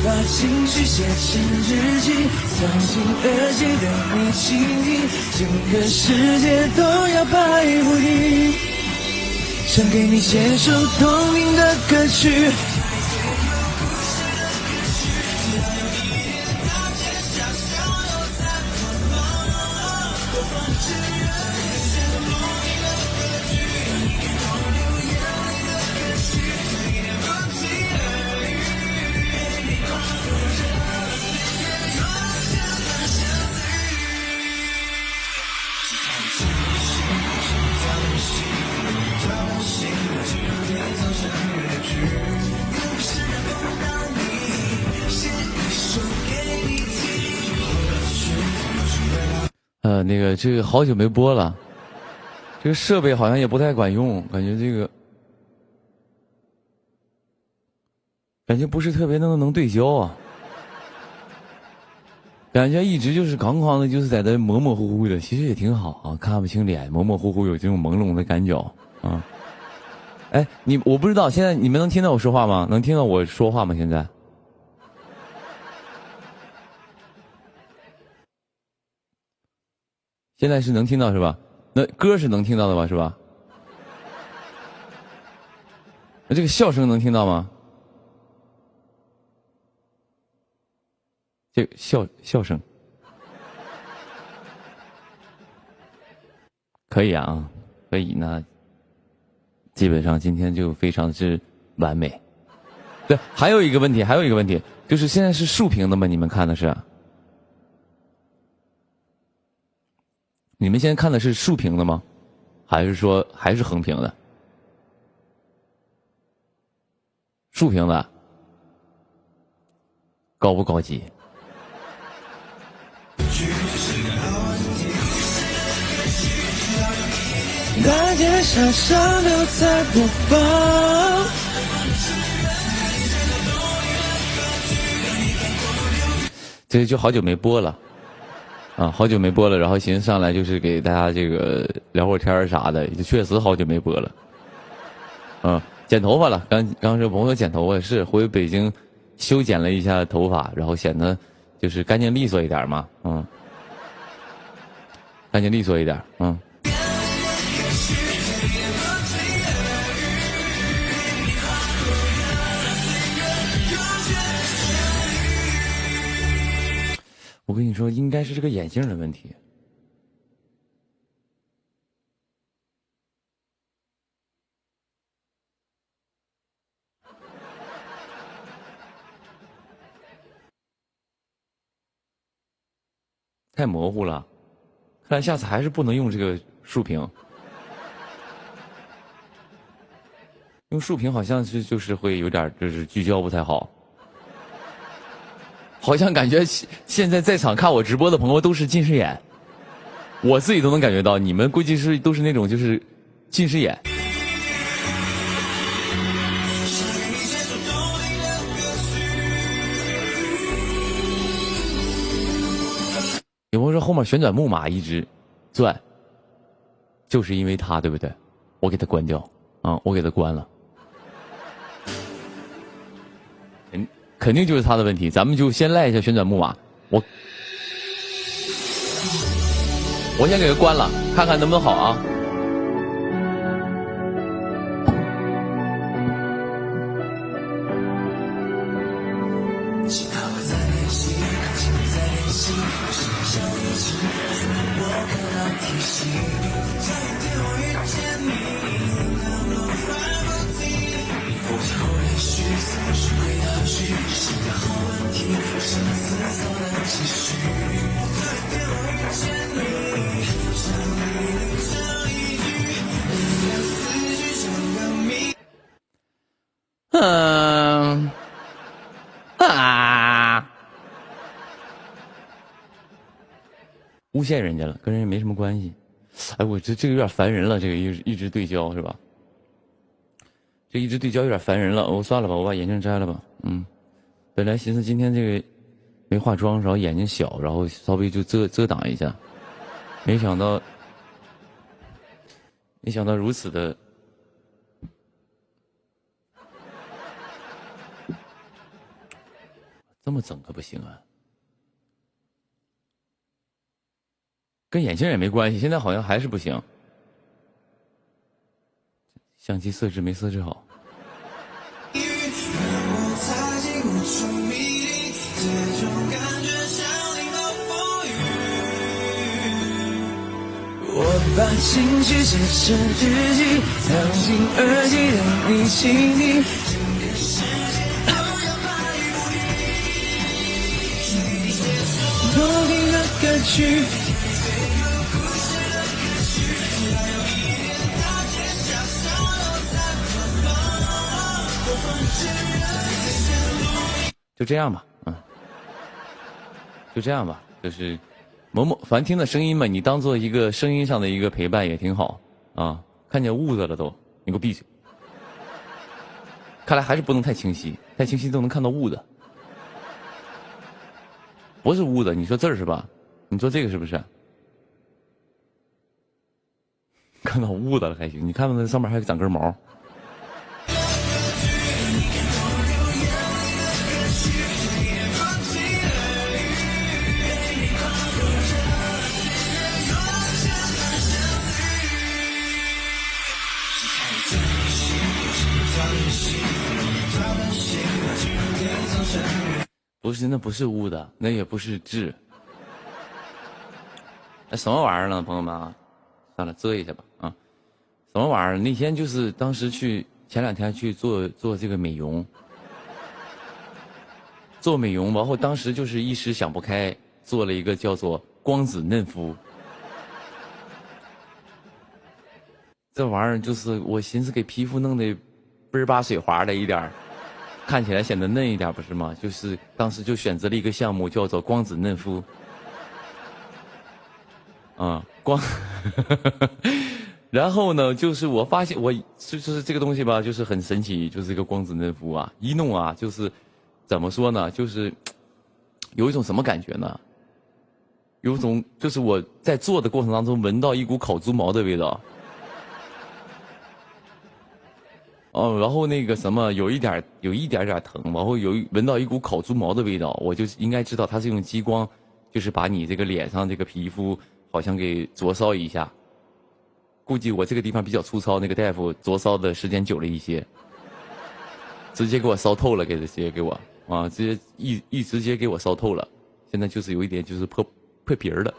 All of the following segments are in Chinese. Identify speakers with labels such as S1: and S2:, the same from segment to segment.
S1: 把情绪写成日记，藏进耳机对你倾听，整个世界都要摆布你，想给你写首动听的歌曲。
S2: 那个这个好久没播了，这个设备好像也不太管用，感觉这个感觉不是特别能对焦啊，感觉一直就是哐哐的，就是在这模模糊糊的，其实也挺好啊，看不清脸，模模糊糊有这种朦胧的感觉啊。哎，我不知道现在你们能听到我说话吗？能听到我说话吗？现在？现在是能听到是吧？那歌是能听到的吧？是吧？那这个笑声能听到吗？这个笑声可以啊，可以呢。基本上今天就非常之完美。对，还有一个问题，就是现在是竖屏的吗？你们看的是？你们现在看的是竖屏的吗？还是说还是横屏的？竖屏的，高不高级？
S1: 大街小巷都在播放。
S2: 这就好久没播了。好久没播了，然后寻思上来就是给大家这个聊会儿天啥的，就确实好久没播了。剪头发了，刚说朋友剪头发是回北京修剪了一下头发，然后显得就是干净利索一点嘛，干净利索一点，我跟你说，应该是这个眼镜的问题。太模糊了，看来下次还是不能用这个竖屏。用竖屏好像是就是会有点就是聚焦不太好。好像感觉现在在场看我直播的朋友都是近视眼，我自己都能感觉到，你们估计都是那种就是近视眼。有朋友说后面旋转木马一直转，就是因为它，对不对？我给它关掉我给它关了。肯定就是他的问题，咱们就先赖一下旋转木马。我先给他关了，看看能不能好啊。诬陷人家了，跟人家没什么关系。哎，我这个有点烦人了，这个一直对焦是吧？这一直对焦有点烦人了，算了吧，我把眼镜摘了吧。本来寻思今天这个没化妆，然后眼睛小，然后稍微就遮挡一下，没想到如此的。这么整可不行啊！跟眼镜也没关系，现在好像还是不行。相机设置没设置好。
S1: 我把情绪写成日记，藏进耳机让你倾听。动听的歌曲。
S2: 就这样吧，就这样吧，就是某某凡听的声音嘛，你当做一个声音上的一个陪伴也挺好啊。看见痦子了都，你给我闭嘴！看来还是不能太清晰，太清晰都能看到痦子。不是痦子，你说字儿是吧？你说这个是不是？看到痦子了还行，你看到那上面还长根毛。不是，那不是污的，那也不是痣。那什么玩意儿呢，朋友们啊？算了，遮一下吧啊。什么玩意儿？那天就是当时前2天去做这个美容，做美容，然后当时就是一时想不开，做了一个叫做光子嫩肤。这玩意儿就是我寻思给皮肤弄得倍儿巴水滑的一点儿。看起来显得嫩一点，不是吗？就是当时就选择了一个项目，叫做光子嫩肤。然后呢，就是我发现就是这个东西吧，就是很神奇，就是这个光子嫩肤啊，一弄啊，就是怎么说呢，就是有一种什么感觉呢？有一种就是我在做的过程当中闻到一股烤猪毛的味道。然后那个什么有一点点疼，然后闻到一股烤猪毛的味道，我就应该知道它是用激光，就是把你这个脸上这个皮肤好像给灼烧一下。估计我这个地方比较粗糙，那个大夫灼烧的时间久了一些，直接给我烧透了，直接给我啊，直接给我烧透了。现在就是有一点就是破皮儿了，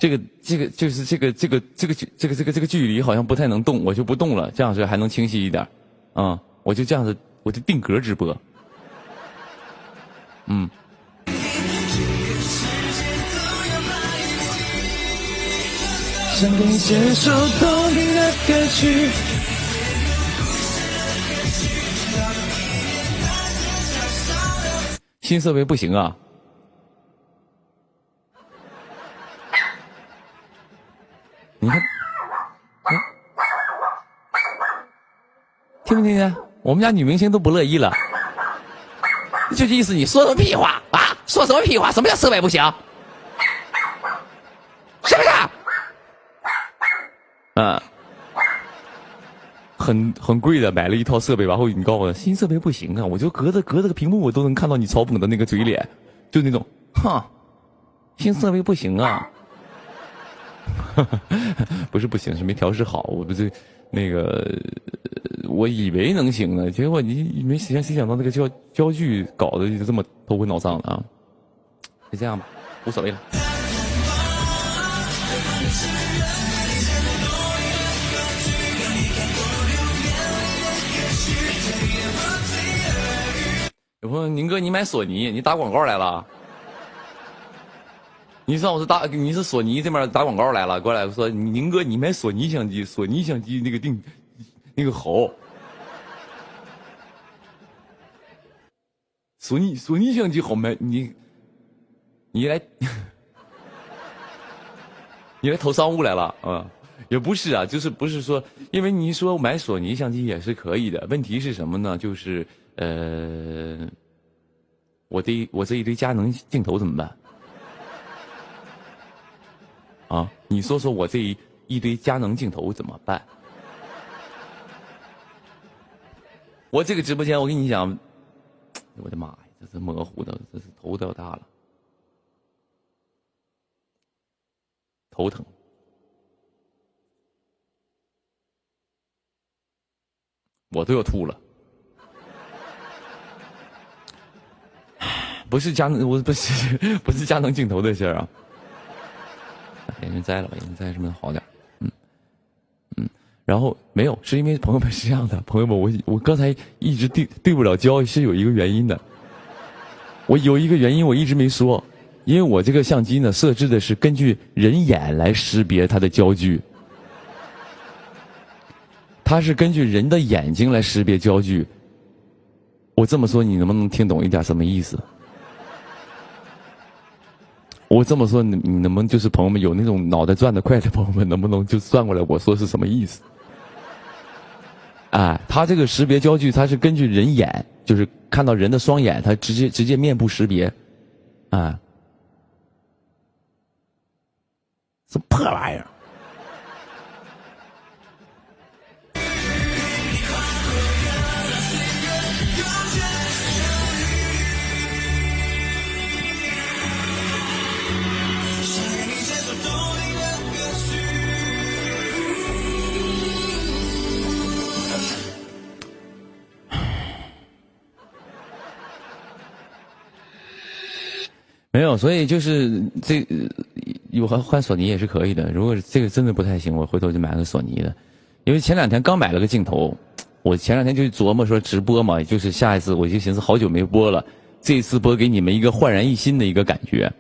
S2: 这个距离好像不太能动，我就不动了，这样子还能清晰一点，我就这样子，我就定格直播，
S1: 想给你接受动听的歌曲。
S2: 新设备不行啊。你看，听没听见？我们家女明星都不乐意了，就这意思。你说什么屁话啊？说什么屁话？什么叫设备不行？是不是？很贵的，买了一套设备，然后你告诉我新设备不行啊，我就隔着个屏幕我都能看到你嘲讽的那个嘴脸，就那种，新设备不行啊。不是不行，是没调试好。我不是那个我以为能行呢，结果你没谁想到那个焦距搞得就这么头昏脑胀的啊！就这样吧，无所谓了。有朋友，宁哥，你买索尼，你打广告来了？你是索尼这边打广告来了，过来说宁哥，你买索尼相机，索尼相机那个好。索尼相机好卖，你来你来投商务来了啊？也不是啊，就是不是说，因为你说买索尼相机也是可以的，问题是什么呢？就是我这一堆佳能镜头怎么办？啊，你说说我这一堆佳能镜头怎么办？我这个直播间，我跟你讲，我的妈呀，这是模糊的，这是头都要大了，头疼。我都要吐了。不是佳能，我不是佳能镜头的事儿啊。眼镜摘了吧，眼镜摘什么好点？然后没有，是因为朋友们是这样的，朋友们，我刚才一直对不了焦，是有一个原因的。我有一个原因我一直没说，因为我这个相机呢设置的是根据人眼来识别它的焦距。它是根据人的眼睛来识别焦距。我这么说，你能不能听懂一点什么意思？我这么说，你能不能就是朋友们有那种脑袋转得快的朋友们，能不能就转过来我说是什么意思？哎，它这个识别焦距，它是根据人眼，就是看到人的双眼，它直接面部识别。啊，什么破玩意儿？没有，所以就是我换索尼也是可以的。如果这个真的不太行，我回头就买个索尼的。因为前两天刚买了个镜头，我前两天就琢磨说直播嘛，就是下一次我就寻思好久没播了，这一次播给你们一个焕然一新的一个感觉。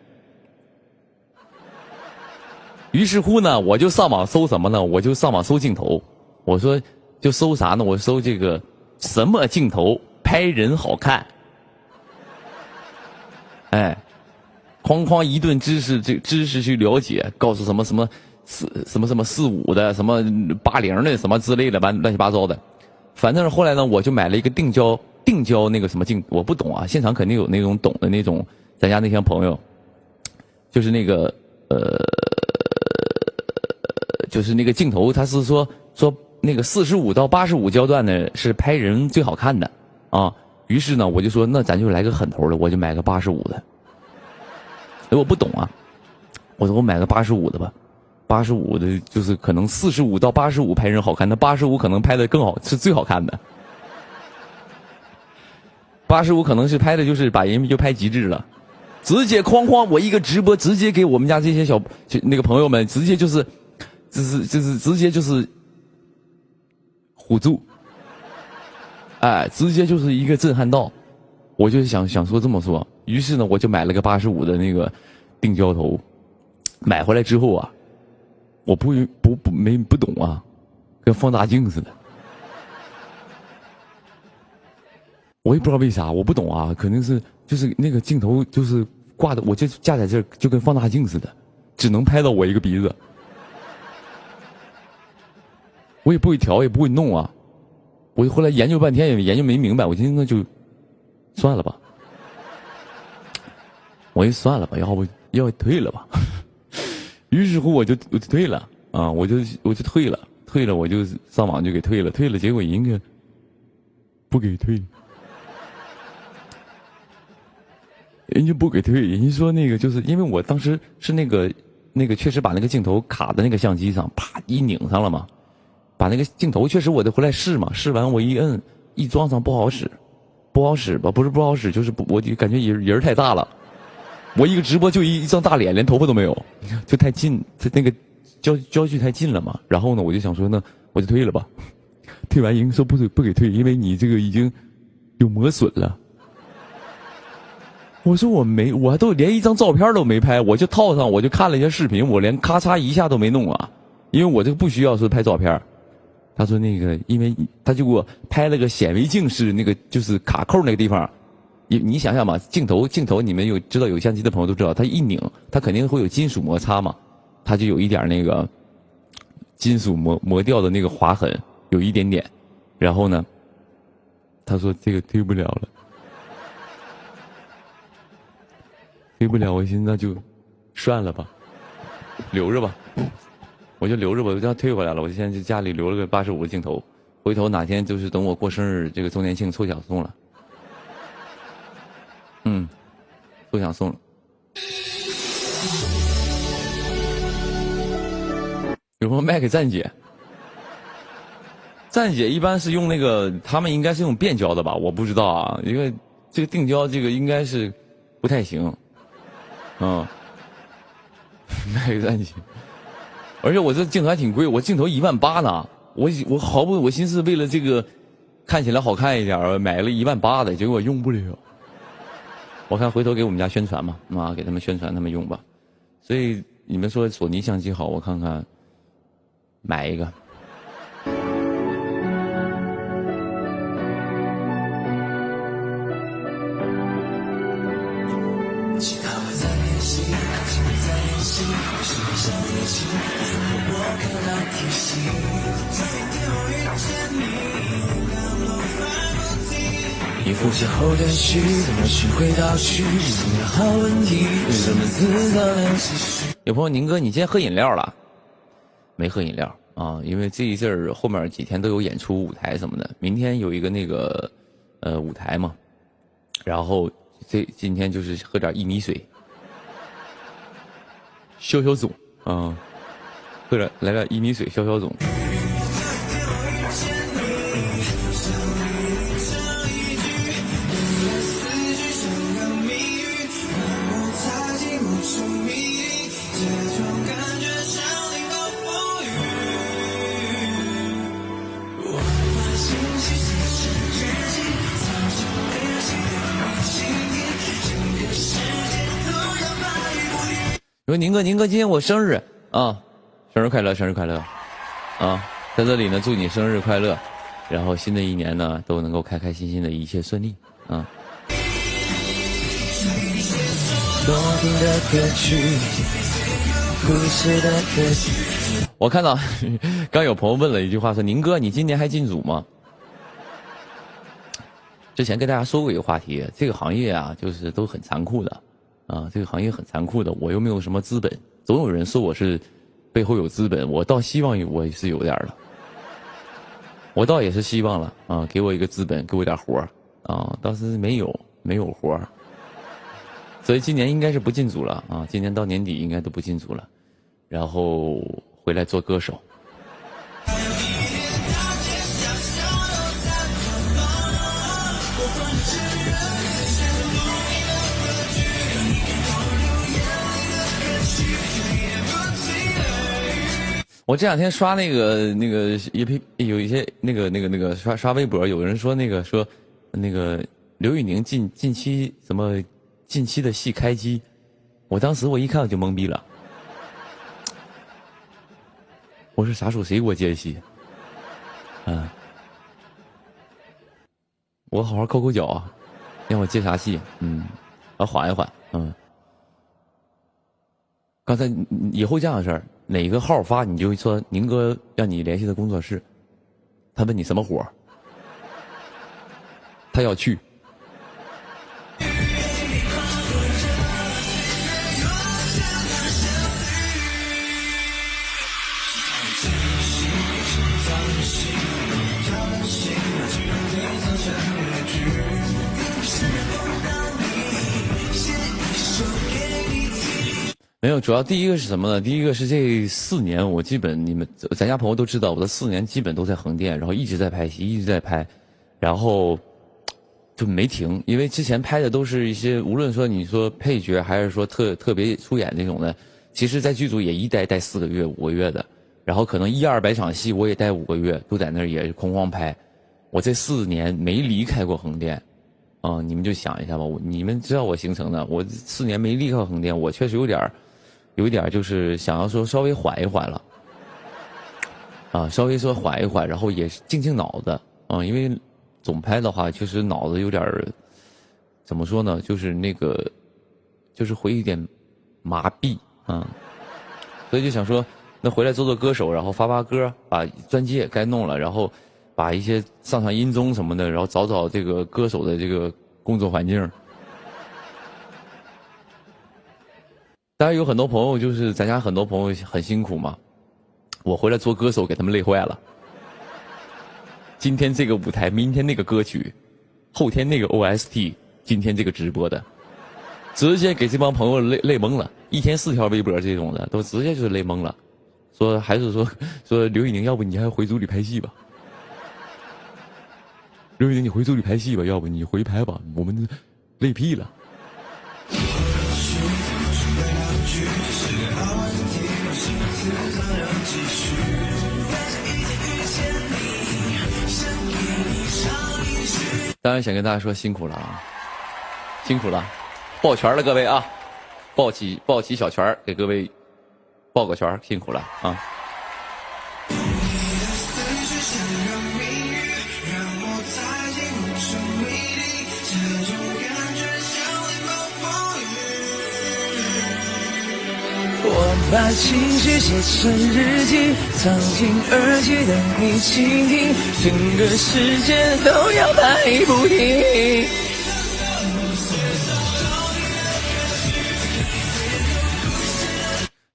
S2: 于是乎呢，我就上网搜什么呢？我就上网搜镜头。我说就搜啥呢？我搜这个什么镜头拍人好看。哎。哐一顿知识去了解，告诉什么45的，什么80的，什么之类的乱七八糟的。反正是后来呢，我就买了一个定焦那个什么镜，我不懂啊，现场肯定有那种懂的那种，咱家那些朋友，就是那个就是那个镜头，他是说那个45到85焦段的是拍人最好看的啊。于是呢，我就说那咱就来个狠头的，我就买个85的。我不懂啊，我说我买个85的吧，85的就是可能45到85拍人好看，那85可能拍的更好，是最好看的。85可能是拍的就是把人就拍极致了，直接哐我一个直播，直接给我们家这些那个朋友们，直接就是唬住，哎，直接就是一个震撼到。我就想说这么说，于是呢，我就买了个85的那个定焦头，买回来之后啊，我不懂啊，跟放大镜似的，我也不知道为啥，我不懂啊，可能是就是那个镜头就是挂的，我就架在这儿，就跟放大镜似的，只能拍到我一个鼻子，我也不会调，也不会弄啊，我后来研究半天也研究没明白，我今天那就。算了吧，我一算了吧，要退了吧。于是乎我就退了啊，我就退了，我就上网就给退了，结果人家不给退，人家不给退，人家说那个就是因为我当时是那个确实把那个镜头卡在那个相机上，啪一拧上了嘛，把那个镜头确实我得回来试嘛，试完我一摁一装上不好使吧，不是不好使，就是我就感觉人太大了，我一个直播就一张大脸，连头发都没有，就太近，那个焦距太近了嘛。然后呢，我就想说呢，我就退了吧。退完营说不给退，因为你这个已经有磨损了。我说我都连一张照片都没拍，我就套上，我就看了一下视频，我连咔嚓一下都没弄啊，因为我这个不需要说拍照片。他说那个，因为他就给我拍了个显微镜式那个就是卡扣那个地方，你想想嘛，镜头你们知道有相机的朋友都知道，它一拧，它肯定会有金属摩擦嘛，它就有一点那个金属磨掉的那个划痕，有一点点。然后呢，他说这个推不了了，推不了，我寻思那就算了吧，留着吧。我就留着吧，我就退回来了。我就现在就家里留了个85的镜头，回头哪天就是等我过生日这个周年庆抽奖送了。抽奖送了。有朋友卖给站姐，站姐一般是用那个，他们应该是用变焦的吧？我不知道啊，因为这个定焦这个应该是不太行。卖给站姐。而且我这镜头还挺贵，我镜头18000呢。我毫不，我寻思为了这个看起来好看一点，买了18000的，结果用不了。我看回头给我们家宣传嘛，给他们宣传，他们用吧。所以你们说索尼相机好，我看看买一个。
S1: 你呼吸后的气怎么去回到去？好问题怎么制造的唏嘘？
S2: 有朋友，宁哥，你今天喝饮料了？没喝饮料啊，因为这一阵儿后面几天都有演出舞台什么的，明天有一个那个舞台嘛，然后今天就是喝点薏米水，消消肿啊，来点薏米水消消肿。说宁哥，今天我生日啊，生日快乐啊！在这里呢，祝你生日快乐，然后新的一年呢都能够开开心心的，一切顺利啊！我看到刚有朋友问了一句话，说宁哥，你今年还进组吗？之前跟大家说过一个话题，这个行业啊，就是都很残酷的。这个行业很残酷的，我又没有什么资本，总有人说我是背后有资本，我倒希望我是有点的，我倒也是希望了啊，给我一个资本，给我点活倒是没有活，所以今年应该是不进组了啊，今年到年底应该都不进组了，然后回来做歌手。我这两天刷那个有一些那个刷微博，有人说那个刘宇宁近期的戏开机，我当时我一看我就懵逼了，我说啥时候谁给我接戏？我好好抠抠脚啊，让我接啥戏？我缓一缓。刚才以后这样的事儿，哪个号发你就说宁哥让你联系的工作室，他问你什么活，他要去。没有，主要第一个是什么呢？第一个是这4年，我基本咱家朋友都知道，我的4年基本都在横店，然后一直在拍戏，一直在拍，然后就没停。因为之前拍的都是一些，无论说你说配角还是说特别出演那种的，其实在剧组也一待4个月、5个月的，然后可能100-200场戏我也待5个月，都在那儿也哐哐拍。我这4年没离开过横店。你们就想一下吧，你们知道我行程的，我4年没离开横店，我确实有一点就是想要说稍微缓一缓了，稍微说缓一缓，然后也静脑子，因为总拍的话，确实脑子有点怎么说呢，就是就是会有点麻痹所以就想说，那回来做歌手，然后发歌，把专辑也该弄了，然后把一些上音综什么的，然后找这个歌手的这个工作环境。当然有很多朋友，就是咱家很多朋友很辛苦嘛，我回来做歌手给他们累坏了。今天这个舞台，明天那个歌曲，后天那个 OST， 今天这个直播的，直接给这帮朋友累懵了。1天4条微博这种的，都直接就是累懵了。还是说刘宇宁，要不你还回组里拍戏吧？刘宇宁，你回组里拍戏吧，要不你回拍吧，我们累屁了。当然想跟大家说辛苦了啊，辛苦了，抱拳了各位啊，抱起小拳给各位抱个拳，辛苦了啊。
S1: 我把情绪写成日记，藏进耳机等你倾听，整个世界都要拍不停。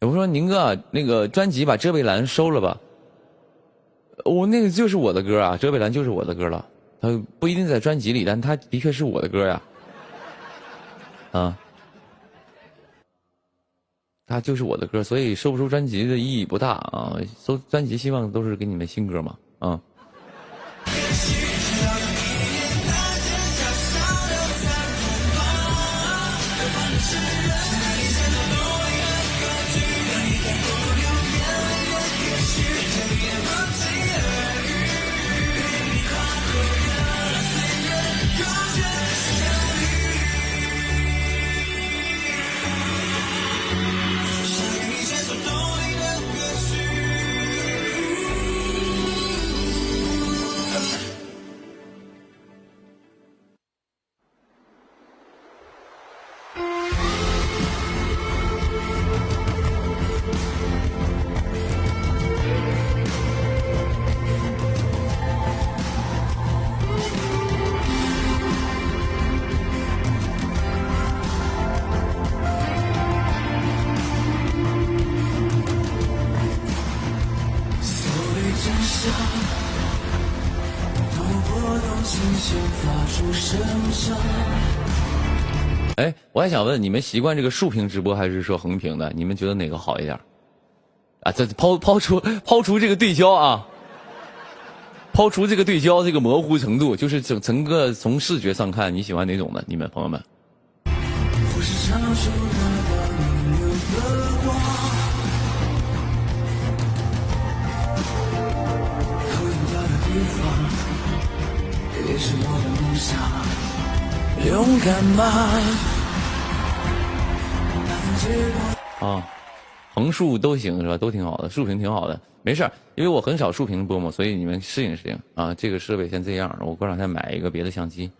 S2: 我说宁哥，那个专辑把遮贝兰收了吧？我那个就是我的歌啊，遮贝兰就是我的歌了，他不一定在专辑里，但他的确是我的歌呀。他就是我的歌，所以收不收专辑的意义不大啊。收专辑希望都是给你们新歌嘛，哎，我还想问，你们习惯这个竖屏直播还是说横屏的？你们觉得哪个好一点？这抛除这个对焦啊，抛除这个对焦这个模糊程度，就是整个从视觉上看，你喜欢哪种的？你们朋友们？
S1: 勇敢吗？
S2: 横竖都行是吧？都挺好的，竖屏挺好的，没事，因为我很少竖屏播嘛，所以你们适应适应啊。这个设备先这样，我过两天买一个别的相机。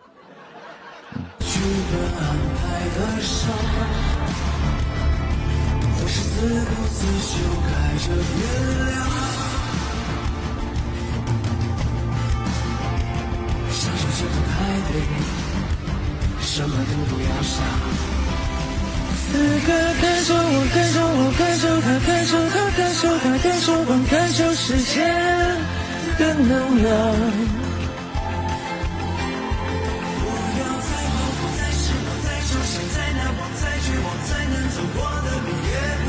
S1: 什么都不要想，此刻感受我，感受我，感受他，感受他，感受他，感受我，感受世界的能量。不要再梦，不再失落，再受伤，再难忘，再绝望，才能走过的明月。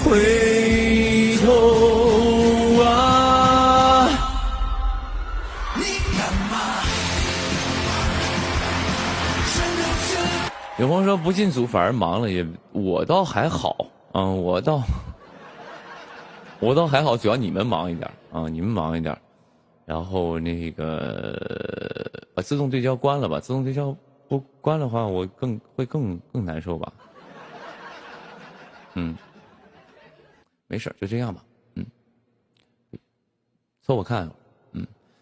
S1: 回头啊！
S2: 有朋友说不进组反而忙了，我倒还好，我倒还好，主要你们忙一点啊，你们忙一点。然后那个把自动对焦关了吧，自动对焦不关的话，我会更难受吧。没事，就这样吧。凑合看。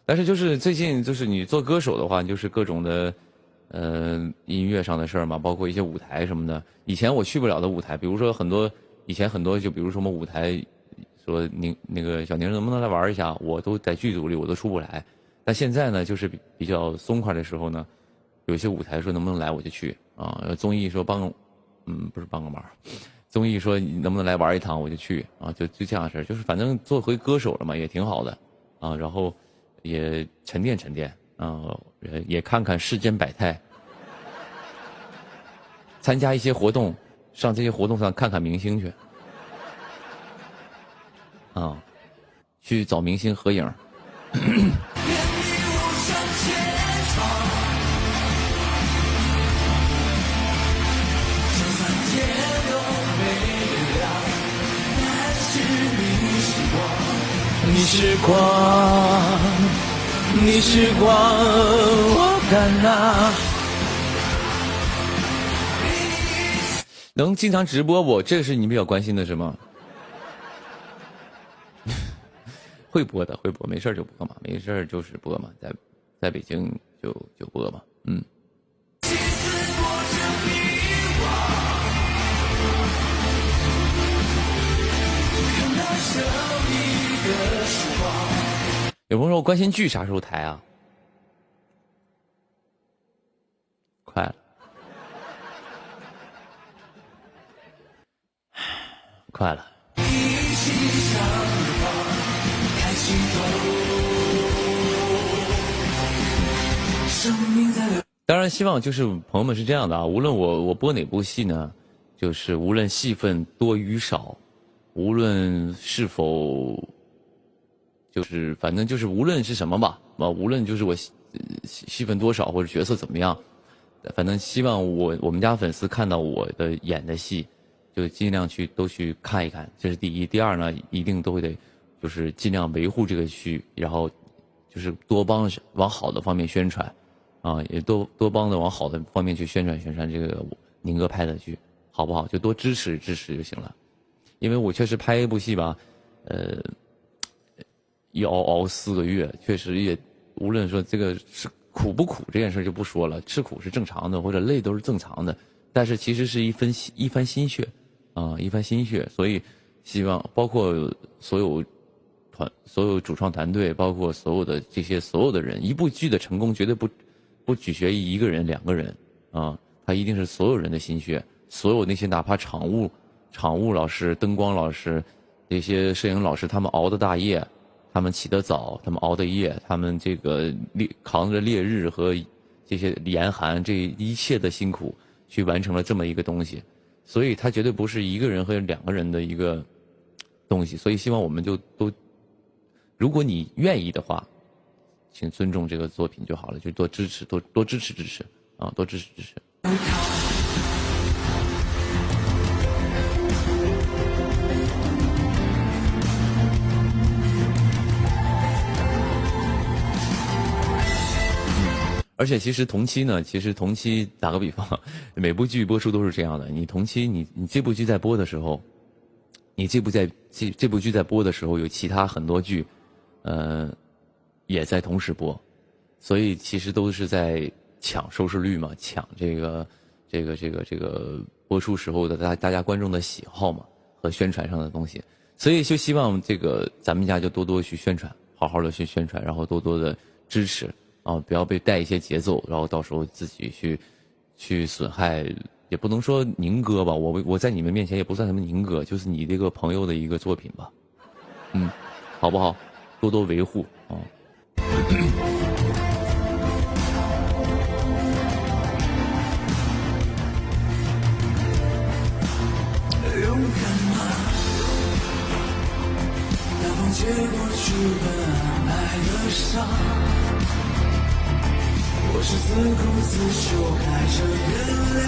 S2: 但是就是最近就是你做歌手的话，就是各种的音乐上的事儿嘛，包括一些舞台什么的。以前我去不了的舞台，比如说以前很多就比如说什么舞台。说那个小宁能不能来玩一下？我都在剧组里，我都出不来。但现在呢，就是比较松快的时候呢，有些舞台说能不能来，我就去啊。综艺说不是帮个忙，综艺说能不能来玩一趟，我就去啊。就这样的事儿，就是反正做回歌手了嘛，也挺好的啊。然后也沉淀沉淀啊，也看看世间百态，参加一些活动，上这些活动上看看明星去。去找明星合影。
S1: 你是光，你是光，我敢拿。
S2: 能经常直播不？这是你比较关心的是吗？会播的，会播，没事就播嘛，没事就是播嘛，在北京就播嘛，有朋友说关心剧啥时候抬啊？快了，快了。当然希望就是朋友们是这样的啊，无论我播哪部戏呢，就是无论戏份多与少，无论是否就是反正就是无论是什么吧，无论就是我戏份多少或者角色怎么样，反正希望我们家粉丝看到我的演的戏，就尽量都去看一看，这是第一。第二呢，一定都会得就是尽量维护这个剧，然后就是多帮往好的方面宣传。也多帮着往好的方面去宣传这个宁哥拍的剧，好不好？就多支持就行了。因为我确实拍一部戏吧，一熬4个月，确实也无论说这个是苦不苦这件事就不说了，吃苦是正常的，或者累都是正常的，但是其实是一番心血一番心血，所以希望包括所有主创团队，包括所有的人，一部剧的成功绝对不取决于一个人2个人他一定是所有人的心血，所有那些哪怕场务老师、灯光老师、这些摄影老师，他们熬的大夜，他们起得早，他们熬的夜，他们这个扛着烈日和这些严寒，这一切的辛苦去完成了这么一个东西，所以它绝对不是一个人和2个人的一个东西，所以希望我们就都，如果你愿意的话，请尊重这个作品就好了，就多支持，多支持啊，多支持。而且其实同期打个比方，每部剧播出都是这样的。你同期你这部剧在播的时候，这部剧在播的时候，有其他很多剧，也在同时播，所以其实都是在抢收视率嘛，抢这个播出时候的大家观众的喜好嘛和宣传上的东西，所以就希望这个咱们家就多去宣传，好好的去宣传，然后多的支持不要被带一些节奏，然后到时候自己去损害，也不能说宁哥吧，我在你们面前也不算什么宁哥，就是你这个朋友的一个作品吧，好不好？多维护啊。
S1: 我是自顾自修改着原谅，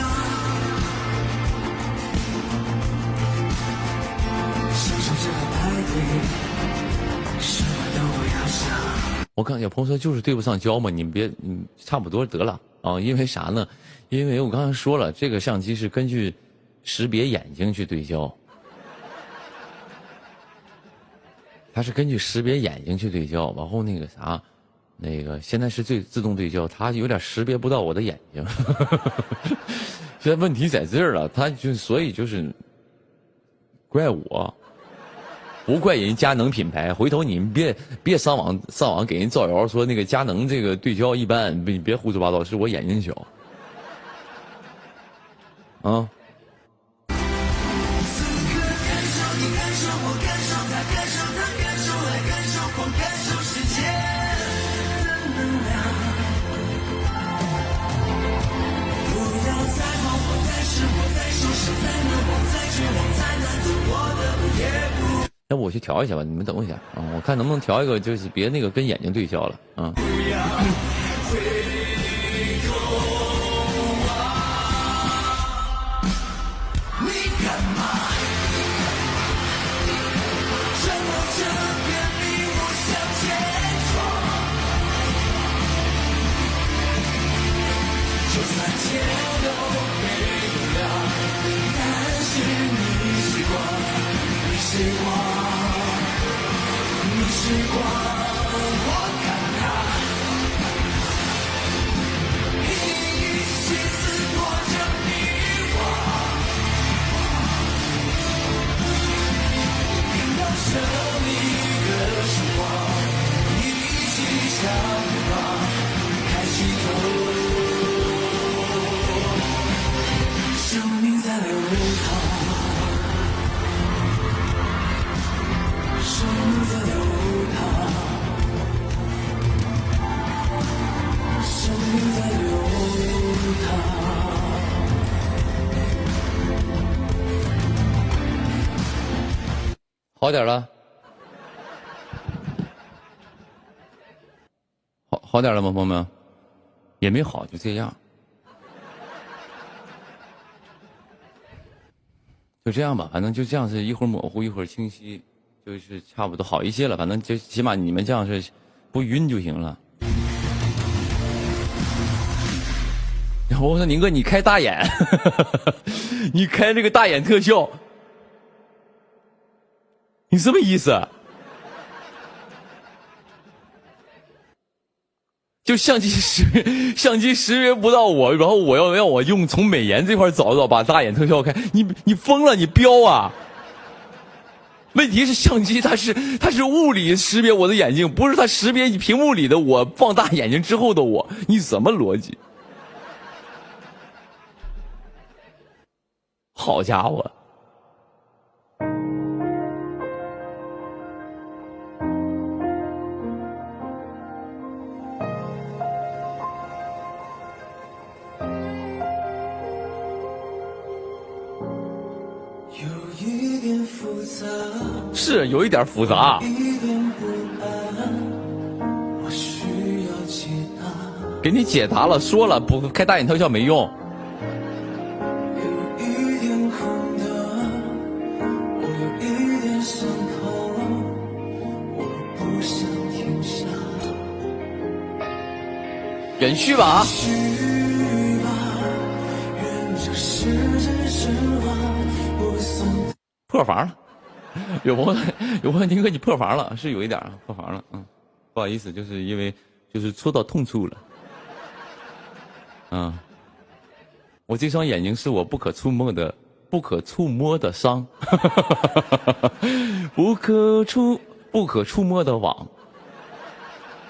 S1: 享受这个派对，什么都不要想。
S2: 我看有朋友说就是对不上焦嘛，你别，差不多得了啊。因为啥呢？因为我刚才说了，这个相机是根据识别眼睛去对焦，它是根据识别眼睛去对焦，然后那个啥。那个现在是最自动对焦，它有点识别不到我的眼睛。现在问题在这儿了，它就所以就是怪我，不怪人佳能品牌。回头你们别上网给人造谣说那个佳能这个对焦一般，你别胡说八道，是我眼睛小。啊。要不我去调一下吧，你们等我一下啊！我看能不能调一个，就是别那个跟眼睛对焦了啊。好点了，好点了吗，朋友们？也没好，就这样，就这样吧。反正就这样，是一会儿模糊，一会儿清晰，就是差不多好一些了。反正就起码你们这样是不晕就行了。然后我说宁哥，你开大眼，你开这个大眼特效。你什么意思？就相机识别不到我，然后我要让我用从美颜这块找把大眼特效开，你疯了，你彪啊！问题是相机它是物理识别我的眼睛，不是它识别你屏幕里的我放大眼睛之后的我，你什么逻辑？好家伙！是有一点复杂，给你解答了，说了不开大眼特效没用。延续吧。破防了，有朋友宁哥你破防了，是有一点破防了，不好意思，就是因为就是戳到痛处了，我这双眼睛是我不可触摸的伤，不可触摸的网，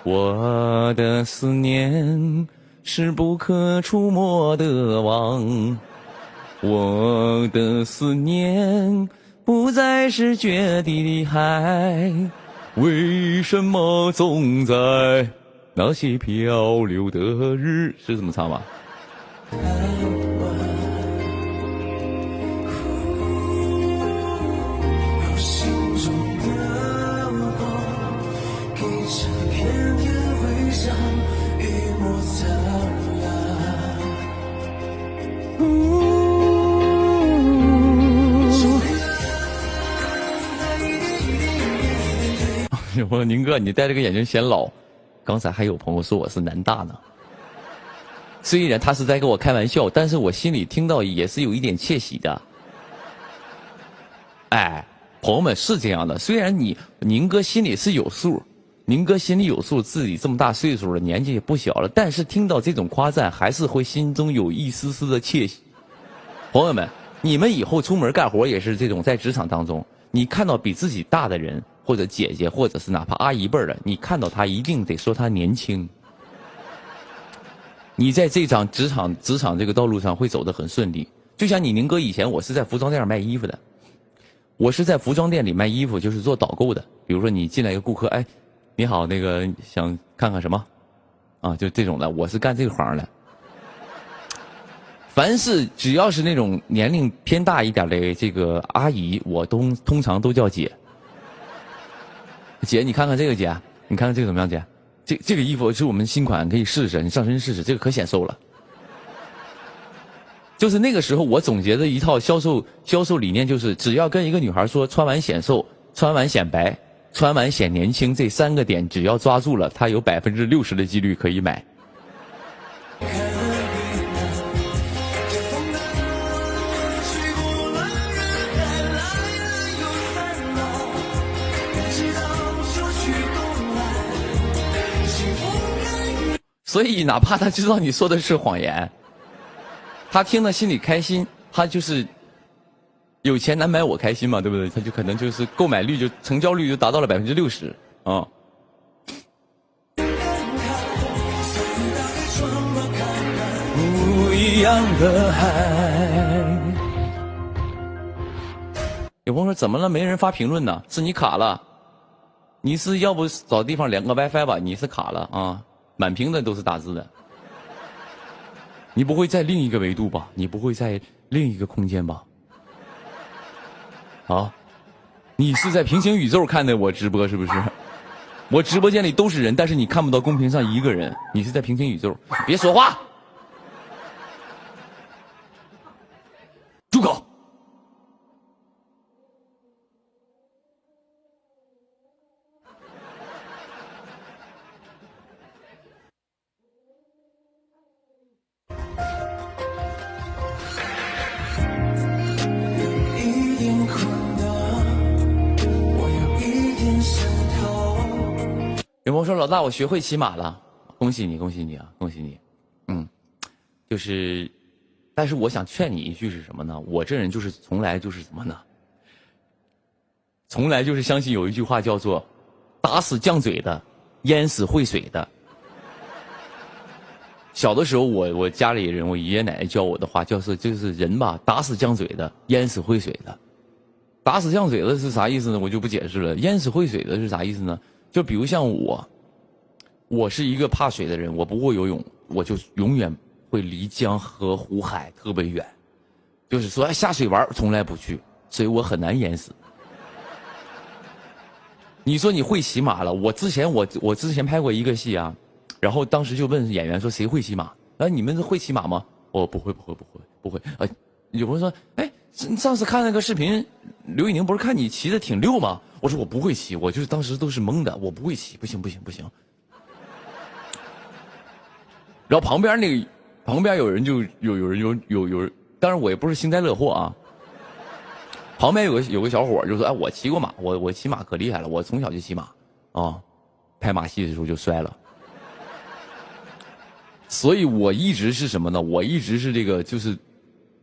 S2: 我的思念是不可触摸的网，我的思念不再是决堤的海，为什么总在那些漂流的日，是这么唱吧？我说宁哥，你戴这个眼镜显老。刚才还有朋友说我是南大呢。虽然他是在跟我开玩笑，但是我心里听到也是有一点窃喜的。哎，朋友们是这样的，虽然宁哥心里是有数，宁哥心里有数，自己这么大岁数了，年纪也不小了，但是听到这种夸赞，还是会心中有一丝丝的窃喜。朋友们，你们以后出门干活也是这种，在职场当中，你看到比自己大的人，或者姐姐，或者是哪怕阿姨辈的，你看到他一定得说他年轻。你在这场职场这个道路上会走得很顺利。就像你宁哥以前，我是在服装店卖衣服的，我是在服装店里卖衣服，就是做导购的。比如说你进来一个顾客，哎，你好，那个想看看什么？啊，就这种的，我是干这个行的。凡是只要是那种年龄偏大一点的这个阿姨，我通常都叫姐。姐，你看看这个姐，你看看这个怎么样，姐？这个衣服是我们新款，可以试试，你上身试试，这个可显瘦了。就是那个时候我总结的一套销售理念，就是只要跟一个女孩说穿完显瘦、穿完显白、穿完显年轻这3个点，只要抓住了，她有60%的几率可以买。所以哪怕他知道你说的是谎言，他听了心里开心，他就是有钱难买我开心嘛，对不对？他就可能就是购买率成交率就达到了60%啊。
S1: 不一样的海。
S2: 有朋友说怎么了？没人发评论呢？是你卡了？你是要不找地方连个 WiFi 吧？你是卡了啊？满屏的都是大字的。你不会在另一个维度吧？你不会在另一个空间吧？啊？你是在平行宇宙看的我直播是不是？我直播间里都是人，但是你看不到公屏上一个人。你是在平行宇宙。别说话！住口！有朋友说老大，我学会骑马了，恭喜你，恭喜你啊，恭喜你。就是，但是我想劝你一句是什么呢？我这人就是从来就是什么呢？从来就是相信有一句话叫做“打死犟嘴的，淹死会水的”。小的时候，我家里人，我爷爷奶奶教我的话，就是人吧，打死犟嘴的，淹死会水的。打死犟嘴的是啥意思呢？我就不解释了。淹死会水的是啥意思呢？就比如像我是一个怕水的人，我不会游泳，我就永远会离江河湖海特别远，就是说下水玩从来不去，所以我很难淹死。你说你会骑马了，我之前拍过一个戏啊，然后当时就问演员说谁会骑马？你们会骑马吗？我不会。有朋友说，哎，上次看那个视频，刘宇宁不是看你骑的挺溜吗？我说我不会骑，我就是当时都是懵的，我不会骑，不行。然后旁边有人就有人，当然我也不是幸灾乐祸啊。旁边有个小伙就说，哎，我骑过马，我骑马可厉害了，我从小就骑马啊，拍马戏的时候就摔了。所以我一直是什么呢？我一直是这个就是。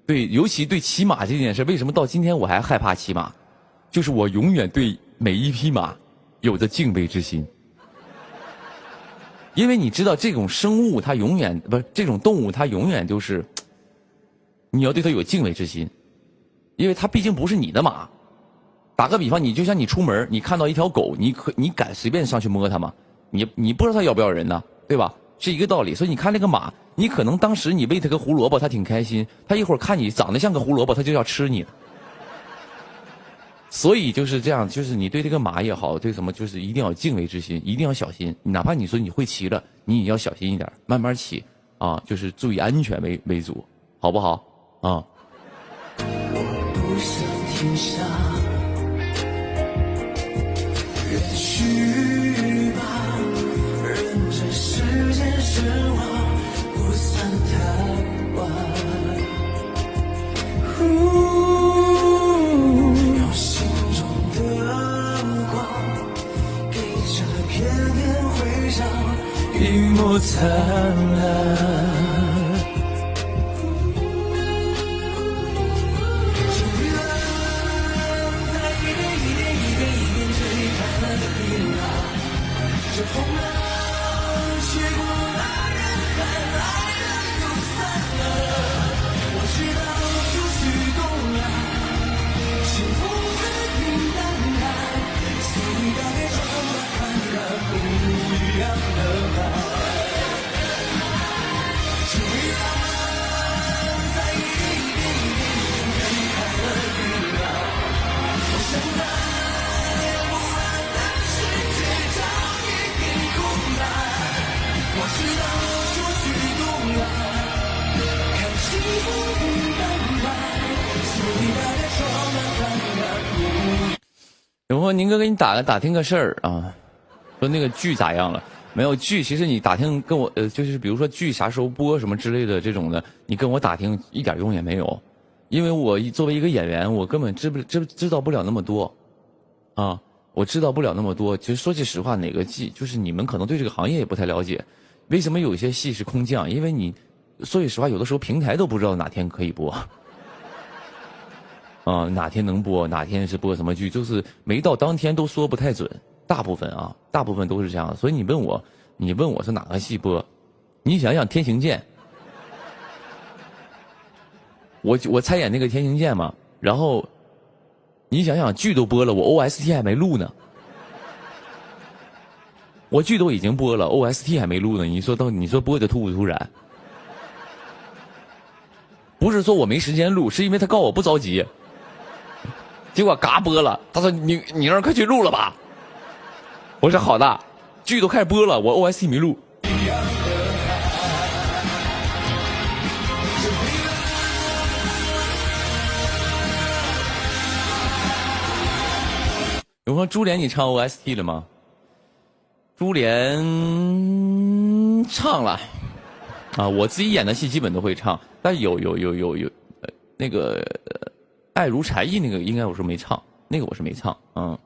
S2: 对，尤其对骑马这件事，为什么到今天我还害怕骑马？就是我永远对每一匹马有着敬畏之心，因为你知道这种生物它永远不是这种动物，它永远就是你要对它有敬畏之心，因为它毕竟不是你的马。打个比方，你就像你出门，你看到一条狗，你敢随便上去摸它吗？你不知道它要不要人呢，对吧？是一个道理。所以你看那个马，你可能当时你喂它个胡萝卜，它挺开心，它一会儿看你长得像个胡萝卜，它就要吃你了。所以就是这样，就是你对这个马也好，对什么就是一定要有敬畏之心，一定要小心。哪怕你说你会骑了，你也要小心一点，慢慢骑啊，就是注意安全为主，好不好？啊。
S1: 不想停下，也许吧，任这世间喧哗不算太晚。让心中的光给这片片徽章一抹灿烂。这风浪吹过来人海，来人又散了。我知道出去东来，幸福很平淡来，所以大概装满看看不一样的海。这回浪在一点一点一点一点推开了云浪，我想在不安的世界找我知道出去东来，看幸福平淡白，所以大概装满看看。
S2: 有朋友宁哥给你打听个事儿啊，说那个剧咋样了？没有剧，其实你打听跟我就是比如说剧啥时候播什么之类的这种的，你跟我打听一点用也没有，因为我作为一个演员，我根本知道不了那么多啊。我知道不了那么多，其实说句实话，哪个剧就是你们可能对这个行业也不太了解。为什么有些戏是空降？因为你说句实话，有的时候平台都不知道哪天可以播，啊，哪天能播，哪天是播什么剧，就是没到当天都说不太准。大部分都是这样的。所以你问我是哪个戏播，你想想《天行健》，我参演那个《天行健》嘛，然后。你想想，剧都播了，我 OST 还没录呢。我剧都已经播了 ，OST 还没录呢。你说播的突不突然？不是说我没时间录，是因为他告我不着急。结果嘎播了，他说你让人快去录了吧。我说好的，剧都开始播了，我 OST 没录。有说珠帘你唱 OST 了吗？珠帘唱了啊，我自己演的戏基本都会唱，但有那个爱如柴意那个应该我是没唱，那个我是没唱，嗯。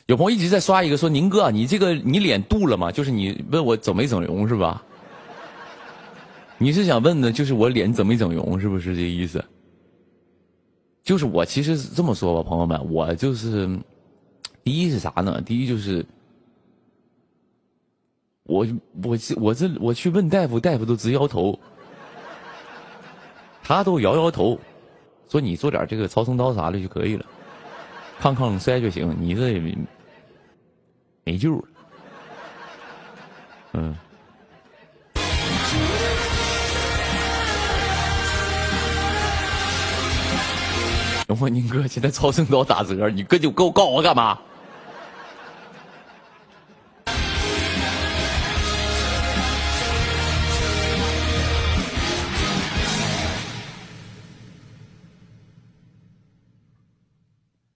S2: 有朋友一直在刷一个说宁哥，你这个你脸镀了吗？就是你问我整没整容是吧？你是想问的，就是我脸整没整容，是不是这个意思？就是我其实这么说吧，朋友们，我就是第一是啥呢？第一就是我去问大夫，大夫都直摇头，他都摇摇头，说你做点这个超声刀啥的就可以了，抗衰就行，你这没救了，嗯。我说宁哥，现在超声刀打折，你哥就告我干嘛？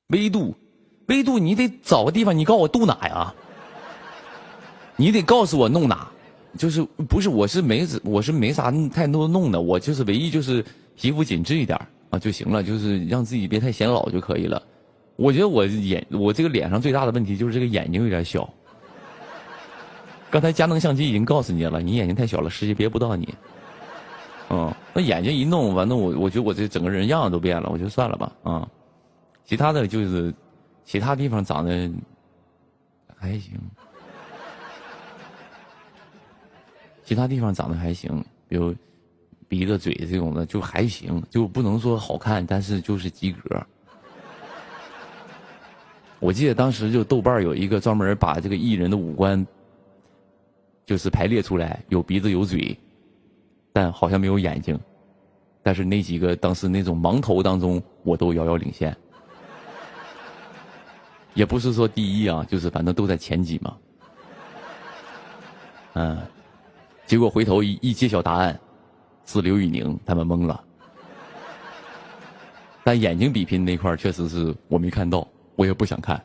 S2: 微度，你得找个地方，你告诉我度哪呀？你得告诉我弄哪，就是不是我是没啥太多弄的，我就是唯一就是皮肤紧致一点啊就行了，就是让自己别太显老就可以了。我觉得我这个脸上最大的问题就是这个眼睛有点小。刚才佳能相机已经告诉你了，你眼睛太小了，识别不到你。那眼睛一弄，完了我觉得我这整个人样都变了，我就算了吧啊。其他的就是其他地方长得还行，其他地方长得还行，比如鼻子、嘴这种的就还行，就不能说好看，但是就是及格。我记得当时就豆瓣有一个专门把这个艺人的五官就是排列出来，有鼻子有嘴，但好像没有眼睛。但是那几个当时那种盲头当中，我都遥遥领先。也不是说第一啊，就是反正都在前几嘛。结果回头一揭晓答案，是刘宇宁，他们懵了。但眼睛比拼那块确实是我没看到，我也不想看。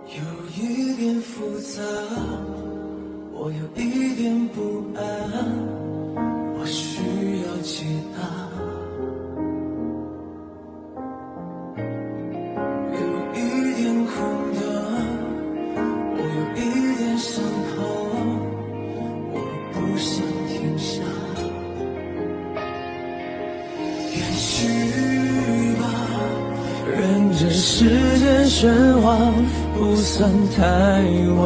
S1: 有一点复杂，我有一点不安，我需要解答。有一点空的，我有一点伤痛，我不想停下。也许吧，任这世间喧哗不算太晚。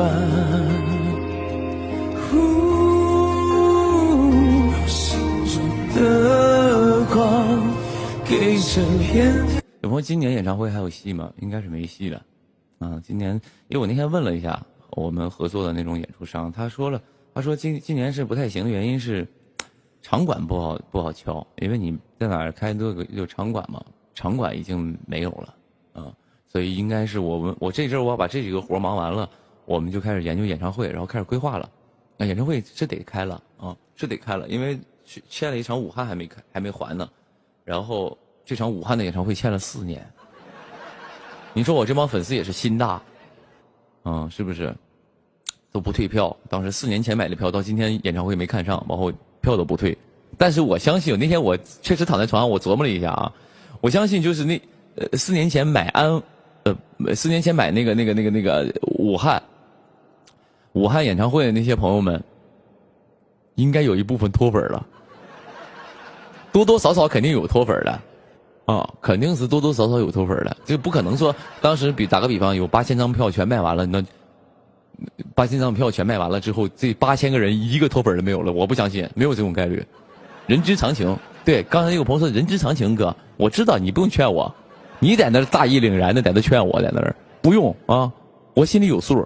S1: 心中的光给这片天。
S2: 有朋友今年演唱会还有戏吗？应该是没戏了。今年因为我那天问了一下我们合作的那种演出商，他说今年是不太行的原因是场馆不好敲，因为你在哪儿开这个有场馆嘛，场馆已经没有了所以应该是我这阵我要把这几个活忙完了，我们就开始研究演唱会，然后开始规划了。那演唱会是得开了是得开了，因为欠了一场武汉还没还呢，然后这场武汉的演唱会欠了4年。你说我这帮粉丝也是心大是不是都不退票？当时4年前买的票，到今天演唱会没看上，往后票都不退。但是我相信，那天我确实躺在床上，我琢磨了一下我相信就是那4年前买4年前买那个武汉演唱会的那些朋友们，应该有一部分脱粉了，多多少少肯定有脱粉的肯定是多多少少有脱粉的。这不可能说当时打个比方，有8000张票全卖完了，那8000张票全卖完了之后，这8000个人一个脱粉都没有了，我不相信，没有这种概率，人之常情。对，刚才有朋友说人之常情，哥，我知道你不用劝我，你在那儿大义凛然的在那劝我，在那儿不用我心里有数。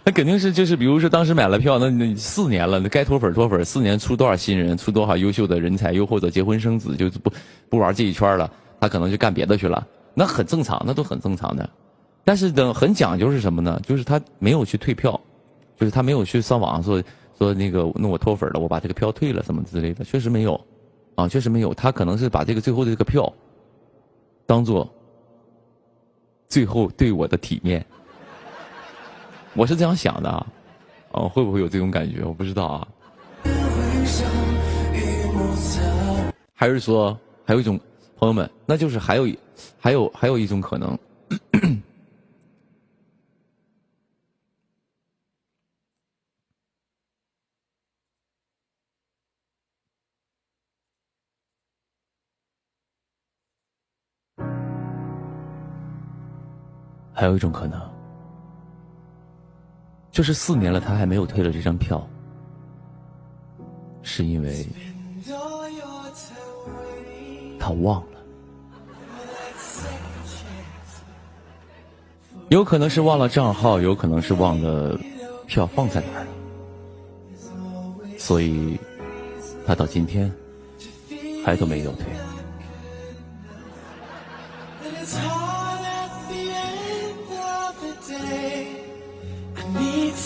S2: 那肯定是就是比如说当时买了票，那4年了，那该脱粉，4年出多少新人，出多少优秀的人才，又或者结婚生子，就不玩这一圈了，他可能就干别的去了，那很正常，那都很正常的。但是很讲究是什么呢？就是他没有去退票，就是他没有去上网上说那个那我脱粉了，我把这个票退了什么之类的，确实没有确实没有。他可能是把这个最后的这个票当做最后对我的体面。我是这样想的会不会有这种感觉？我不知道还是说还有一种朋友们，那就是还有一种可能，还有一种可能。就是4年了，他还没有退了这张票，是因为他忘了，有可能是忘了账号，有可能是忘了票放在哪儿了，所以他到今天还都没有退。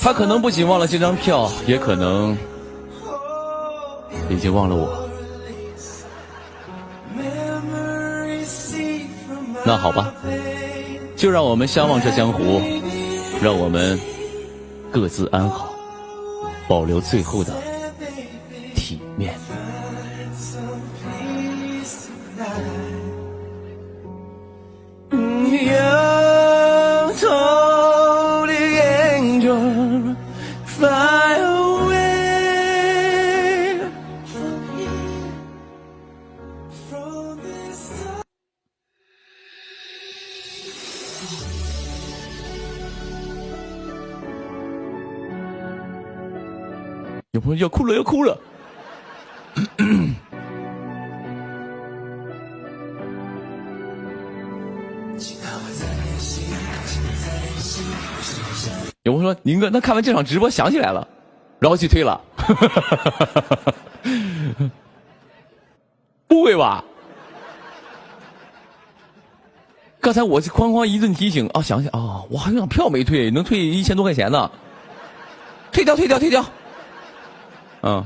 S2: 他可能不仅忘了这张票，也可能已经忘了我。那好吧，就让我们相忘这江湖，让我们各自安好，保留最后的体面。有朋友要哭了，要哭了。有朋友说宁哥，那看完这场直播想起来了，然后去推了，不会吧？刚才我哐哐一顿提醒啊，想想啊，我还有张票没退，能退1000多块钱呢，退掉。嗯。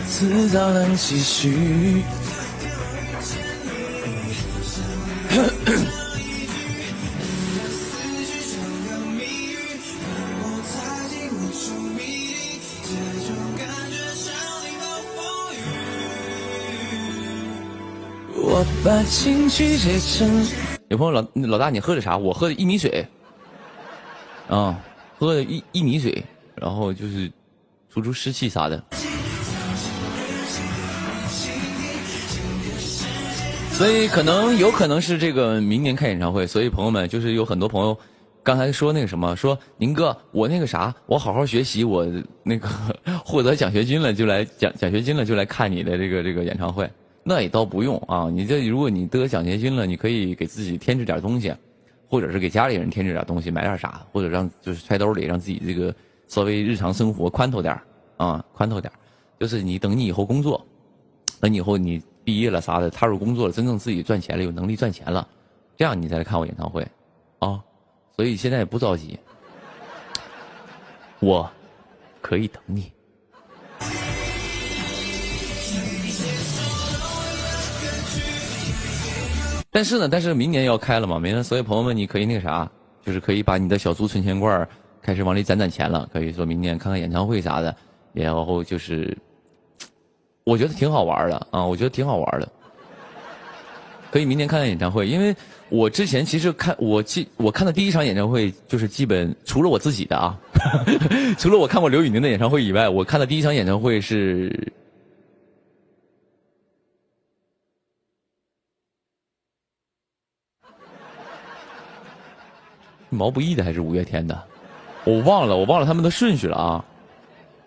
S1: 迟早能继续。我把情绪写成。
S2: 有朋友老大，你喝的啥？我喝的薏米水。啊，喝的薏米水，然后就是除湿气啥的。所以有可能是这个明年开演唱会，所以朋友们就是有很多朋友刚才说那个什么，说宁哥我那个啥，我好好学习，我那个获得奖学金了就来奖学金了就来看你的这个演唱会。那也倒不用啊，如果你得奖学金了，你可以给自己添置点东西，或者是给家里人添置点东西，买点啥，或者让就是揣兜里，让自己这个稍微日常生活宽透点啊，宽透点。就是等你以后工作，等你以后你毕业了啥的，踏入工作了，真正自己赚钱了，有能力赚钱了，这样你再来看我演唱会啊。所以现在也不着急，我可以等你。但是明年要开了嘛，明年所以朋友们你可以那个啥，就是可以把你的小猪存钱罐开始往里攒钱了，可以说明年看看演唱会啥的，然后就是我觉得挺好玩的啊，我觉得挺好玩的，可以明年看看演唱会。因为我之前其实我看的第一场演唱会就是基本除了我自己的啊除了我看过刘宇宁的演唱会以外，我看的第一场演唱会是毛不易的还是五月天的，我忘了他们的顺序了啊。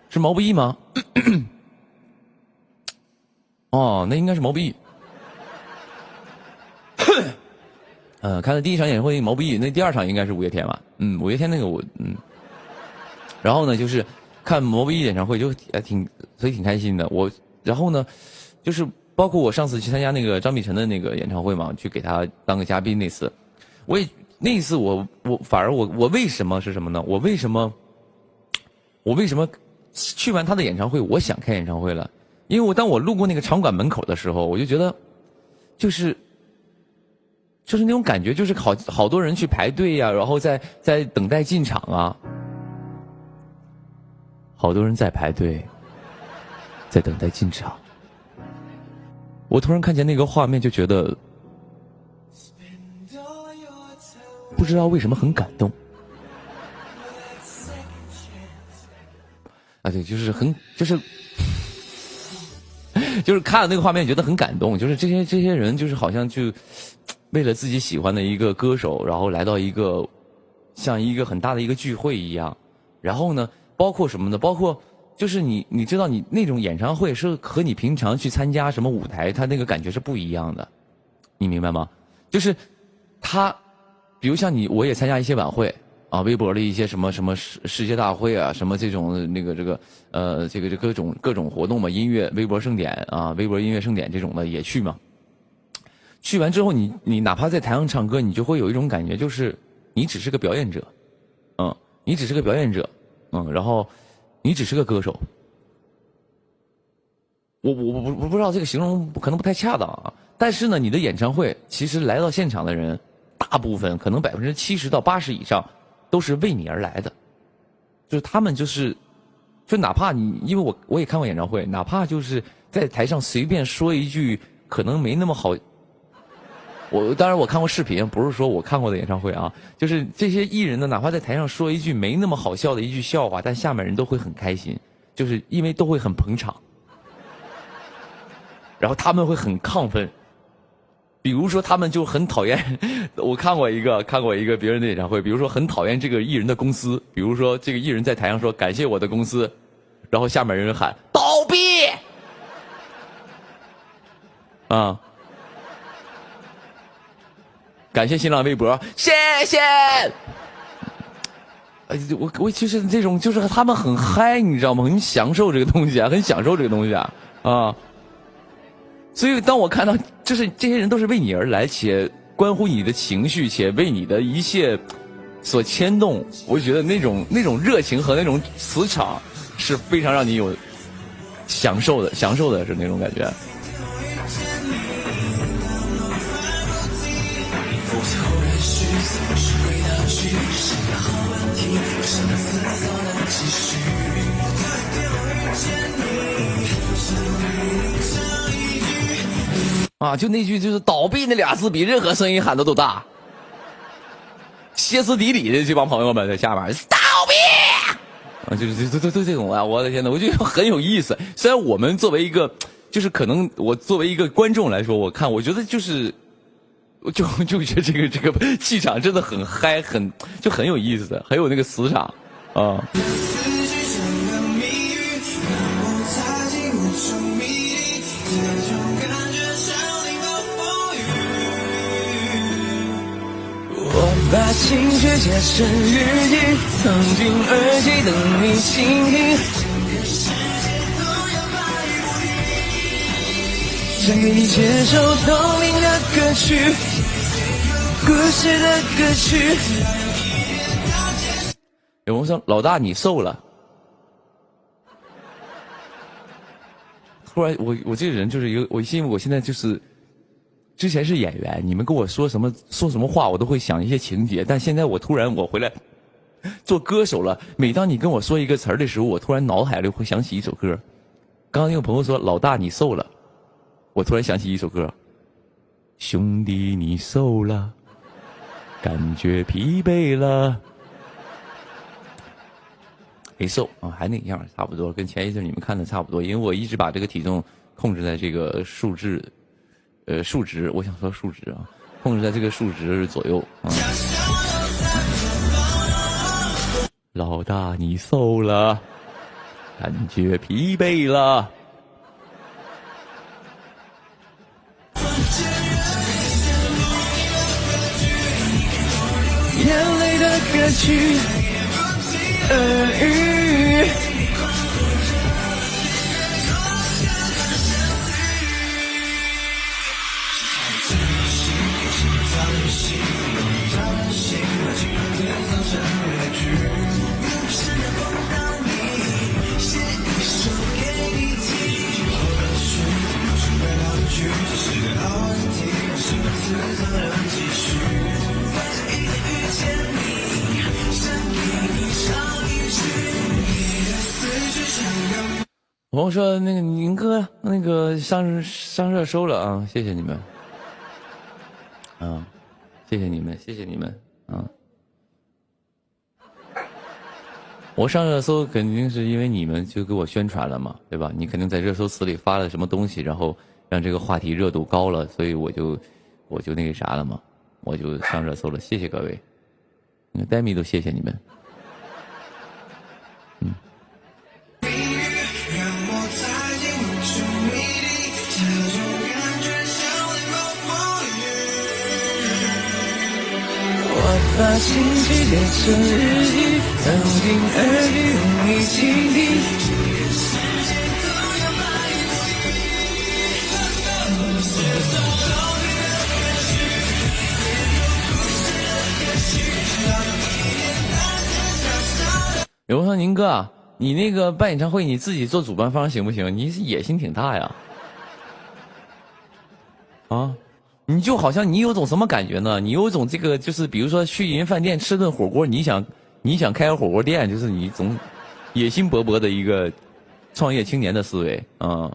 S2: 是毛不易吗？哦，那应该是毛不易。看的第一场演唱会毛不易，那第二场应该是五月天吧？五月天那个然后呢，就是看毛不易演唱会就所以挺开心的。然后呢，就是包括我上次去参加那个张碧晨的那个演唱会嘛，去给他当个嘉宾那次，那一次我反而我为什么是什么呢？我为什么去完他的演唱会，我想开演唱会了？因为当我路过那个场馆门口的时候，我就觉得，就是那种感觉，就是好多人去排队呀，然后在等待进场啊，好多人在排队，在等待进场。我突然看见那个画面，就觉得不知道为什么很感动。啊，对，就是看了那个画面，觉得很感动。就是这些人，就是好像就为了自己喜欢的一个歌手，然后来到一个像一个很大的一个聚会一样。然后呢，包括什么呢？包括就是你知道，你那种演唱会是和你平常去参加什么舞台，它那个感觉是不一样的，你明白吗？就是比如像我也参加一些晚会。啊，微博的一些什么世界大会啊，什么这种各种活动嘛，音乐微博盛典啊，微博音乐盛典这种的也去嘛。去完之后，你哪怕在台上唱歌，你就会有一种感觉，就是你只是个表演者，你只是个表演者，然后你只是个歌手。我不知道这个形容可能不太恰当啊，但是呢，你的演唱会其实来到现场的人，大部分可能70%到80%以上。都是为你而来的，就是他们就哪怕因为我也看过演唱会，哪怕就是在台上随便说一句可能没那么好，当然我看过视频，不是说我看过的演唱会啊，就是这些艺人呢，哪怕在台上说一句没那么好笑的一句笑话，但下面人都会很开心，就是因为都会很捧场，然后他们会很亢奋。比如说他们就很讨厌，我看过一个别人的演唱会，比如说很讨厌这个艺人的公司，比如说这个艺人在台上说感谢我的公司，然后下面有人喊倒闭啊！感谢新浪微博，谢谢。我就是这种，就是他们很嗨，你知道吗？很享受这个东西啊，很享受这个东西啊啊！所以当我看到，就是这些人都是为你而来，且关乎你的情绪，且为你的一切所牵动，我觉得那种热情和那种磁场是非常让你有享受的是那种感觉。啊，就那句就是倒闭那俩字比任何声音喊的都大，歇斯底里的这帮朋友们在下面倒闭啊，就是这种啊，我的天哪，我觉得很有意思。虽然我们作为一个，就是可能我作为一个观众来说，我觉得就是。就觉得这个气场真的很嗨，很有意思的，很有那个磁场啊。
S1: 我把情绪写成日记，藏进耳机等你倾听。想给你接受透明的歌曲，故事的歌曲。
S2: 有人说老大你瘦了，突然我这个人就是一个，因为我现在就是之前是演员，你们跟我说什么话，我都会想一些情节，但现在我突然回来做歌手了，每当你跟我说一个词儿的时候，我突然脑海里会想起一首歌。刚刚那个朋友说老大你瘦了，我突然想起一首歌，兄弟你瘦了，感觉疲惫了，没瘦啊，还那样，差不多跟前一阵你们看的差不多，因为我一直把这个体重控制在这个数值，我想说数值啊，控制在这个数值左右啊。老大你瘦了，感觉疲惫了。
S1: 眼泪的歌曲，耳语。
S2: 我说那个宁哥那个上热搜了啊，谢谢你们啊，谢谢你们啊。我上热搜肯定是因为你们就给我宣传了嘛，对吧？你肯定在热搜词里发了什么东西，然后让这个话题热度高了，所以我就那个啥了嘛，我就上热搜了。谢谢各位，那个戴米都谢谢你们。
S1: 把情绪写成日记，藏进耳语让你倾听。
S2: 有人说宁哥啊，你那个办演唱会你自己做主办方行不行？你野心挺大呀。啊？你就好像你有种什么感觉呢？你有种这个就是比如说去人饭店吃顿火锅，你想开个火锅店，就是你总野心勃勃的一个创业青年的思维啊。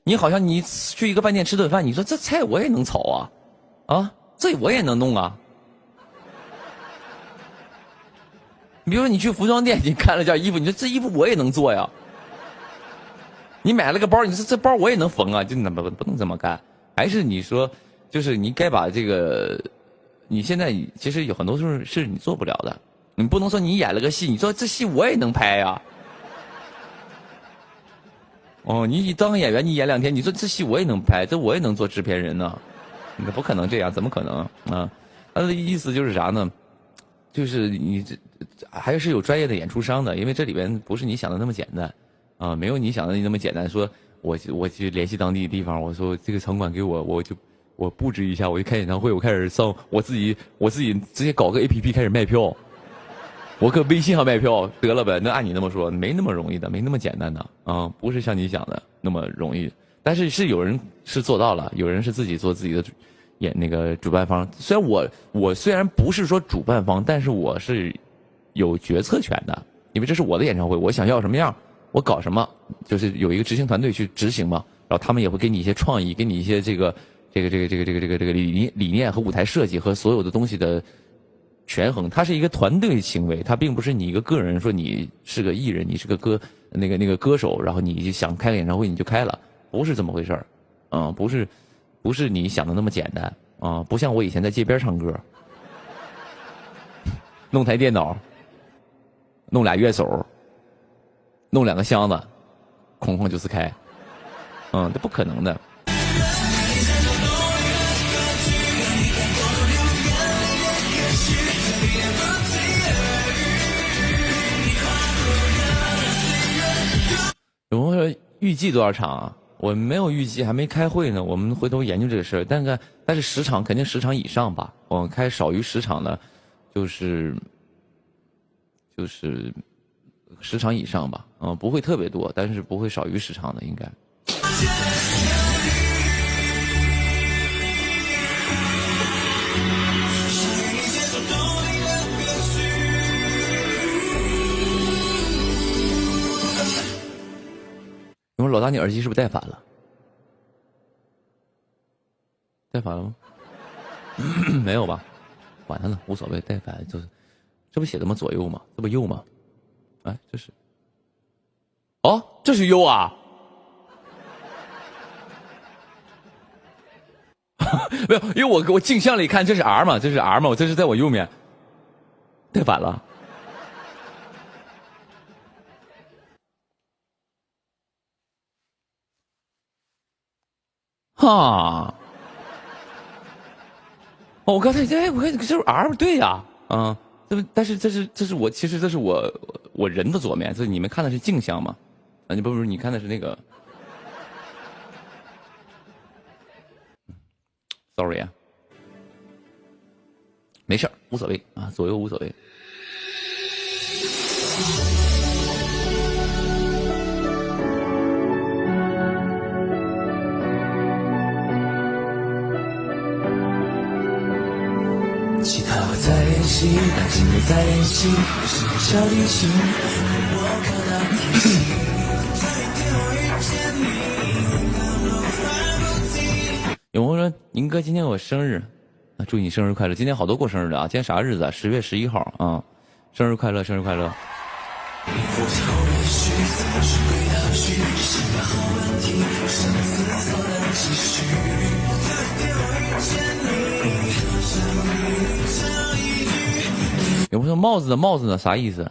S2: 你好像你去一个饭店吃顿饭，你说这菜我也能炒啊，啊，这我也能弄啊。比如说你去服装店，你看了件衣服，你说这衣服我也能做呀。你买了个包，你说这包我也能缝啊，就不能这么干。还是你说，就是你该把这个你现在其实有很多事是你做不了的，你不能说你演了个戏，你说这戏我也能拍呀。哦，你当个演员，你演2天，你说这戏我也能拍，这我也能做制片人呢？那不可能这样，怎么可能啊？他的意思就是啥呢？就是你这还是有专业的演出商的，因为这里边不是你想的那么简单啊，没有你想的那么简单。说我去联系当地的地方，我说这个场馆给我布置一下，我就开演唱会，我开始上我自己直接搞个 APP 开始卖票。我搁微信上卖票得了呗，那按你那么说，没那么容易的，没那么简单的啊，不是像你想的那么容易。但是有人是做到了，有人是自己做自己的那个主办方。虽然我虽然不是说主办方，但是我是有决策权的，因为这是我的演唱会，我想要什么样，我搞什么，就是有一个执行团队去执行嘛。然后他们也会给你一些创意，给你一些这个理念和舞台设计和所有的东西的权衡。它是一个团队行为，它并不是你一个个人说你是个艺人，你是个歌手，然后你想开个演唱会你就开了，不是这么回事儿，不是你想的那么简单啊，不像我以前在街边唱歌，弄台电脑，弄俩乐手，弄2个箱子，哐就是开，这不可能的。有朋友说预计多少场啊？我没有预计，还没开会呢。我们回头研究这个事儿。但是10场肯定10场以上吧。我开少于10场的，就是10场以上吧。不会特别多，但是不会少于10场的，应该。你说老大，你耳机是不是戴反了？戴反了吗？没有吧？管他呢，无所谓，戴反就是，这不写的吗？左右吗？这不右吗？哎，这是，哦，这是右啊！没有，因为我镜像里看这是 R 嘛，这是 R 嘛，我这是在我右面，戴反了。哈，我刚才我看这是 R 对呀，但是这是我其实这是我人的左面，这你们看的是镜像嘛？你不是你看的是那个 ，sorry 啊，没事儿，无所谓啊，左右无所谓。
S1: 其他会在练习，但今天在练习，是个小提琴，我看到天气。
S2: 有朋友说：“宁哥，今天我生日，祝你生日快乐！今天好多过生日的啊，今天啥日子啊？10月11号啊，生日快乐，生日快乐！”有朋友说帽子呢？啥意思？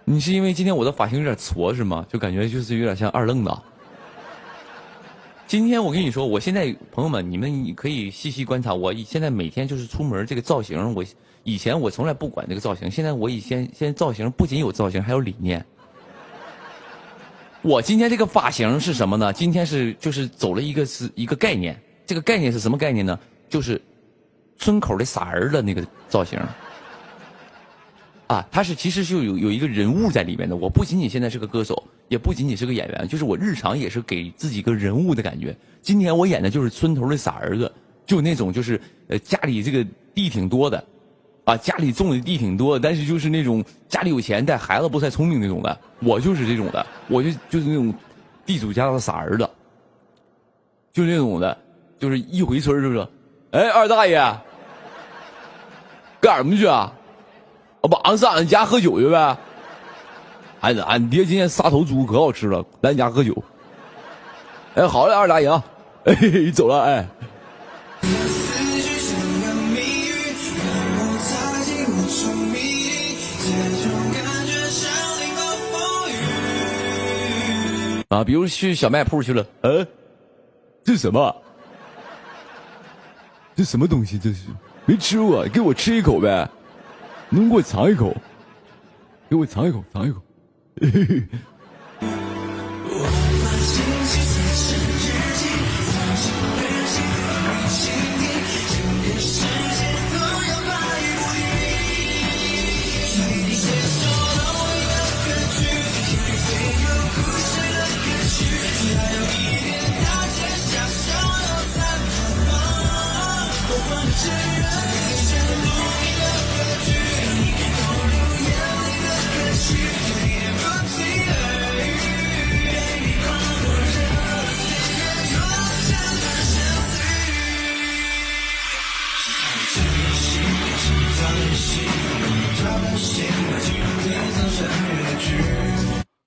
S2: 你是因为今天我的发型有点矬是吗？就感觉就是有点像二愣子。今天我跟你说，我现在朋友们，你们可以细细观察，我现在每天就是出门这个造型，以前我从来不管这个造型，现在现在造型不仅有造型，还有理念。我今天这个发型是什么呢？今天就是走了一个概念，这个概念是什么概念呢？就是村口的傻儿的那个造型。它其实就有一个人物在里面的。我不仅仅现在是个歌手，也不仅仅是个演员，就是我日常也是给自己一个人物的感觉。今天我演的就是村头的傻儿子，就那种就是家里这个地挺多的，家里种的地挺多的，但是就是那种家里有钱但孩子不太聪明那种的。我就是这种的，我就是那种地主家的傻儿子，就那种的，就是一回村就是，哎，二大爷，干什么去啊？晚上上俺家喝酒去呗。俺爹今天杀头猪可好吃了，来俺家喝酒。哎，好嘞，二大爷啊，哎，走了，哎。啊，比如去小卖铺去了，这什么？这什么东西？这是没吃过，给我吃一口呗，能给我尝一口？给我尝一口，尝一口。嘿嘿嘿。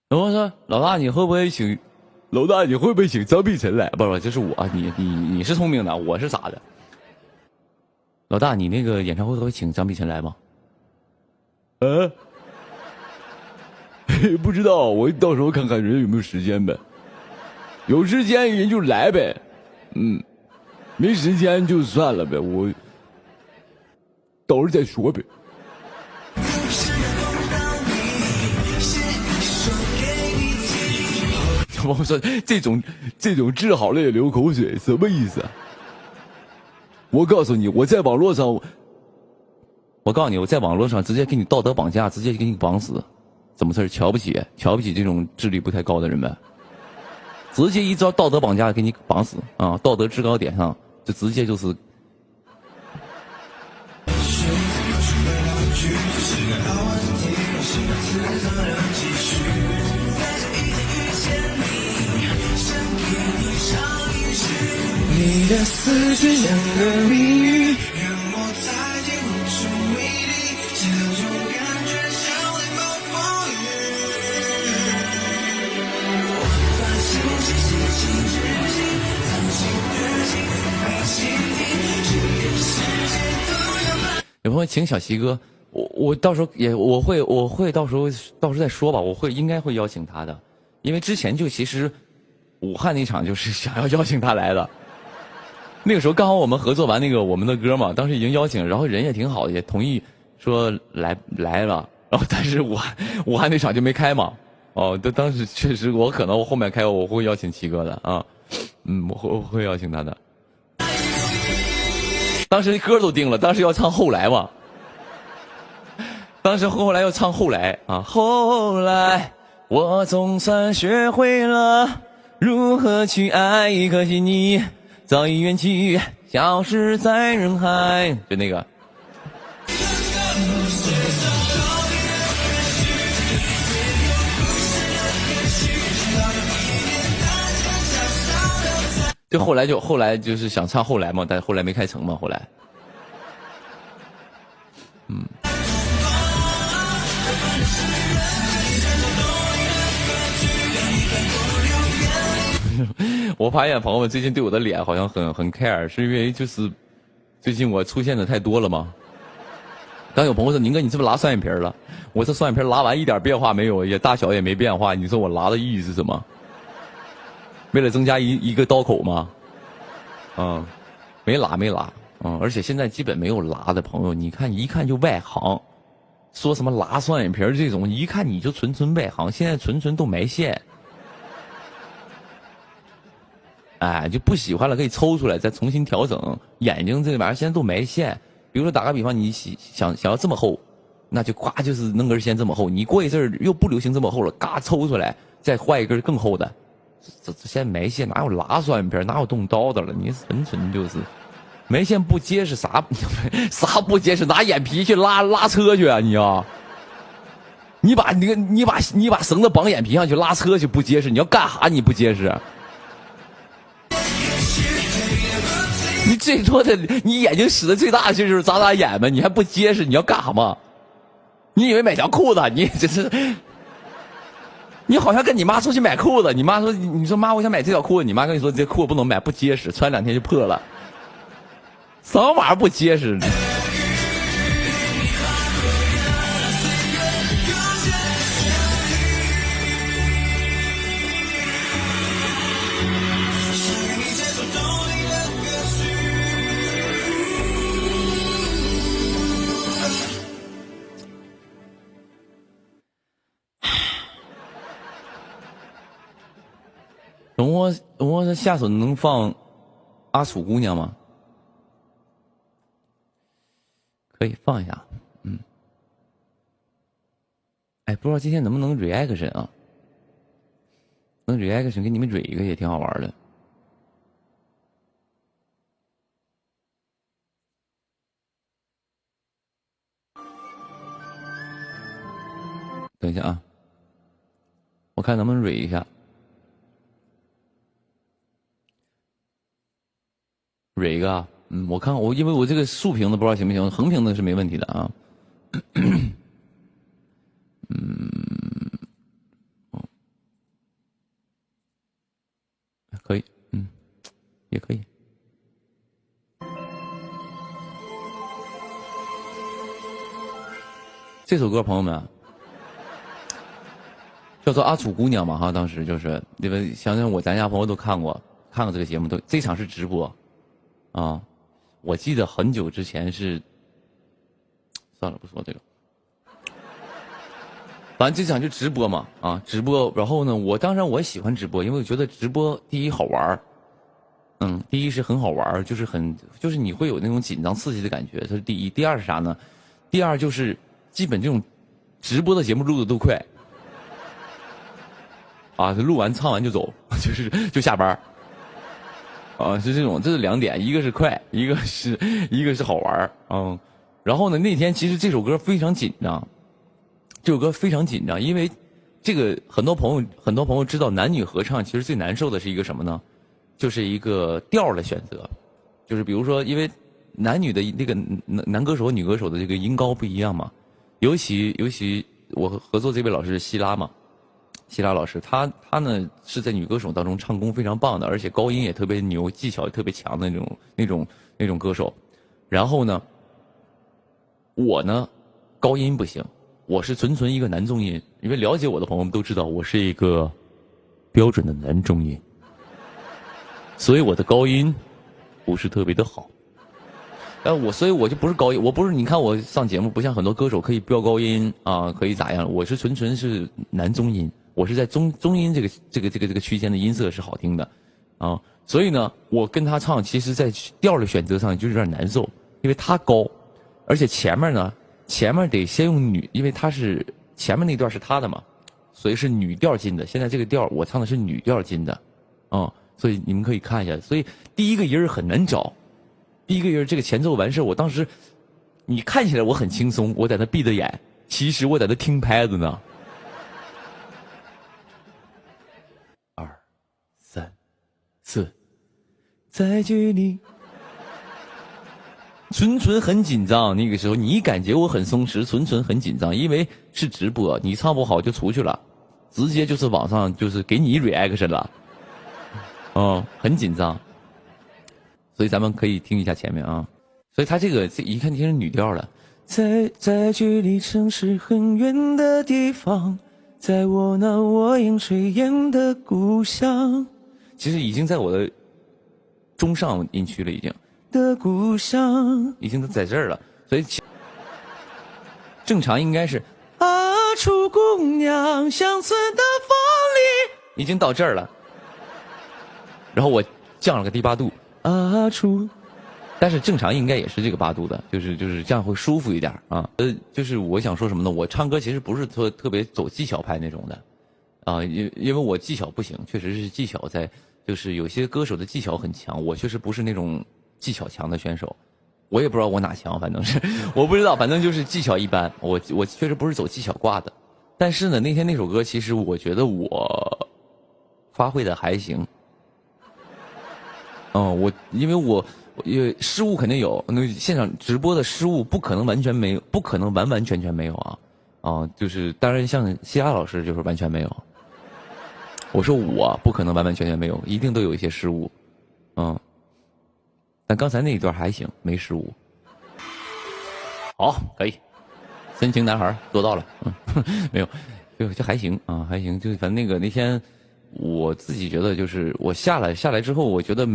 S2: 然后说老大你会不会请张碧晨来？不，这是我，你是聪明的，我是傻的。老大你那个演唱会会请张碧晨来吗？不知道，我到时候看看人有没有时间呗。有时间人就来呗，没时间就算了呗，我到时候再说呗。我说这种治好了也流口水，什么意思啊？我告诉你，我在网络上直接给你道德绑架，直接给你绑死，怎么事？瞧不起这种智力不太高的人呗？直接一招道德绑架给你绑死啊！道德制高点上就直接就是。
S1: 你的思绪像个谜语，让我在夜空中迷离，这种感觉像雷暴风雨。我把心事写进日记，藏进日记里没倾听，这个世界都要把。
S2: 有朋友请小齐哥，我到时候也我会到时候再说吧，应该会邀请他的，因为之前就其实武汉那场就是想要邀请他来的。那个时候刚好我们合作完那个我们的歌嘛，当时已经邀请，然后人也挺好的，也同意说来了，然后但是武汉那场就没开嘛。哦，当时确实我后面开我会邀请齐哥的啊，我会邀请他的。当时歌都定了，当时要唱后来嘛，当时后来要唱后来啊，后来我总算学会了如何去爱，可惜你早已远去，消失在人海。就那个，后来就是想唱后来嘛，但是后来没开成嘛，后来，我发现朋友们最近对我的脸好像很 care， 是因为就是最近我出现的太多了吗？刚有朋友说宁哥你是不是拉双眼皮了？我这双眼皮拉完一点变化没有，也大小也没变化，你说我拉的意义是什么？为了增加一个刀口吗？没拉，而且现在基本没有拉的朋友，你看一看就外行，说什么拉双眼皮这种，一看你就纯外行，现在纯都埋线。哎，就不喜欢了，可以抽出来再重新调整。眼睛这玩意儿现在都埋线，比如说打个比方，你想要这么厚，那就呱就是弄根线这么厚。你过一阵儿又不流行这么厚了，嘎抽出来再换一根更厚的。这现在埋线哪有拉双眼皮，哪有动刀的了？你纯就是埋线不结实，啥不结实？拿眼皮去拉车去啊你啊！你把绳子绑眼皮上去拉车去不结实，你要干哈？你不结实？你最多的，你眼睛使的最大的劲就是眨眼呗，你还不结实，你要干什么？你以为买条裤子？你这是，你好像跟你妈出去买裤子，你妈说，你说妈，我想买这条裤子，你妈跟你说这裤子不能买，不结实，穿2天就破了。什么玩意儿不结实？我下首能放阿楚姑娘吗？可以放一下。哎，不知道今天能不能 reaction 啊？能 reaction 给你们蕊一个也挺好玩的。等一下啊，我看能不能蕊一下。蕊一个啊，我看我因为我这个竖屏的不知道行不行，横屏的是没问题的啊。可以，也可以。这首歌朋友们叫做《阿楚姑娘》嘛哈，当时就是因为想想咱家朋友都看过这个节目，都这场是直播啊。我记得很久之前是，算了不说这个，反正这场就直播嘛啊，直播。然后呢，当然我喜欢直播，因为我觉得直播第一好玩第一是很好玩，就是你会有那种紧张刺激的感觉，这是第一。第二是啥呢？第二就是基本这种直播的节目录的都快，啊，录完唱完就走，就下班，啊，是这种，这是两点，一个是快，一个是好玩，然后呢，那天其实这首歌非常紧张，因为这个很多朋友知道男女合唱其实最难受的是一个什么呢？就是一个调的选择，就是比如说，因为男女的那个男歌手、女歌手的这个音高不一样嘛，尤其我合作这位老师希拉嘛，希拉老师，他呢是在女歌手当中唱功非常棒的，而且高音也特别牛，技巧也特别强的那种歌手。然后呢，我呢高音不行，我是纯一个男中音，因为了解我的朋友们都知道我是一个标准的男中音。所以我的高音不是特别的好，所以我就不是高音，我不是你看我上节目不像很多歌手可以飙高音啊，可以咋样？我是纯是男中音，我是在中音这个区间的音色是好听的，啊，所以呢，我跟他唱，其实在调的选择上就有点难受，因为他高，而且前面得先用女，因为他是前面那段是他的嘛，所以是女调进的。现在这个调我唱的是女调进的，所以你们可以看一下，所以第一个音很难找，第一个音这个前奏完事，我当时你看起来我很轻松，我在那闭着眼，其实我在那听拍子呢。2、3、4，在距离，纯很紧张。那个时候你感觉我很松弛，纯很紧张，因为是直播，你唱不好就出去了，直接就是网上就是给你 reaction 了。很紧张，所以咱们可以听一下前面啊。所以他这一看听是女调了，在距离城市很远的地方，在我那卧影垂烟的故乡，其实已经在我的中上音区了，已经的故乡已经都在这儿了，所以正常应该是阿楚姑娘乡村的风里，已经到这儿了。然后我降了个低八度，阿楚，但是正常应该也是这个八度的，就是这样会舒服一点啊。就是我想说什么呢？我唱歌其实不是特别走技巧派那种的，啊，因为我技巧不行，确实是技巧在，就是有些歌手的技巧很强，我确实不是那种技巧强的选手，我也不知道我哪强，反正是我不知道，反正就是技巧一般，我确实不是走技巧挂的。但是呢，那天那首歌其实我觉得我发挥的还行。因为失误肯定有，那现场直播的失误不可能完全没有，不可能完全没有啊，就是当然像希拉老师就是完全没有，我说我不可能完全没有，一定都有一些失误，但刚才那一段还行，没失误，好，可以，深情男孩做到了，没有，就还行啊，还行，就反正那天。我自己觉得就是我下来之后，我觉得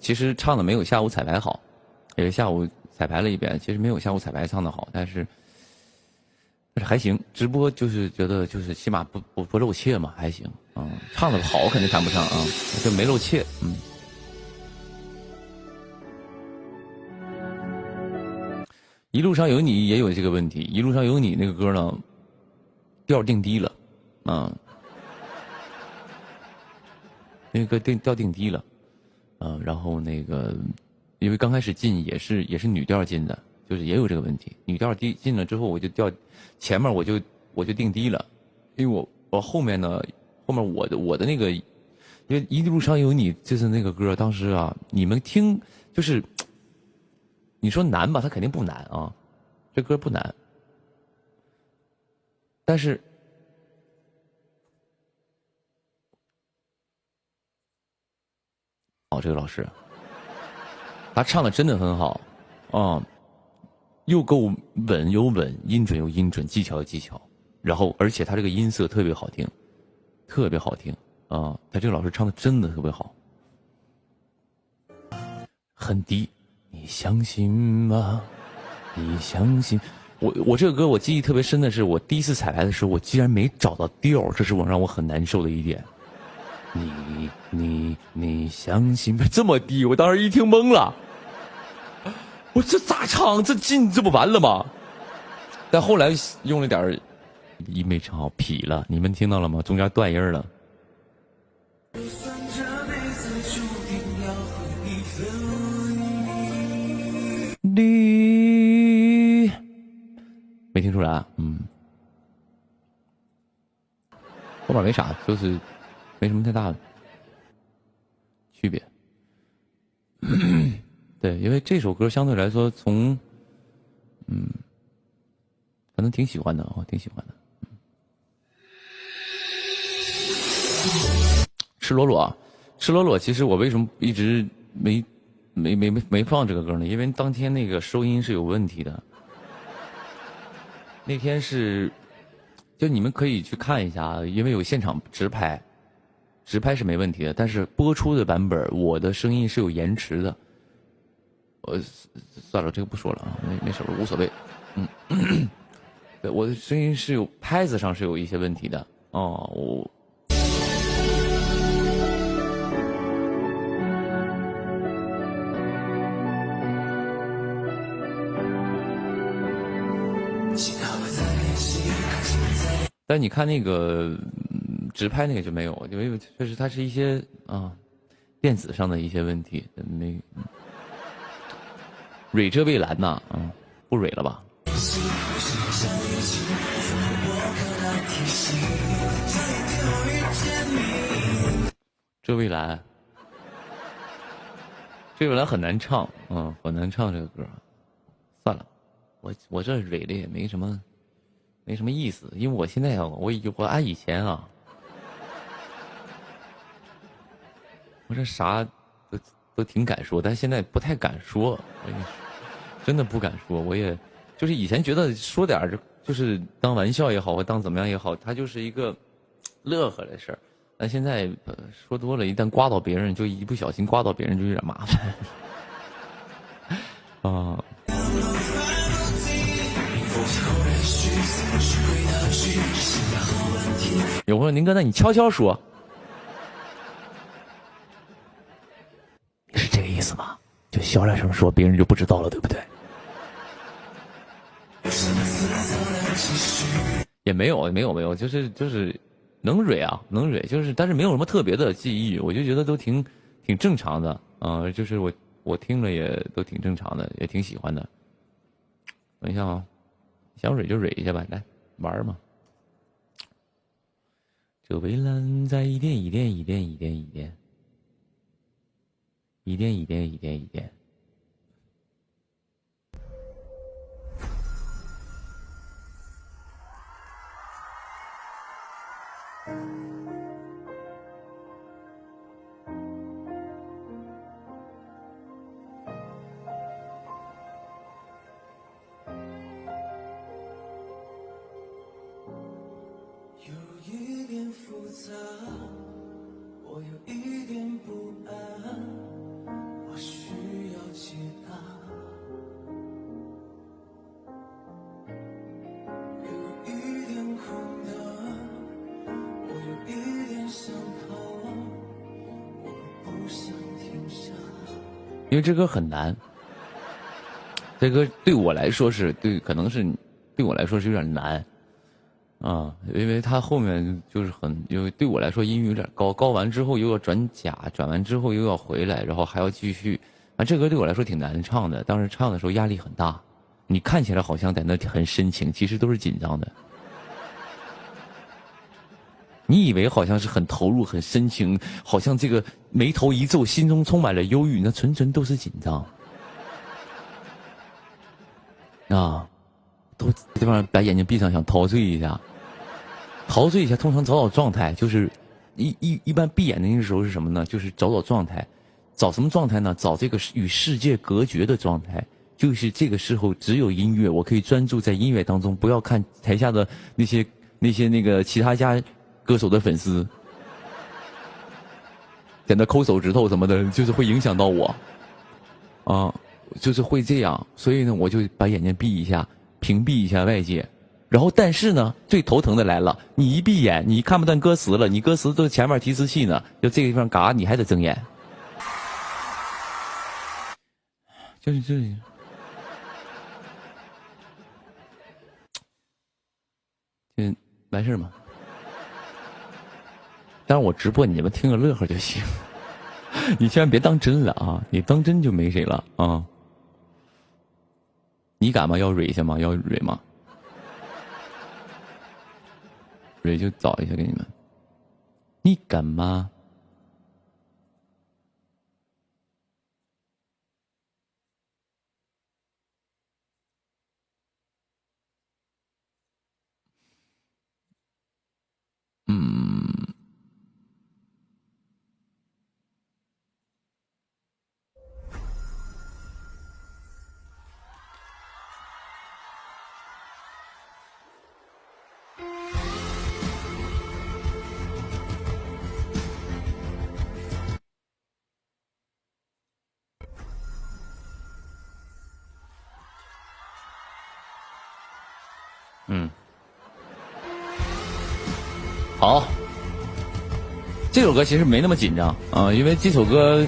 S2: 其实唱的没有下午彩排好，因为下午彩排了一遍，其实没有下午彩排唱的好，但是还行。直播就是觉得就是起码不露怯嘛，还行。唱的好肯定谈不上啊，就没露怯。一路上有你也有这个问题，一路上有你那个歌呢，调定低了，那个歌调定低了，然后那个因为刚开始进也是女调进的，就是也有这个问题，女调进了之后我就调前面我就定低了，因为我后面呢，后面我的那个，因为一路上有你就是那个歌，当时啊你们听就是。你说难吧，它肯定不难啊，这歌不难，但是，这个老师，他唱的真的很好，又够稳有稳，音准有音准，技巧有技巧，然后而且他这个音色特别好听，特别好听啊，他这个老师唱的真的特别好，很低。你相信吗？你相信？我这个歌我记忆特别深的是，我第一次彩排的时候，我居然没找到调，这是让我很难受的一点。你相信吗？这么低，我当时一听懵了。我这咋唱？这不完了吗？但后来用了点一没唱好，劈了。你们听到了吗？中间断音了。没听出来，后面没啥，就是没什么太大的区别。对，因为这首歌相对来说从，反正挺喜欢的，我挺喜欢的。赤裸裸，赤裸裸，其实我为什么一直没放这个歌呢？因为当天那个收音是有问题的。那天是，就你们可以去看一下，因为有现场直拍是没问题的，但是播出的版本我的声音是有延迟的。算了，这个不说了啊，没事，无所谓。对，我的声音是有拍子上是有一些问题的哦，但你看那个直拍那个就没有，因为确实它是一些电子上的一些问题，没蕊遮蔚蓝呐，不蕊了吧？遮蔚蓝，遮蔚蓝很难唱，很难唱这个歌。算了，我这蕊的也没什么意思，因为我现在我按以前我这啥都挺敢说，但现在不太敢说，真的不敢说。我也就是以前觉得说点就是当玩笑也好，或当怎么样也好，它就是一个乐呵的事儿。但现在说多了，一旦刮到别人，就一不小心刮到别人，就有点麻烦啊。有朋友，宁哥，那你悄悄说，你是这个意思吗？就小点声说，别人就不知道了，对不对？也没有，就是能蕊啊，能蕊，就是但是没有什么特别的记忆，我就觉得都挺正常的就是我听了也都挺正常的，也挺喜欢的。等一下啊，想蕊就蕊一下吧，来玩嘛。这蔚蓝在一点一点一点一点一点一点一点一点一点。我有一点不安，我需要解答。有一点困难，我有一点想因为这歌很难。这歌对我来说是可能是对我来说是有点难啊，因为它后面就是因为对我来说音域有点高，高完之后又要转甲，转完之后又要回来，然后还要继续。啊，这歌对我来说挺难唱的，当时唱的时候压力很大。你看起来好像在那很深情，其实都是紧张的。你以为好像是很投入、很深情，好像这个眉头一皱，心中充满了忧郁，那纯纯都是紧张。啊，都这帮把眼睛闭上，想陶醉一下，陶醉一下。通常找状态，就是一般闭眼的那个时候是什么呢？就是找状态，找什么状态呢？找这个与世界隔绝的状态。就是这个时候只有音乐，我可以专注在音乐当中，不要看台下的那些其他家歌手的粉丝，在那抠手指头什么的，就是会影响到我，啊，就是会这样。所以呢，我就把眼睛闭一下，屏蔽一下外界。然后，但是呢，最头疼的来了，你一闭眼，你看不到歌词了，你歌词都前面提示器呢，就这个地方嘎，你还得睁眼，就是这样。完事吗？当然我直播你们听个乐呵就行，你千万别当真了啊！你当真就没谁了啊！你敢吗？要蕊一下吗？要蕊吗？蕊就找一下给你们。你敢吗？好，这首歌其实没那么紧张啊，因为这首歌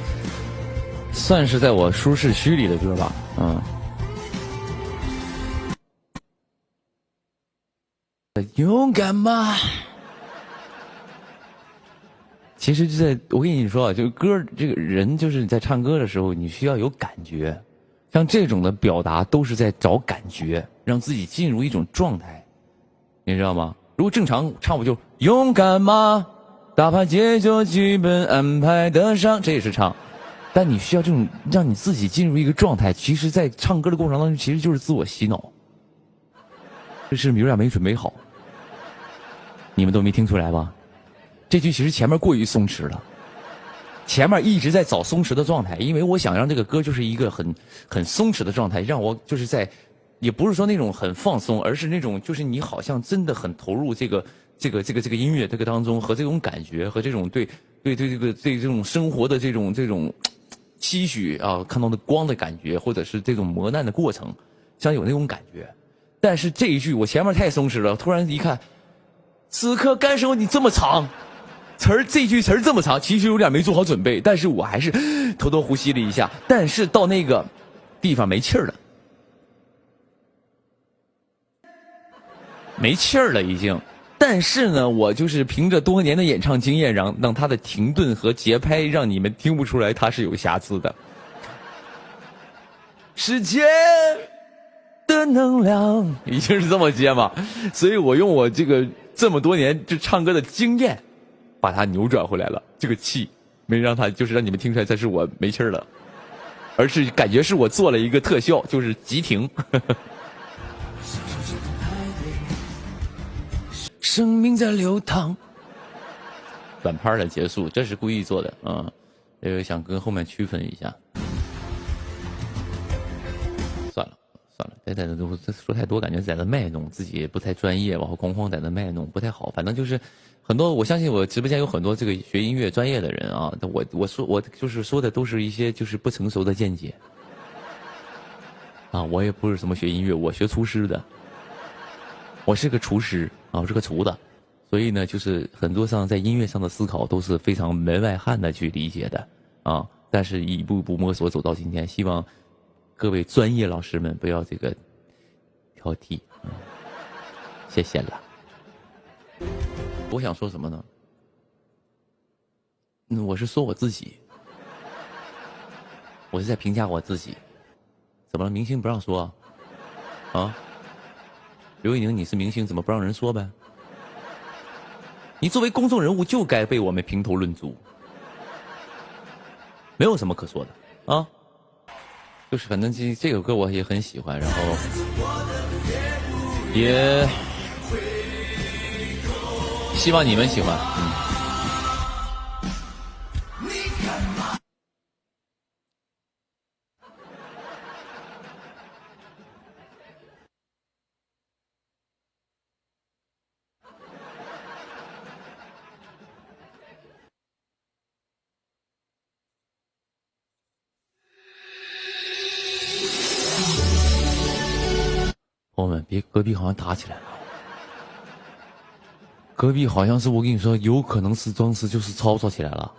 S2: 算是在我舒适区里的歌吧，勇敢吗？其实我跟你说啊，就是歌，这个人就是你在唱歌的时候，你需要有感觉，像这种的表达都是在找感觉，让自己进入一种状态，你知道吗？如果正常唱不就勇敢吗？哪怕结局剧本安排得上，这也是唱，但你需要这种让你自己进入一个状态。其实，在唱歌的过程当中，其实就是自我洗脑。这是有点没准备好，你们都没听出来吧？这句其实前面过于松弛了，前面一直在找松弛的状态，因为我想让这个歌就是一个很松弛的状态，让我就是在。也不是说那种很放松，而是那种就是你好像真的很投入这个音乐这个当中，和这种感觉和这种对这种生活的这种期许啊，看到的光的感觉，或者是这种磨难的过程，像有那种感觉。但是这一句我前面太松弛了，突然一看，此刻感受你这么长，这句词儿这么长，其实有点没做好准备，但是我还是偷偷呼吸了一下，但是到那个地方没气儿了。没气儿了已经，但是呢，我就是凭着多年的演唱经验，让他的停顿和节拍让你们听不出来他是有瑕疵的。世界的能量已经是这么接嘛，所以我用我这么多年就唱歌的经验，把它扭转回来了。这个气没让他就是让你们听出来这是我没气儿了，而是感觉是我做了一个特效，就是急停。生命在流淌，短拍的结束，这是故意做的啊，想跟后面区分一下。算了，在这说太多，感觉在这卖弄自己也不太专业，往后哐在那卖弄不太好。反正就是很多，我相信我直播间有很多这个学音乐专业的人啊，我就是说的都是一些就是不成熟的见解啊，我也不是什么学音乐，我学厨师的，我是个厨师。我是个厨子，所以呢，就是很多在音乐上的思考都是非常门外汉的去理解的啊。但是一步一步摸索走到今天，希望各位专业老师们不要这个挑剔，谢谢了。我想说什么呢？我是说我自己，我是在评价我自己。怎么了？明星不让说啊？刘宇宁，你是明星，怎么不让人说呗？你作为公众人物就该被我们评头论足，没有什么可说的啊。就是反正这首歌我也很喜欢，然后也希望你们喜欢。朋友们，别隔壁好像打起来了。隔壁好像是我跟你说，有可能是装饰，就是吵起来了。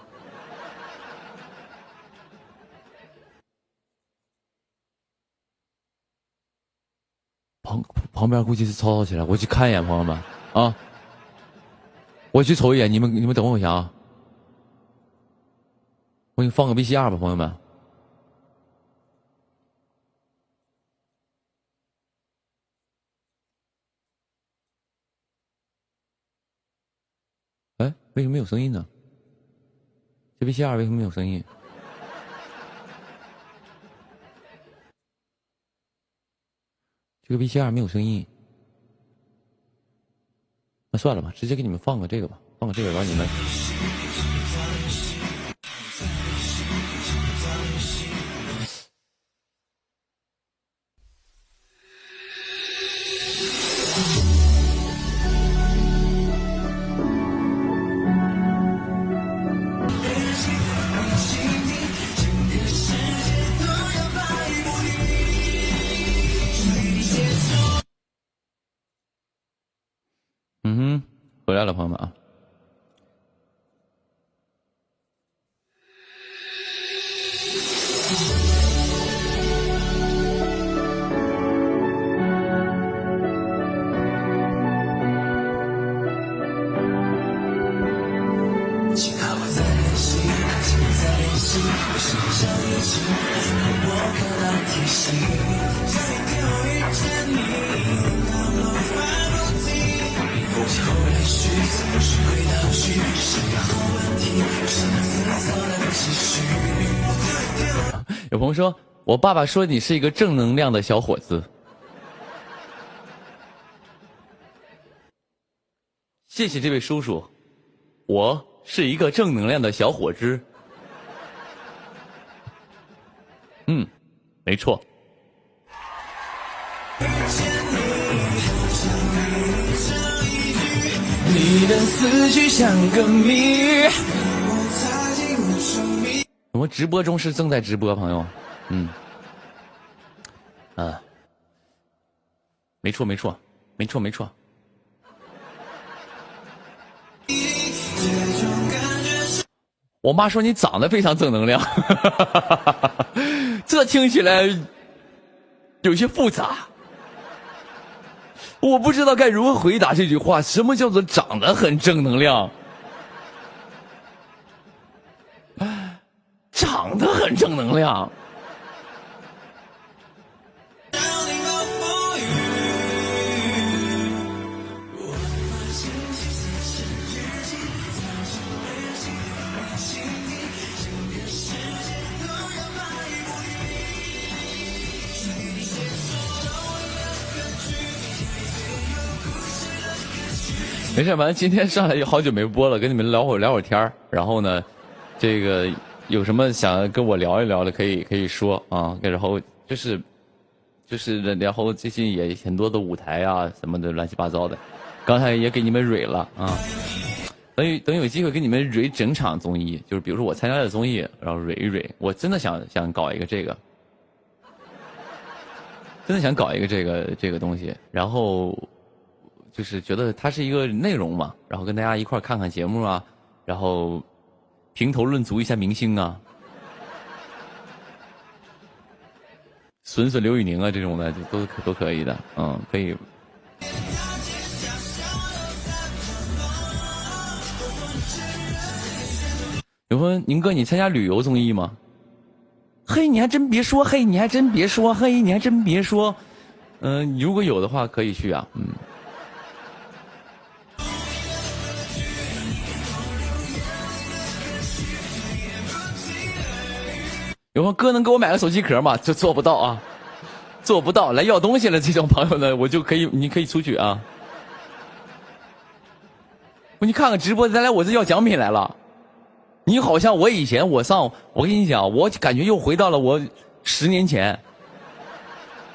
S2: 旁边估计是吵起来，我去看一眼，朋友们啊，我去瞅一眼，你们等我一下啊，我给你放个 VCR 吧，朋友们。哎，为什么没有声音呢？这 VCR 为什么没有声音？这个 VCR 没有声音，那算了吧，直接给你们放个这个吧，放个这个，让你们。回来了，朋友们啊！有朋友说，我爸爸说你是一个正能量的小伙子。谢谢这位叔叔，我是一个正能量的小伙子。没错。
S1: 你的思绪像个谜。
S2: 我们直播中是正在直播，朋友。没错没错没错没错。我妈说你长得非常正能量，这听起来有些复杂，我不知道该如何回答这句话。什么叫做长得很正能量？长得很正能量。没事，反正今天上来有好久没播了，跟你们聊会儿天儿。然后呢，这个有什么想跟我聊一聊的，可以说啊。然后就是，然后最近也很多的舞台啊什么的乱七八糟的，刚才也给你们蕊了啊。等有机会给你们蕊整场综艺，就是比如说我参加的综艺，然后蕊一蕊。我真的想搞一个这个，真的想搞一个这个东西，然后。就是觉得它是一个内容嘛，然后跟大家一块看看节目啊，然后评头论足一下明星啊，损损刘宇宁啊这种的，都可以的，可以。有朋友，宁哥，你参加旅游综艺吗？嘿，你还真别说，嘿，你还真别说，嘿，你还真别说，如果有的话可以去啊，有朋友，哥能给我买个手机壳吗？这做不到啊，做不到。来要东西了这种朋友呢，我就可以，你可以出去啊。你看看直播，咱来我这要奖品来了。你好像我以前我跟你讲，我感觉又回到了我10年前。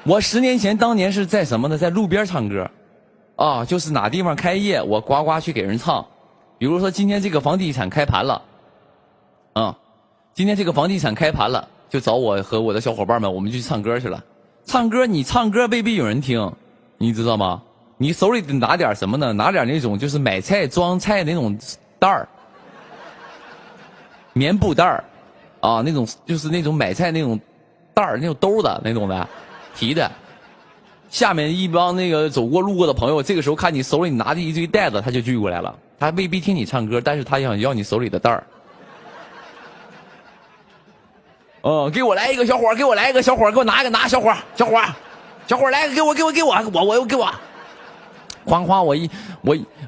S2: 我10年前当年是在什么呢？在路边唱歌，啊，就是哪地方开业，我呱呱去给人唱。比如说今天这个房地产开盘了，今天这个房地产开盘了，就找我和我的小伙伴们，我们就去唱歌去了。唱歌你唱歌未必有人听，你知道吗？你手里得拿点什么呢？拿点那种就是买菜装菜那种袋儿。棉布袋儿，啊，那种就是那种买菜那种袋儿，那种兜的那种的，提的。下面一帮那个走过路过的朋友，这个时候看你手里拿着一堆袋子，他就聚过来了。他未必听你唱歌，但是他想要你手里的袋儿。给我来一个小伙，给我来一个小伙，给我拿一个小伙，小伙来个，给我，哐哐，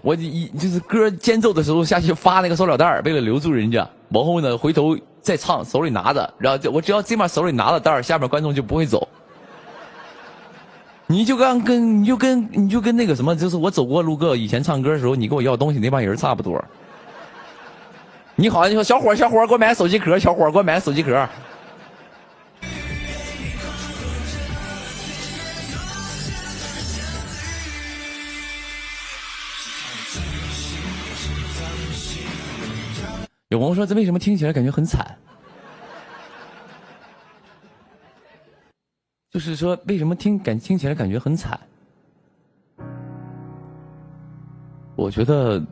S2: 我就是歌间奏的时候下去发那个塑料袋，为了留住人家。往后呢，回头再唱，手里拿着，然后我只要这边手里拿着袋，下面观众就不会走。你就跟那个什么，就是我走过路过以前唱歌的时候，你给我要东西那帮人差不多。你好像就说小伙，给我买手机壳，小伙给我买手机壳。有朋友说这为什么听起来感觉很惨？就是说为什么听起来感觉很惨？我觉得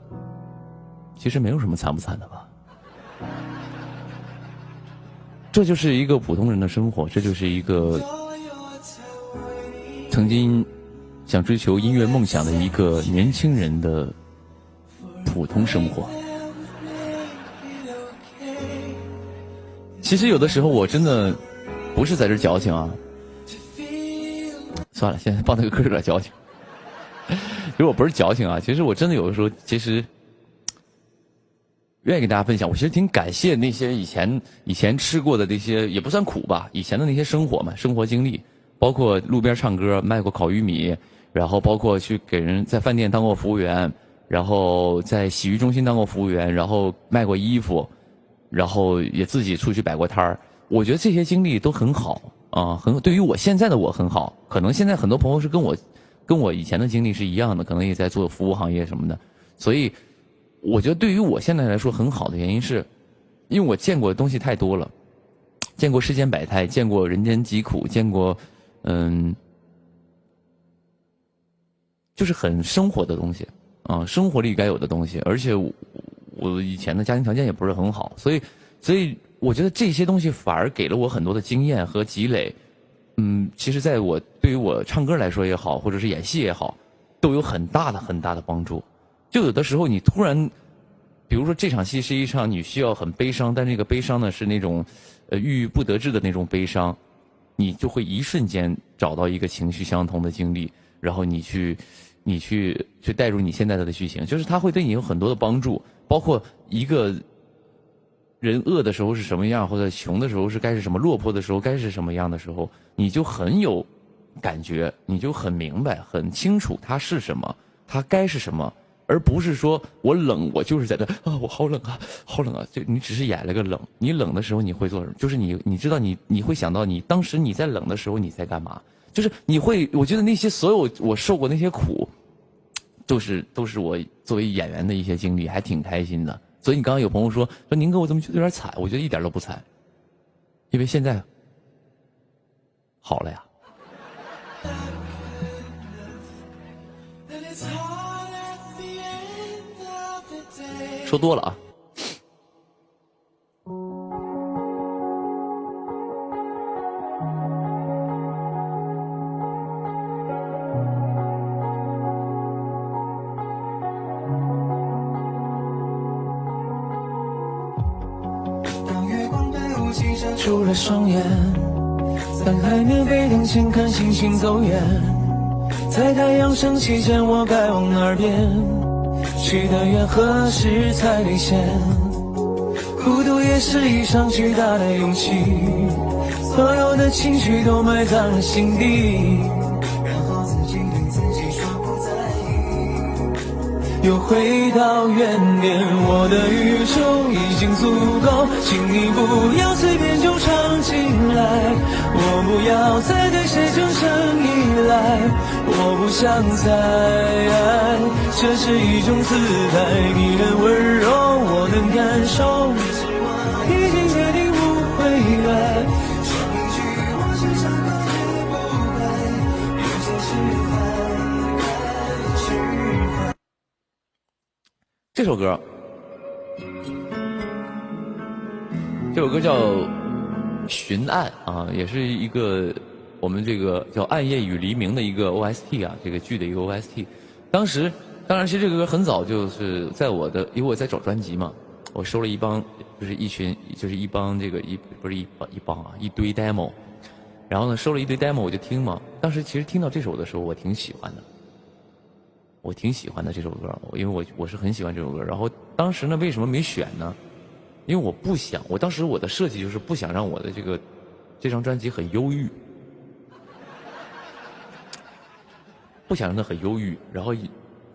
S2: 其实没有什么惨不惨的吧。这就是一个普通人的生活，这就是一个曾经想追求音乐梦想的一个年轻人的普通生活。其实有的时候我真的不是在这矫情啊，算了，现在放那个歌有点矫情。其实我不是矫情啊，其实我真的有的时候其实愿意跟大家分享。我其实挺感谢那些以前吃过的那些，也不算苦吧，以前的那些生活嘛，生活经历，包括路边唱歌卖过烤玉米，然后包括去给人在饭店当过服务员，然后在洗浴中心当过服务员，然后卖过衣服，然后也自己出去摆过摊儿。我觉得这些经历都很好啊，对于我现在的我很好。可能现在很多朋友是跟我以前的经历是一样的，可能也在做服务行业什么的，所以我觉得对于我现在来说很好的原因是，因为我见过的东西太多了，见过世间百态，见过人间疾苦，见过就是很生活的东西啊，生活里该有的东西。而且我以前的家庭条件也不是很好，所以我觉得这些东西反而给了我很多的经验和积累。其实对于我唱歌来说也好，或者是演戏也好，都有很大的帮助。就有的时候你突然，比如说这场戏是一场你需要很悲伤，但这个悲伤呢是那种郁郁不得志的那种悲伤，你就会一瞬间找到一个情绪相同的经历，然后你去带入你现在的剧情，就是它会对你有很多的帮助。包括一个人饿的时候是什么样，或者穷的时候是该是什么，落魄的时候该是什么样的时候，你就很有感觉，你就很明白很清楚它是什么，它该是什么。而不是说我冷，我就是在这啊，我好冷啊，好冷啊！就你只是演了个冷，你冷的时候你会做什么？就是你知道你会想到你当时你在冷的时候你在干嘛？就是你会，我觉得那些所有我受过那些苦，都是我作为演员的一些经历，还挺开心的。所以你刚刚有朋友说宁哥我怎么觉得有点惨？我觉得一点都不惨，因为现在好了呀。说多了啊。
S1: 住了双眼，在海面飞腾前看星星走远，在太阳升起前我该往哪儿变？去得远何时才兑现？孤独也是一场巨大的勇气，所有的情绪都埋葬了心底，然后自己对自己说不在意，又回到原点。我的宇宙已经足够，请你不要随便就闯进来，我不要再对谁产生依赖，我不想再爱，这是一种姿态，你的温柔我能感受，已经决定不回来，说一句我是伤口也不该，有些事还该去。
S2: 这首歌叫《寻案》啊，也是一个我们这个叫《暗夜与黎明》的一个 OST 啊，这个剧的一个 OST。当然其实这个歌很早就是在因为我在找专辑嘛，我收了一帮一堆 demo， 然后呢收了一堆 demo 我就听嘛。当时其实听到这首的时候我挺喜欢的这首歌，因为我是很喜欢这首歌。然后当时呢为什么没选呢？因为我当时我的设计就是不想让我的这张专辑很忧郁，不想让它很忧郁，然后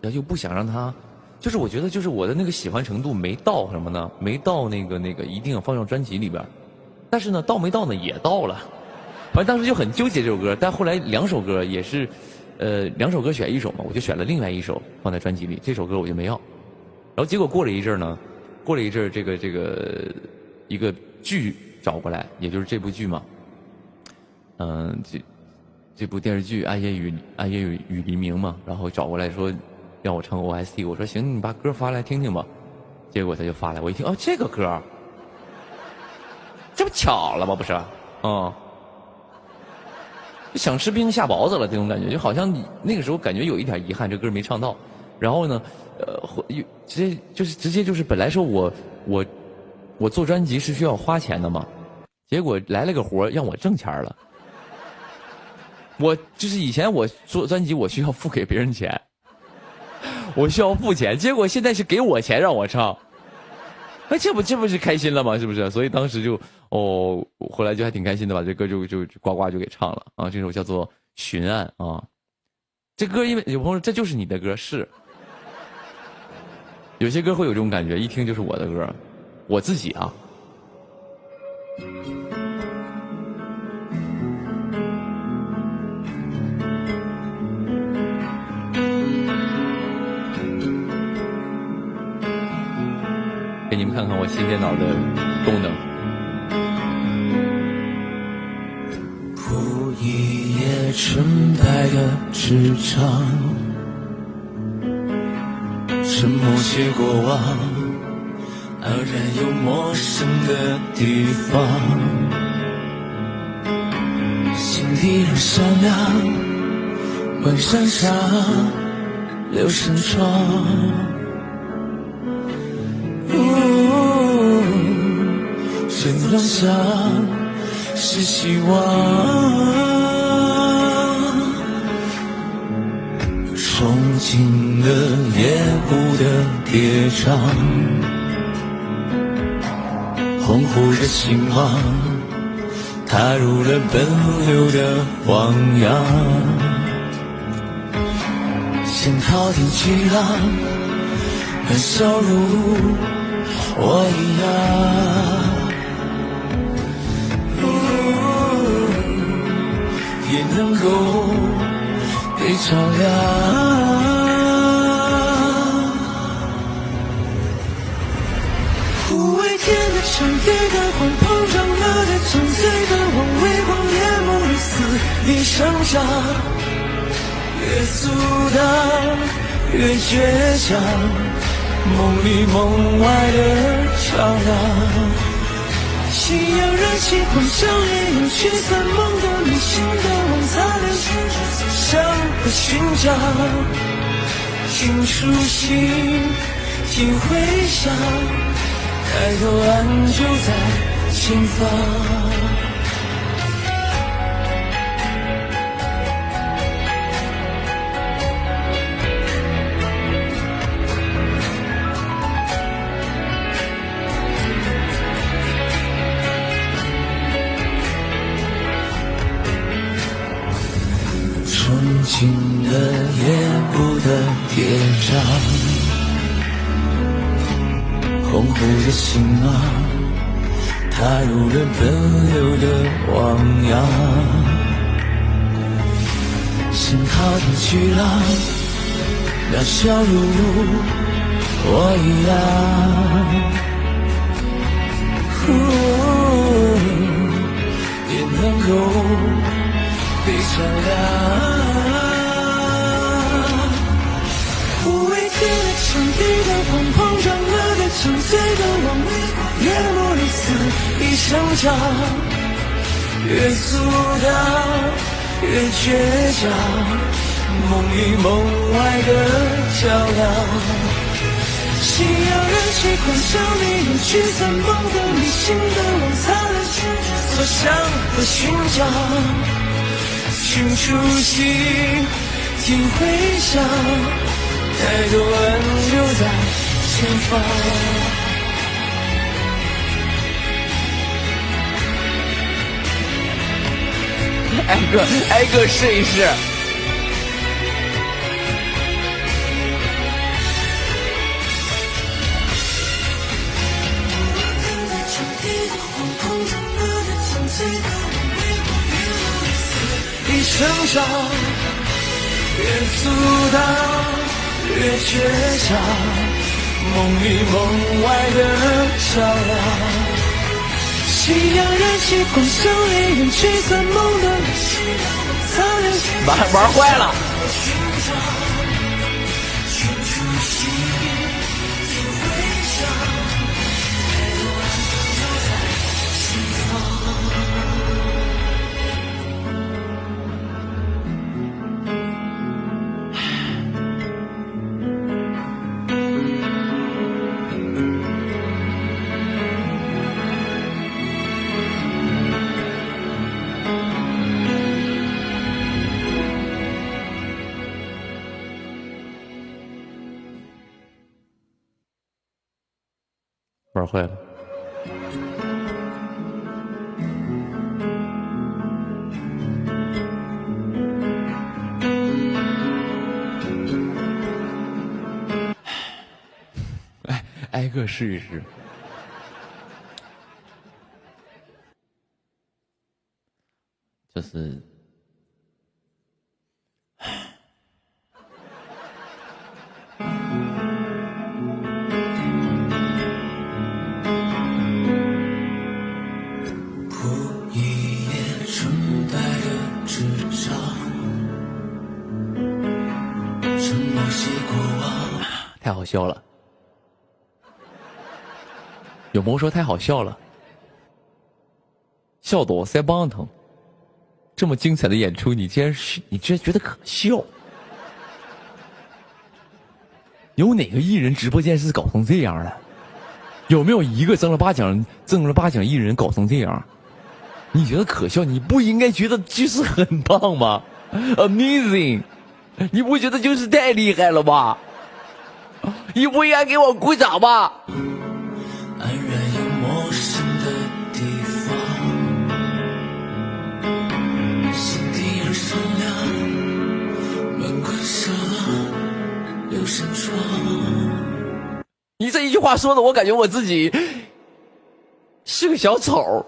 S2: 又不想让它，就是我觉得就是我的那个喜欢程度没到什么呢？没到那个一定要放上专辑里边，但是呢到没到呢也到了，反正当时就很纠结这首歌。但后来两首歌也是，两首歌选一首嘛，我就选了另外一首放在专辑里，这首歌我就没要。然后结果过了一阵这个一个剧找过来，也就是这部剧嘛，这部电视剧《暗夜与黎明》嘛，然后找过来说让我唱 OST， 我说行，你把歌发来听听吧。结果他就发来，我一听哦，这个歌，这不巧了吗？不是，想吃冰下雹子了，这种感觉，就好像那个时候感觉有一点遗憾，这歌没唱到。然后呢，直接就是本来说我做专辑是需要花钱的嘛，结果来了个活让我挣钱了。我就是以前我做专辑我需要付给别人钱，我需要付钱，结果现在是给我钱让我唱，哎，这不是开心了吗？是不是？所以当时就后来就还挺开心的，把这歌就呱呱就给唱了啊。这首叫做《寻案》啊，这歌因为有朋友说这就是你的歌，是。有些歌会有这种感觉，一听就是我的歌，我自己啊。给你们看看我新电脑的功能。
S1: 铺一页纯白的纸张，沉默些过往，黯然又陌生的地方，心底仍善良，关上纱，留神窗。身上像是希望，憧憬的夜雾的叠嶂，恍惚的希望，踏入了奔流的汪洋，像滔天巨浪，燃烧如我一样。也能够被照亮，枯萎天的长夜的光，膨胀了的沉醉的往微光夜幕里肆意生长，越阻挡越倔强，梦里梦外的长廊。夕阳燃起幻想，也有驱散梦的迷信的往擦亮走向和寻找，听熟悉，听回响，抬头岸就在前方。纯净的夜不得跌宕，红湖的心啊，踏入了奔流的汪洋，心涛的巨浪，渺小如我一样。也能够被照亮。无畏天的场地的狂碰撞了的沉醉的往日，越莫如此一生长，越阻挡越倔强，梦与梦外的较量。夕阳燃起狂想你人驱散梦的迷信的往擦的所想和寻找，寻出息听回响，太多恩就在前方。挨个试一试。一生长，越阻挡越倔强，梦与梦外的较量。夕阳燃起光像泪人驱散梦的玩坏了。
S2: 玩坏了。挨个试一试。就是太好笑了，有朋友说太好笑了，笑得我腮帮子疼。这么精彩的演出，你竟然觉得可笑？有哪个艺人直播间是搞成这样的？有没有一个正儿八经艺人搞成这样？你觉得可笑？你不应该觉得就是很棒吗 ？Amazing！ 你不觉得就是太厉害了吗？你不应该给我鼓掌吗？
S1: 安然有陌生的地方，心底仍善良，门关上留扇窗。
S2: 你这一句话说的，我感觉我自己是个小丑。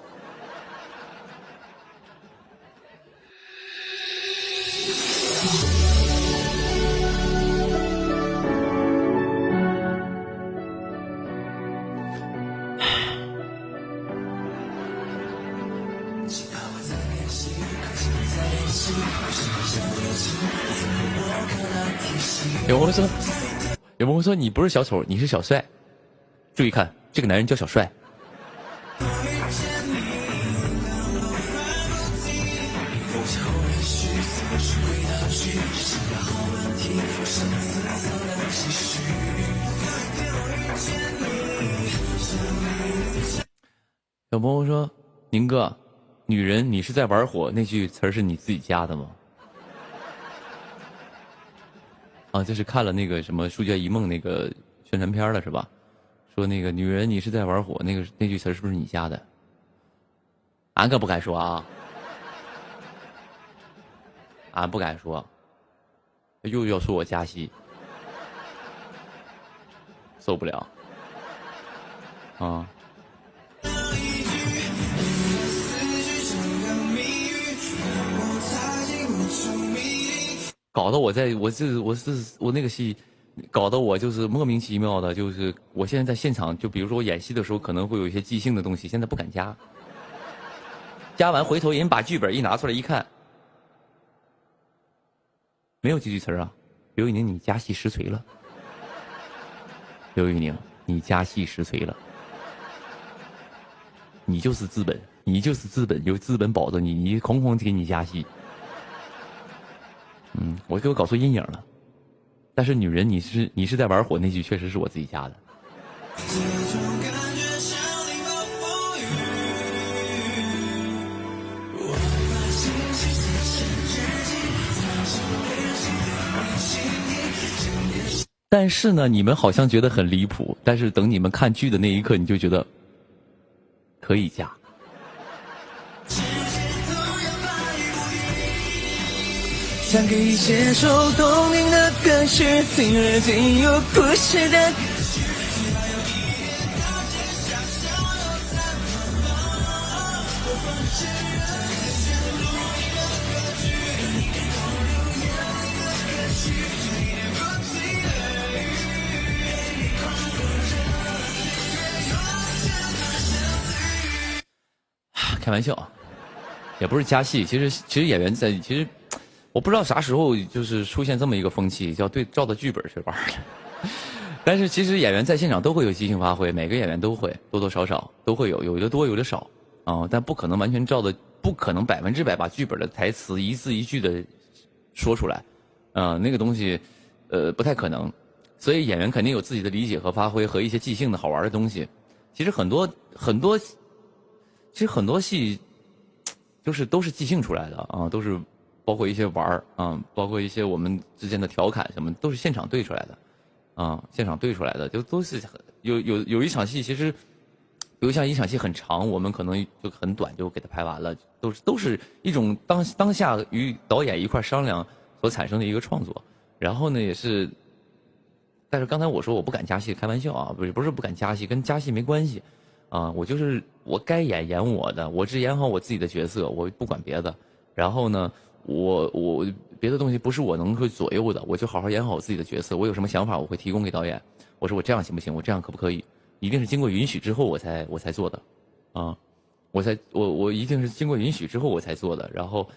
S2: 有朋友说你不是小丑，你是小帅。注意看，这个男人叫小帅。小朋友说：“宁哥，女人你是在玩火，那句词儿是你自己加的吗？”啊，这是看了那个什么《书剑一梦》那个宣传片了是吧？说那个女人你是在玩火，那句词儿是不是你加的？俺可不敢说啊，俺不敢说，又要说我加戏，受不了啊！搞得我那个戏，搞得我就是莫名其妙的，就是我现在在现场，就比如说我演戏的时候，可能会有一些即兴的东西，现在不敢加。加完回头人把剧本一拿出来一看，没有这句词啊。刘宇宁，你加戏实锤了。刘宇宁，你加戏实锤了。你就是资本，你就是资本，有资本保着你，你哐哐给你加戏。我给我搞出阴影了。但是女人，你是在玩火那句确实是我自己加的。但是呢，你们好像觉得很离谱，但是等你们看剧的那一刻，你就觉得可以加。
S1: 唱给一切手动听的歌曲，听着仅有故事的。
S2: 开玩笑，也不是加戏。其实演员在我不知道啥时候就是出现这么一个风气，叫照着剧本去玩的。但是其实演员在现场都会有即兴发挥，每个演员都会多多少少都会有，有的多有的少啊，但不可能完全照的，不可能100%把剧本的台词一字一句的说出来，那个东西不太可能。所以演员肯定有自己的理解和发挥和一些即兴的好玩的东西。其实很多戏就是都是即兴出来的啊，都是包括一些玩儿啊，包括一些我们之间的调侃什么，都是现场对出来的啊，现场对出来的，就都是有一场戏，其实比如像一场戏很长，我们可能就很短就给它拍完了，都是一种当下与导演一块商量所产生的一个创作。然后呢，也是，但是刚才我说我不敢加戏，开玩笑啊，不是不敢加戏，跟加戏没关系。我该演我的，我只演好我自己的角色，我不管别的。然后呢，我别的东西不是我能够左右的，我就好好演好我自己的角色。我有什么想法，我会提供给导演。我说我这样行不行？我这样可不可以？一定是经过允许之后我才做的，啊，我一定是经过允许之后我才做的。然后，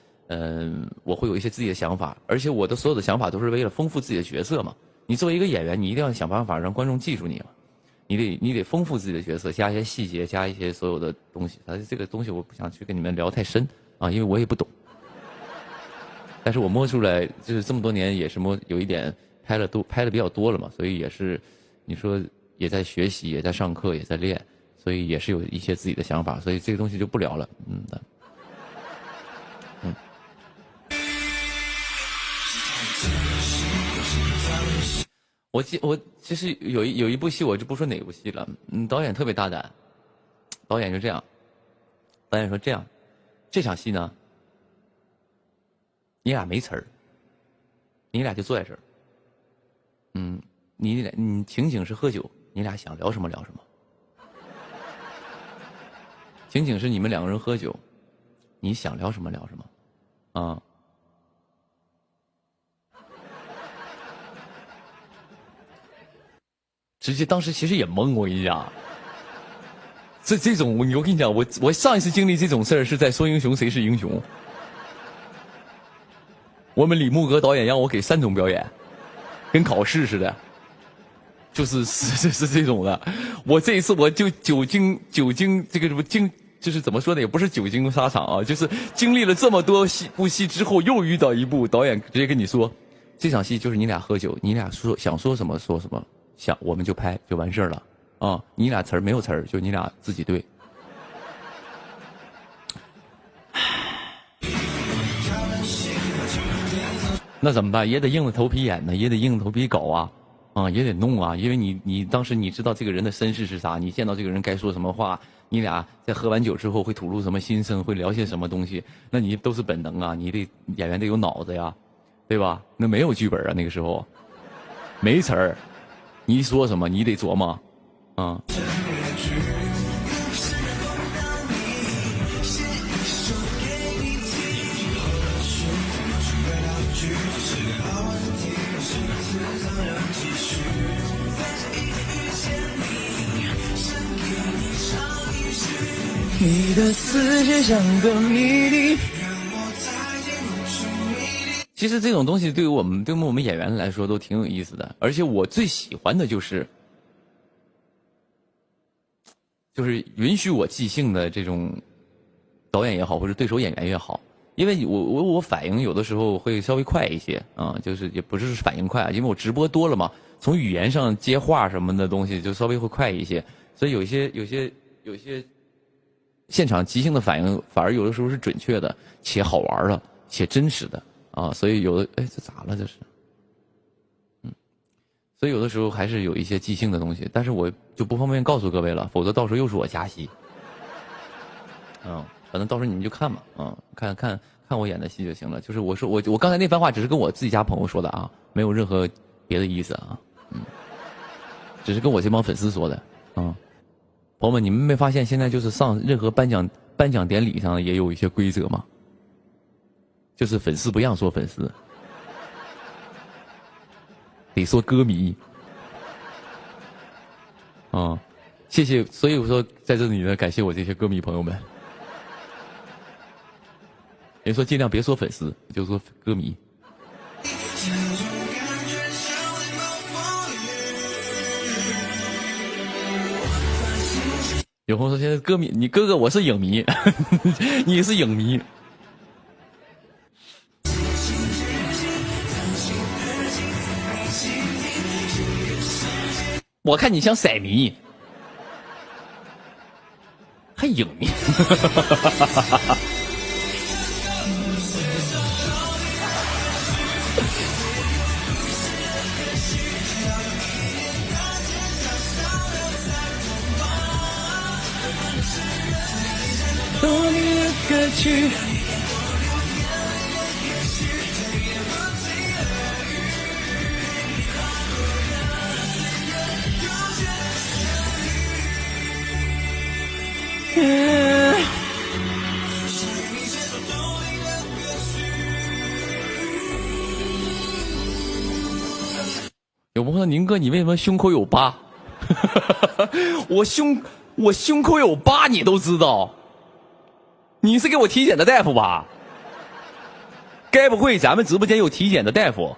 S2: 我会有一些自己的想法，而且我的所有的想法都是为了丰富自己的角色嘛。你作为一个演员，你一定要想办法让观众记住你嘛。你得丰富自己的角色，加一些细节，加一些所有的东西。反正这个东西我不想去跟你们聊太深啊，因为我也不懂。但是我摸出来，就是这么多年也是有一点拍的比较多了嘛，所以也是，你说也在学习，也在上课，也在练，所以也是有一些自己的想法，所以这个东西就不聊了。我其实有一部戏，我就不说哪部戏了。导演特别大胆，导演就这样，导演说这样，这场戏呢，你俩没词儿，你俩就坐在这儿，你情景是喝酒，你俩想聊什么聊什么。情景是你们两个人喝酒，你想聊什么聊什么，啊。直接当时其实也懵，我跟你讲，这种我跟你讲，我上一次经历这种事儿是在说英雄谁是英雄，我们李木格导演让我给3种表演，跟考试似的，是这种的。我这一次我就久经这个什么就是怎么说呢，也不是久经沙场啊，就是经历了这么多部戏之后，又遇到一部导演直接跟你说，这场戏就是你俩喝酒，你俩想说什么说什么。我们就拍就完事儿了啊！你俩词儿没有词儿，就你俩自己对。那怎么办？也得硬着头皮演呢，也得硬着头皮搞啊，也得弄啊，因为你当时你知道这个人的身世是啥，你见到这个人该说什么话，你俩在喝完酒之后会吐露什么心声，会聊些什么东西，那你都是本能啊，你得演员得有脑子呀，对吧？那没有剧本啊，那个时候没词儿，你说什么你得琢磨，
S1: 你的思绪像个谜底。
S2: 其实这种东西对于我们演员来说都挺有意思的，而且我最喜欢的就是允许我即兴的这种导演也好，或者对手演员也好，因为我反应有的时候会稍微快一些啊，就是也不是反应快，因为我直播多了嘛，从语言上接话什么的东西就稍微会快一些，所以有些现场即兴的反应反而有的时候是准确的，且好玩的，且真实的啊，所以有的这咋了这是？所以有的时候还是有一些即兴的东西，但是我就不方便告诉各位了，否则到时候又是我加戏。反正到时候你们就看吧，看我演的戏就行了。就是我说我刚才那番话只是跟我自己家朋友说的啊，没有任何别的意思啊，只是跟我这帮粉丝说的啊。朋友们，你们没发现现在就是上任何颁奖典礼上也有一些规则吗？就是粉丝不让说粉丝。得说歌迷，谢谢。所以我说在这里呢，感谢我这些歌迷朋友们。人说尽量别说粉丝，就说歌迷。有朋友说现在歌迷，你哥哥我是影迷，你是影迷。我看你像色迷，还影迷。
S1: 多你的歌曲。
S2: 有朋友说宁哥，你为什么胸口有疤？我胸口有疤，你都知道？你是给我体检的大夫吧？该不会咱们直播间有体检的大夫？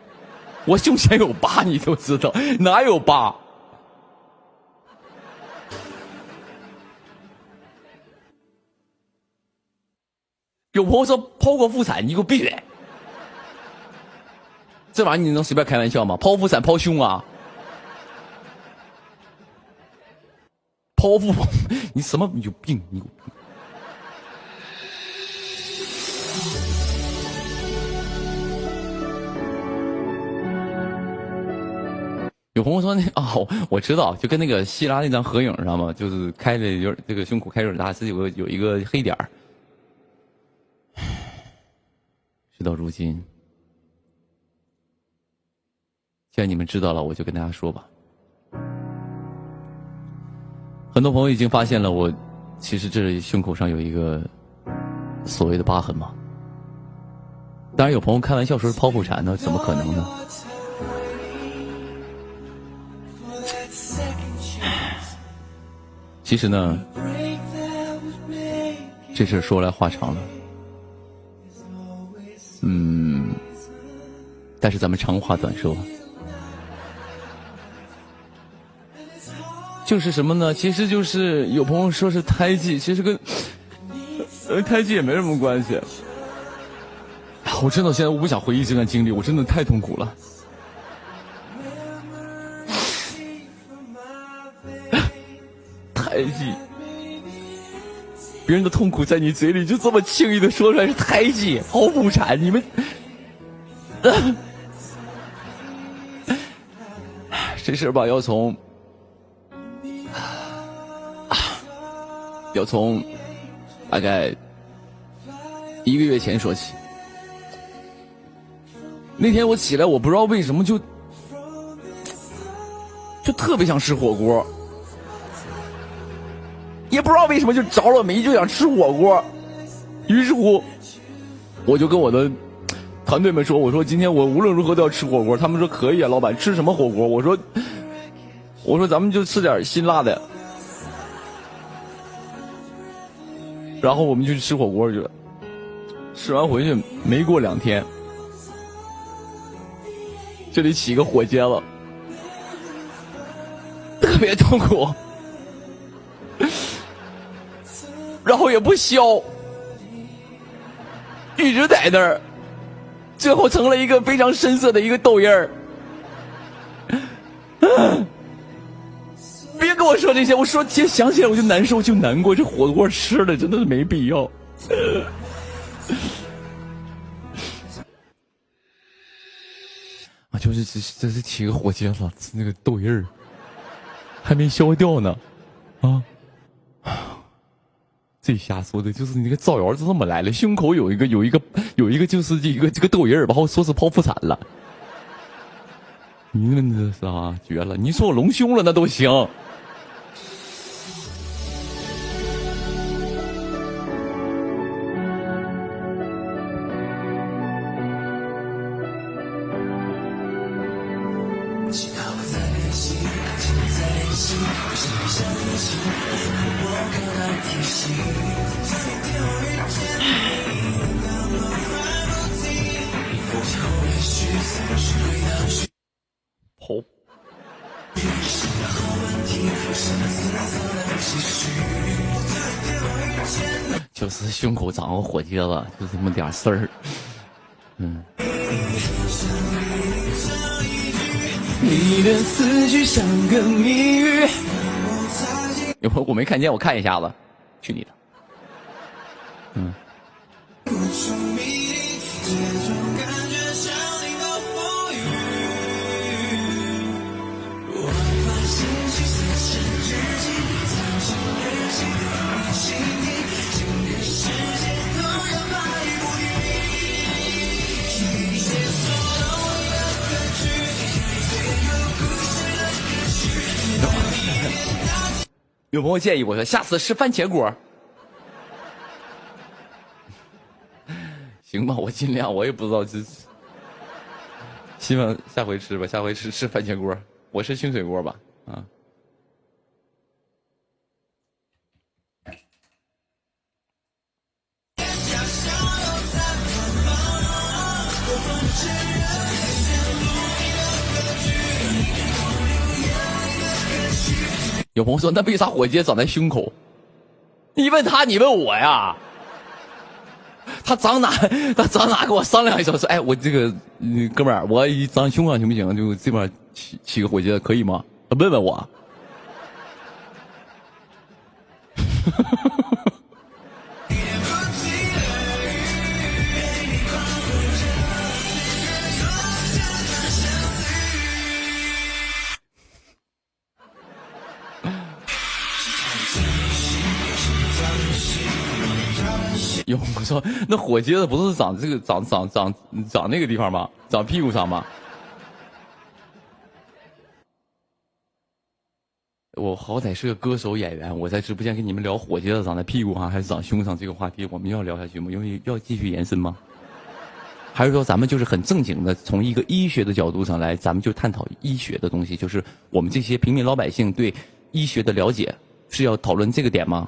S2: 我胸前有疤，你都知道？哪有疤？有朋友说剖过腹产，你给我闭嘴！这玩意儿你能随便开玩笑吗？剖腹产剖胸啊？剖腹，你什么？你有病！你有病！有朋友说我知道，就跟那个希拉那张合影上嘛，就是开的有这个胸口开有点大，是有一个黑点儿。事到如今，既然你们知道了，我就跟大家说吧。很多朋友已经发现了我其实这胸口上有一个所谓的疤痕嘛。当然有朋友开玩笑说是剖腹产呢，怎么可能呢？其实呢，这事说来话长了。但是咱们长话短说，就是什么呢？其实就是有朋友说是胎记，其实跟胎记也没什么关系。我真的现在我不想回忆这段经历，我真的太痛苦了。胎记，别人的痛苦在你嘴里就这么轻易的说出来是胎记、剖腹产，你们。这事吧，要从大概1个月前说起。那天我起来，我不知道为什么就特别想吃火锅，也不知道为什么就着了迷，就想吃火锅。于是乎，我就跟我的团队们说，我说今天我无论如何都要吃火锅。他们说可以啊，老板，吃什么火锅？我说咱们就吃点辛辣的。然后我们就去吃火锅去了。吃完回去没过2天，这里起个火疖子，特别痛苦，然后也不消，一直在那儿，最后成了一个非常深色的一个痘印儿。别跟我说这些，我说想起来我就难受就难过，这火锅吃的真的是没必要。啊，就是这是起个火疖子，那个痘印儿还没消掉呢，啊！最吓死我的就是那个造谣是这么来的，胸口有一个就是这个痘印儿，然后说是剖腹产了。你们这是啊，绝了！你说我隆胸了那都行。好，就是胸口长个火疖子，就这么点事儿。
S1: 你的字句像个谜语。
S2: 有朋友我没看见，我看一下子，去你的。有朋友建议我说，下次吃番茄锅。行吧，我尽量，我也不知道，希望下回吃吧，下回吃番茄锅，我吃清水锅吧，啊。有朋友说，那为啥火疖长在胸口？你问他，你问我呀？他长哪跟我商量一下，说，哎，我这个哥们儿，我长胸上行不行？就这边起个火疖可以吗？他问问我。有我说，那火疖子不是长这个长那个地方吗？长屁股上吗？我好歹是个歌手演员，我在直播间跟你们聊火疖子长在屁股上还是长胸上这个话题，我们要聊下去吗？因为要继续延伸吗？还是说咱们就是很正经的从一个医学的角度上来，咱们就探讨医学的东西，就是我们这些平民老百姓对医学的了解，是要讨论这个点吗？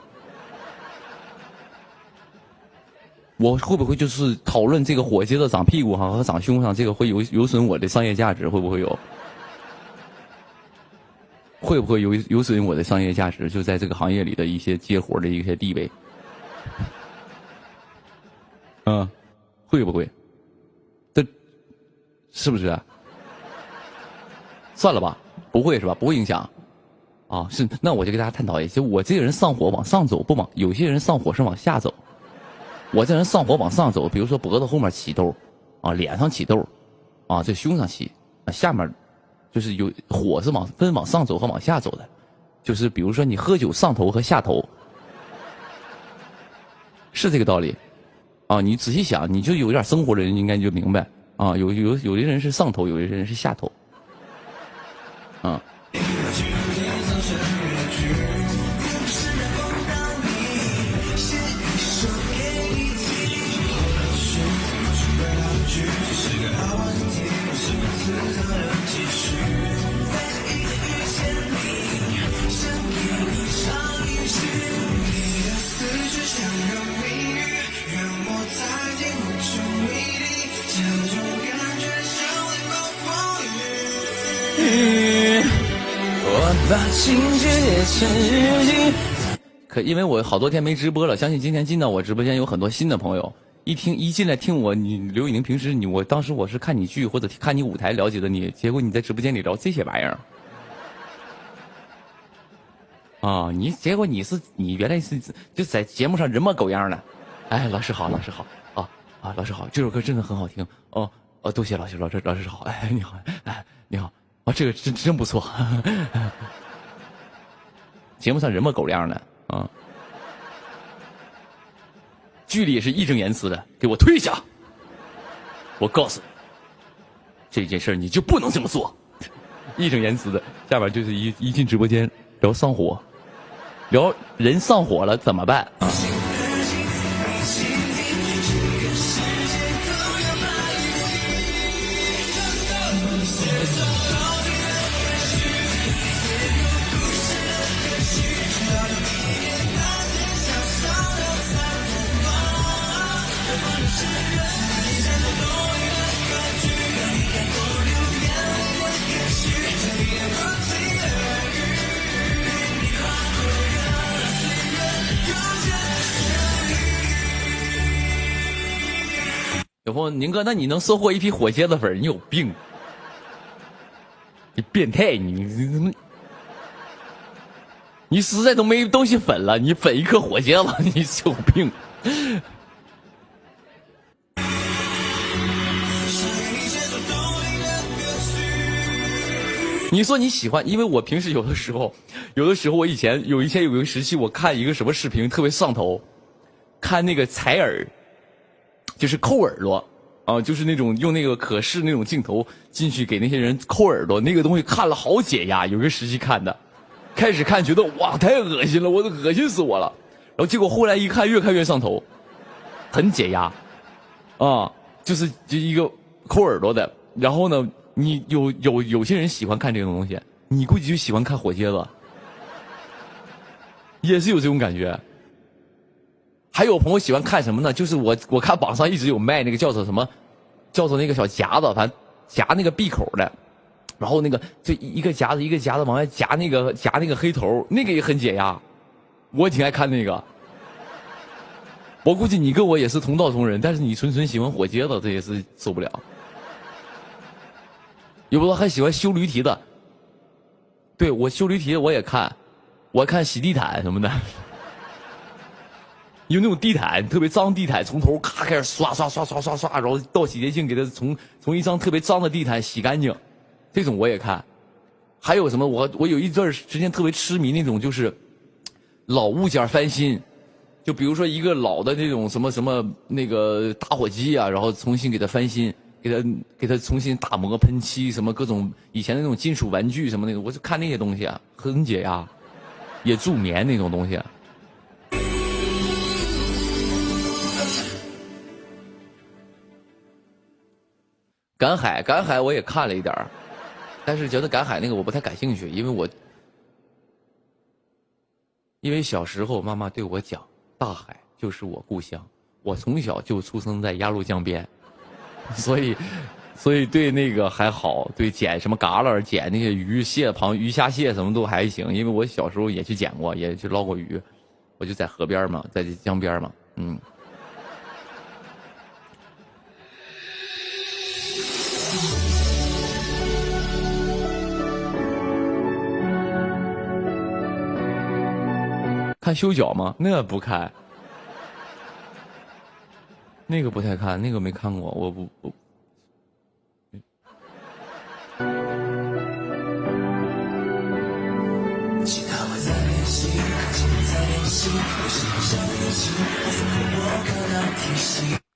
S2: 我会不会就是讨论这个火疖子长屁股上和长胸上，这个会有损我的商业价值？会不会有？会不会有损我的商业价值？就在这个行业里的一些接活的一些地位？会不会？这是不是？算了吧，不会是吧？不会影响。啊，是，那我就跟大家探讨一下，我这个人上火往上走，不往有些人上火是往下走。我这人上火往上走，比如说脖子后面起痘，啊，脸上起痘，啊，这胸上起，啊，下面就是有火是分往上走和往下走的，就是比如说你喝酒上头和下头，是这个道理啊。你仔细想，你就有点生活的人应该就明白啊。有的人是上头，有的人是下头，啊。
S1: 我把情绪写成日记。
S2: 可因为我好多天没直播了，相信今天进到我直播间有很多新的朋友，一进来听我，你刘宇宁平时我当时我是看你剧或者看你舞台了解的你，结果你在直播间里聊这些玩意儿啊！结果你原来是就在节目上人模狗样的。哎，老师好，老师好啊，老师好，这首歌真的很好听哦。多谢老师好，哎，你好，哎，你好，啊，这个真不错，节目上人模狗样的啊，剧里也是义正言辞的，给我退下！我告诉你，这件事你就不能这么做，义正言辞的。下边就是一进直播间聊上火，聊人上火了怎么办啊？有朋友，宁哥，那你能收获一批火蝎子粉？你有病！你变态！你实在都没东西粉了，你粉一颗火蝎子，你有病！你说你喜欢，因为我平时有的时候我以前有一个时期，我看一个什么视频特别上头，看那个采耳。就是抠耳朵啊，就是那种用那个可视那种镜头进去给那些人抠耳朵，那个东西看了好解压。有个时期看的，开始看觉得哇太恶心了，我都恶心死我了。然后结果后来一看，越看越上头，很解压啊，就一个抠耳朵的。然后呢，你有些人喜欢看这种东西，你估计就喜欢看火蝎子，也是有这种感觉。还有朋友喜欢看什么呢？就是我看榜上一直有卖那个叫做什么，叫做那个小夹子，反正夹那个闭口的，然后那个就一个夹子一个夹子往外夹那个黑头，那个也很解压，我挺爱看那个。我估计你跟我也是同道中人，但是你纯喜欢火疖子，这也是受不了。有朋友还喜欢修驴蹄的，对，我修驴蹄我也看，我看洗地毯什么的。有那种地毯特别脏地毯，从头咔开始刷，然后倒洗洁精给它从一张特别脏的地毯洗干净，这种我也看。还有什么？我有一段时间特别痴迷那种，就是老物件翻新，就比如说一个老的那种什么那个打火机啊，然后重新给它翻新，给它重新打磨喷漆，什么各种以前的那种金属玩具什么那种，我就看那些东西啊，很解压，也助眠那种东西。赶海我也看了一点，但是觉得赶海那个我不太感兴趣，因为小时候妈妈对我讲，大海就是我故乡，我从小就出生在鸭绿江边，所以对那个还好，对捡什么蛤蜊、捡那些鱼鱼虾蟹什么都还行，因为我小时候也去捡过，也去捞过鱼，我就在河边嘛，在江边嘛，嗯。看修脚吗？那不看，那个不太看，那个没看过，我不。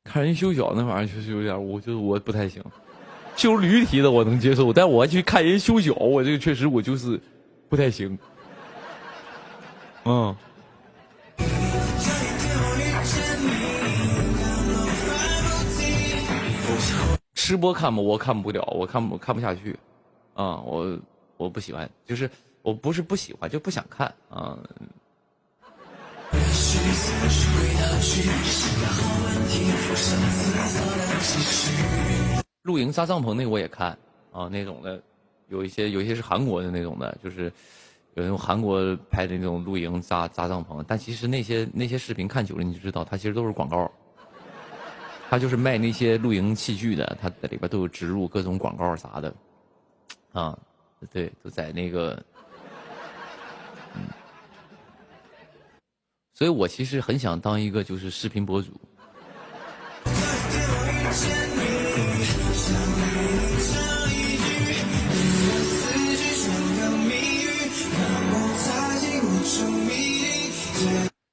S2: 看人修脚那玩意儿确实有点，我不太行。修驴蹄的我能接受，但我去看人修脚，我这个确实我就是不太行。嗯。吃播看吗？我看不了，我看不下去。啊、我不喜欢，就是我不是不喜欢，就不想看啊。露营扎帐篷那个我也看啊，那种的有一些是韩国的那种的，就是有那种韩国拍的那种露营扎帐篷，但其实那些视频看久了你就知道，它其实都是广告。他就是卖那些露营器具的，他在里边都有植入各种广告啥的，啊，对，都在那个，所以我其实很想当一个就是视频博主。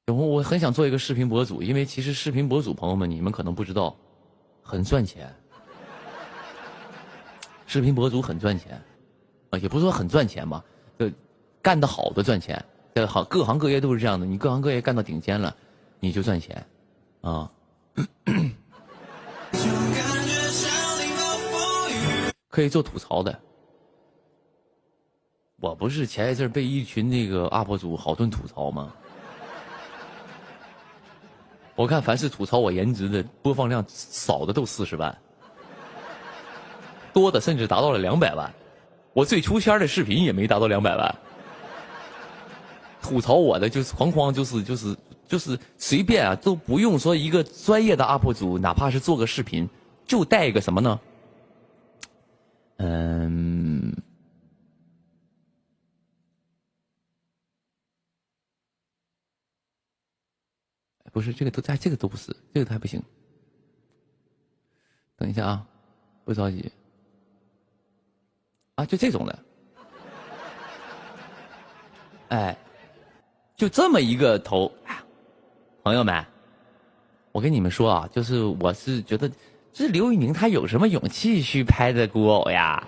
S2: 然后我很想做一个视频博主，因为其实视频博主朋友们，你们可能不知道，很赚钱。视频博主很赚钱，啊，也不是说很赚钱吧，干得好的赚钱，各行各业都是这样的。你各行各业干到顶尖了，你就赚钱，啊。可以做吐槽的。我不是前一阵被一群那个 UP 主好顿吐槽吗？我看凡是吐槽我颜值的，播放量少的都40万，多的甚至达到了200万。我最出圈的视频也没达到200万。吐槽我的就是哐哐就是随便啊，都不用说一个专业的 UP 主，哪怕是做个视频，就带一个什么呢？不是这个这个都不是，这个还不行。等一下啊，不着急。啊，就这种的。哎，就这么一个头，朋友们，我跟你们说啊，就是我是觉得，这刘宇宁他有什么勇气去拍的孤偶呀？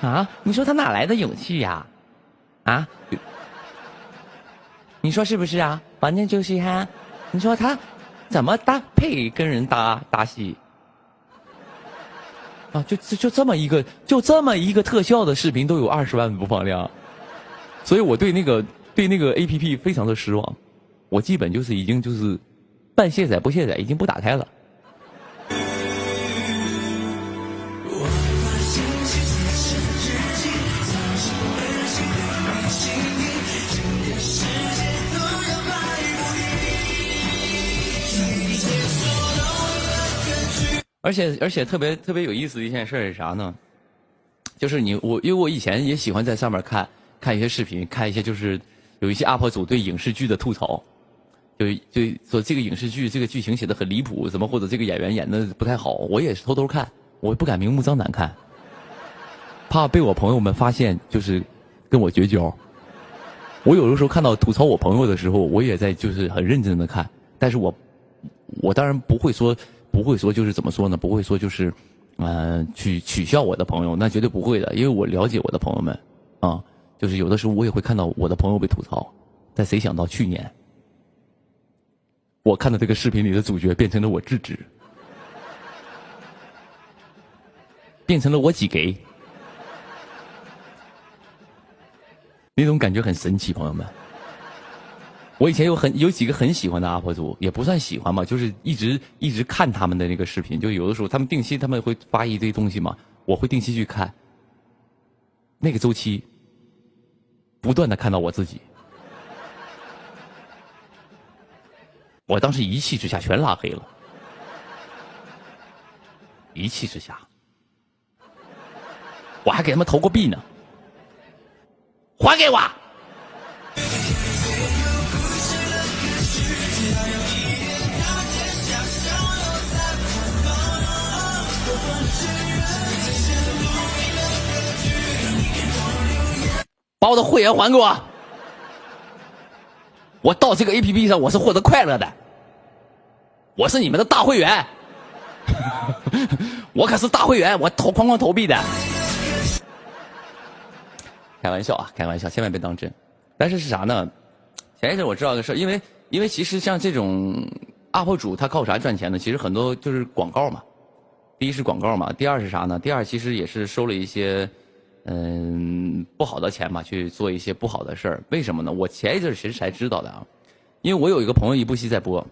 S2: 啊，你说他哪来的勇气呀？啊，你说是不是啊？反正就是哈。你说他怎么配跟人搭戏啊？就这么一个特效的视频都有20万播放量，所以我对那个 APP 非常的失望，我基本就是已经就是半卸载不卸载，已经不打开了。而且特别有意思的一件事是啥呢？就是因为我以前也喜欢在上面看一些视频，看一些就是有一些 UP 主对影视剧的吐槽，就说这个影视剧这个剧情写的很离谱，怎么或者这个演员演的不太好，我也是偷偷看，我不敢明目张胆看，怕被我朋友们发现，就是跟我绝交。我有的时候看到吐槽我朋友的时候，我也在就是很认真的看，但是我当然不会说就是怎么说呢？不会说就是，去取笑我的朋友，那绝对不会的，因为我了解我的朋友们，啊，就是有的时候我也会看到我的朋友被吐槽，但谁想到去年，我看到这个视频里的主角变成了我智智，变成了我几给，那种感觉很神奇，朋友们。我以前有几个很喜欢的 UP 主，也不算喜欢吧，就是一直看他们的那个视频，就有的时候他们定期他们会发一堆东西嘛，我会定期去看。那个周期，不断的看到我自己，我当时一气之下全拉黑了，一气之下，我还给他们投过币呢，还给我。把我的会员还给我！我到这个 APP 上我是获得快乐的，我是你们的大会员，我可是大会员，我哐哐投币的。开玩笑啊，开玩笑，千万别当真。但是是啥呢？前一阵我知道个事儿，因为其实像这种 UP 主他靠啥赚钱呢？其实很多就是广告嘛。第一是广告嘛，第二是啥呢？第二其实也是收了一些不好的钱嘛，去做一些不好的事儿。为什么呢？我前一阵其实才知道的啊，因为我有一个朋友一部戏在播，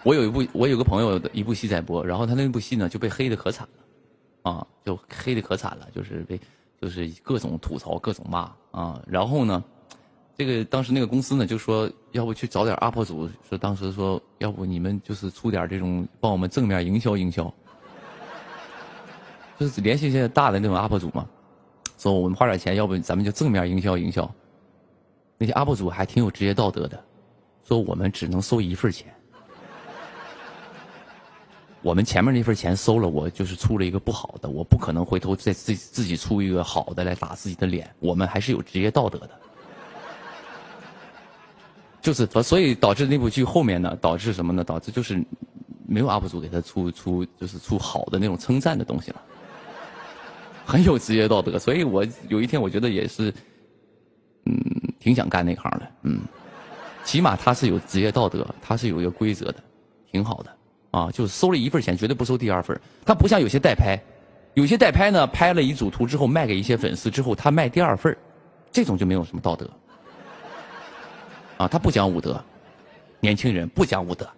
S2: 我有一个朋友的一部戏在播，然后他那部戏呢就被黑的可惨了，啊，就黑的可惨了，就是各种吐槽各种骂啊，然后呢，这个当时那个公司呢就说要不去找点 UP 主，说当时说要不你们就是出点这种帮我们正面营销，就是联系一些大的那种 UP 主嘛，说我们花点钱，要不咱们就正面营销。那些 UP 主还挺有职业道德的，说我们只能收一份钱。我们前面那份钱收了，我就是出了一个不好的，我不可能回头再自己出一个好的来打自己的脸，我们还是有职业道德的。就是所以导致那部剧后面呢，导致什么呢？导致就是没有 UP 主给他出好的那种称赞的东西了，很有职业道德。所以我有一天我觉得也是，挺想干那行的，起码他是有职业道德，他是有一个规则的，挺好的。啊，就是收了一份钱，绝对不收第二份。他不像有些代拍，有些代拍呢，拍了一组图之后卖给一些粉丝之后，他卖第二份，这种就没有什么道德。啊，他不讲武德，年轻人不讲武德。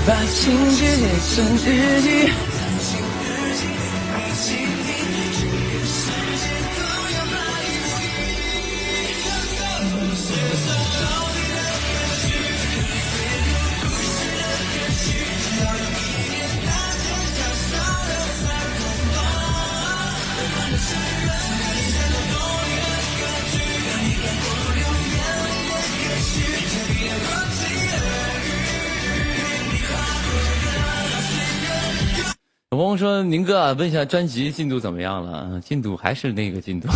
S1: 把情节写成日记。
S2: 有朋友说：“宁哥，问一下专辑进度怎么样了？进度还是那个进度，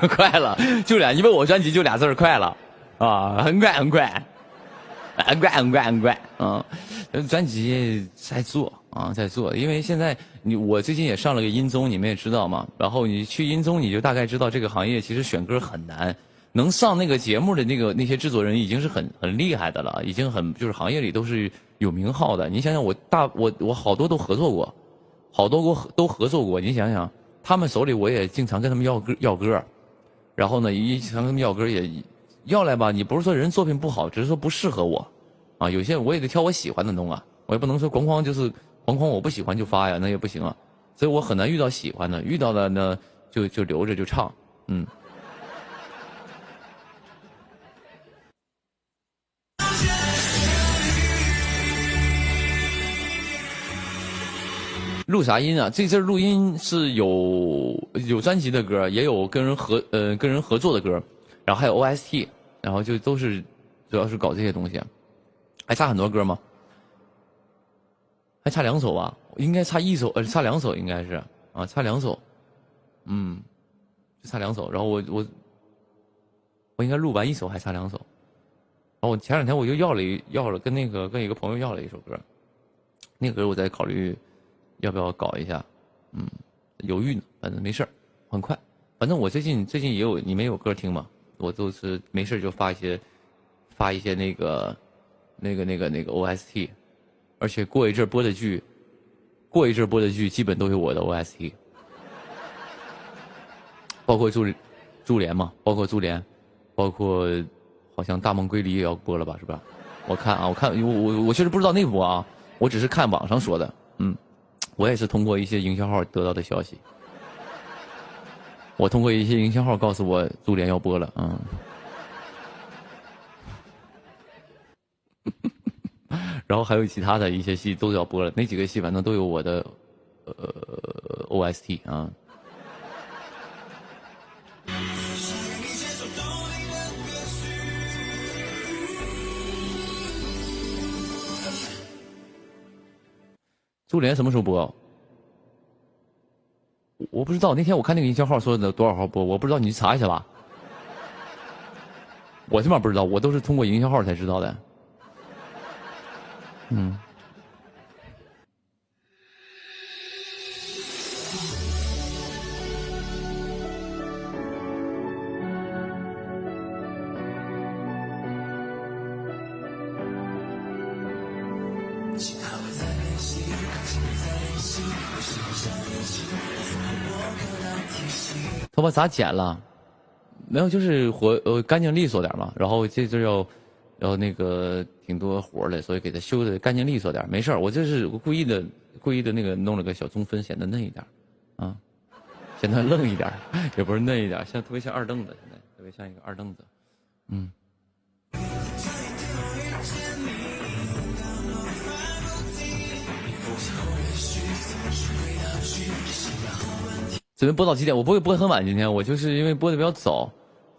S2: 快了，就俩。你问我专辑就俩字儿，快了，啊，很快。专辑在做啊，在做。因为现在我最近也上了个音综，你们也知道嘛。然后你去音综，你就大概知道这个行业其实选歌很难。能上那个节目的那些制作人已经是很厉害的了，已经就是行业里都是有名号的。你想想，我好多都合作过。”好多都合作过，你想想，他们手里我也经常跟他们要歌，然后呢，经常跟他们要歌也要来吧。你不是说人作品不好，只是说不适合我，啊，有些我也得挑我喜欢的弄啊，我也不能说哐哐我不喜欢就发呀，那也不行啊。所以我很难遇到喜欢的，遇到了呢就留着就唱，录啥音啊？这阵录音是有专辑的歌，也有跟人合作的歌，然后还有 OST， 然后就都是主要是搞这些东西。还差很多歌吗？还差2首吧？应该差1首，差2首应该是啊，差2首，就差2首。然后我应该录完1首，还差2首。然后我前2天我就要了跟一个朋友要了一首歌，那个歌我在考虑。要不要搞一下？犹豫呢，反正没事儿，很快。反正我最近也有，你们有歌听吗？我都是没事就发一些那个 OST， 而且过一阵播的剧基本都有我的 OST， 包括珠帘嘛，包括好像《大梦归离》也要播了吧？是吧？我看啊，我确实不知道内部啊，我只是看网上说的。我也是通过一些营销号得到的消息。我通过一些营销号告诉我，珠联要播了啊。然后还有其他的一些戏都要播了，那几个戏反正都有我的OST 啊。珠联什么时候播？我不知道，那天我看那个营销号说的多少号播，我不知道，你去查一下吧。我他妈不知道，我都是通过营销号才知道的。头发咋剪了？没有，就是干净利索点嘛。然后这阵要那个挺多活的，所以给它修的干净利索点。没事儿，我这是故意的那个弄了个小中分，显得嫩一点，啊，显得愣一点，也不是嫩一点，特别像二凳子，现在特别像一个二凳子，准备播到几点？我不会播很晚，今天我就是因为播的比较早，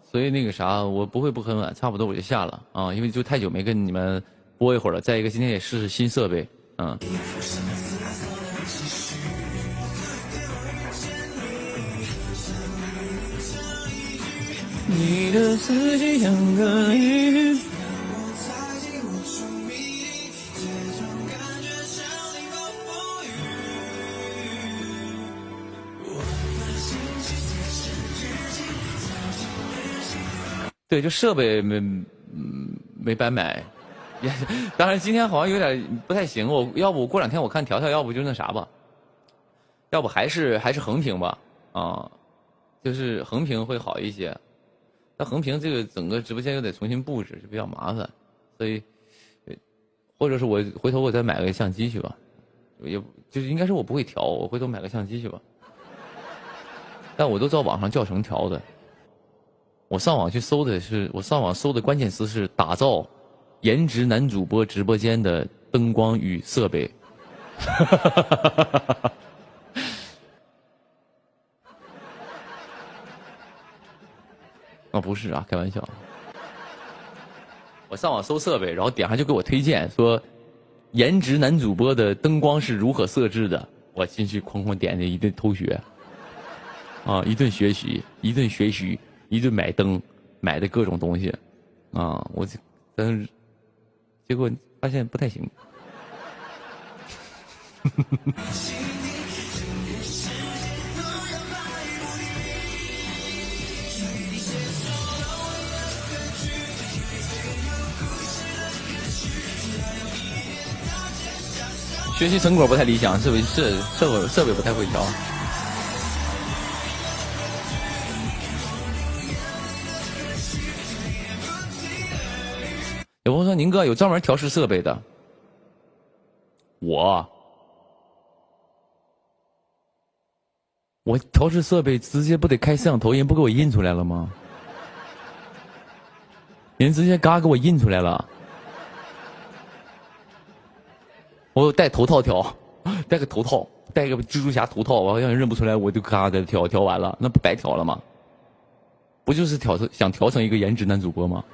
S2: 所以那个啥，我不会播很晚，差不多我就下了啊，因为就太久没跟你们播一会儿了。再一个，今天也试试新设备，你的四季像个雨。对，就设备没白买，也当然今天好像有点不太行。要不我过两天我看调调，要不就那啥吧，要不还是横屏吧，啊，就是横屏会好一些。但横屏这个整个直播间又得重新布置，就比较麻烦，所以或者是我回头我再买个相机去吧，也就是应该是我不会调，我回头买个相机去吧。但我都照网上教程调的。我上网搜的关键词是打造颜值男主播直播间的灯光与设备。不是啊，开玩笑。我上网搜设备，然后点上就给我推荐说，颜值男主播的灯光是如何设置的。我进去哐点的一顿偷学，啊，一顿学习，一顿买灯，买的各种东西，啊，但是结果发现不太行。学习成果不太理想，设备不太会调。有朋友说：“宁哥有专门调试设备的。”我调试设备直接不得开摄像头，人不给我印出来了吗？人直接嘎给我印出来了。我戴头套调，戴个头套，戴个蜘蛛侠头套，我好像认不出来，我就嘎的调完了，那不白调了吗？不就是想调成一个颜值男主播吗？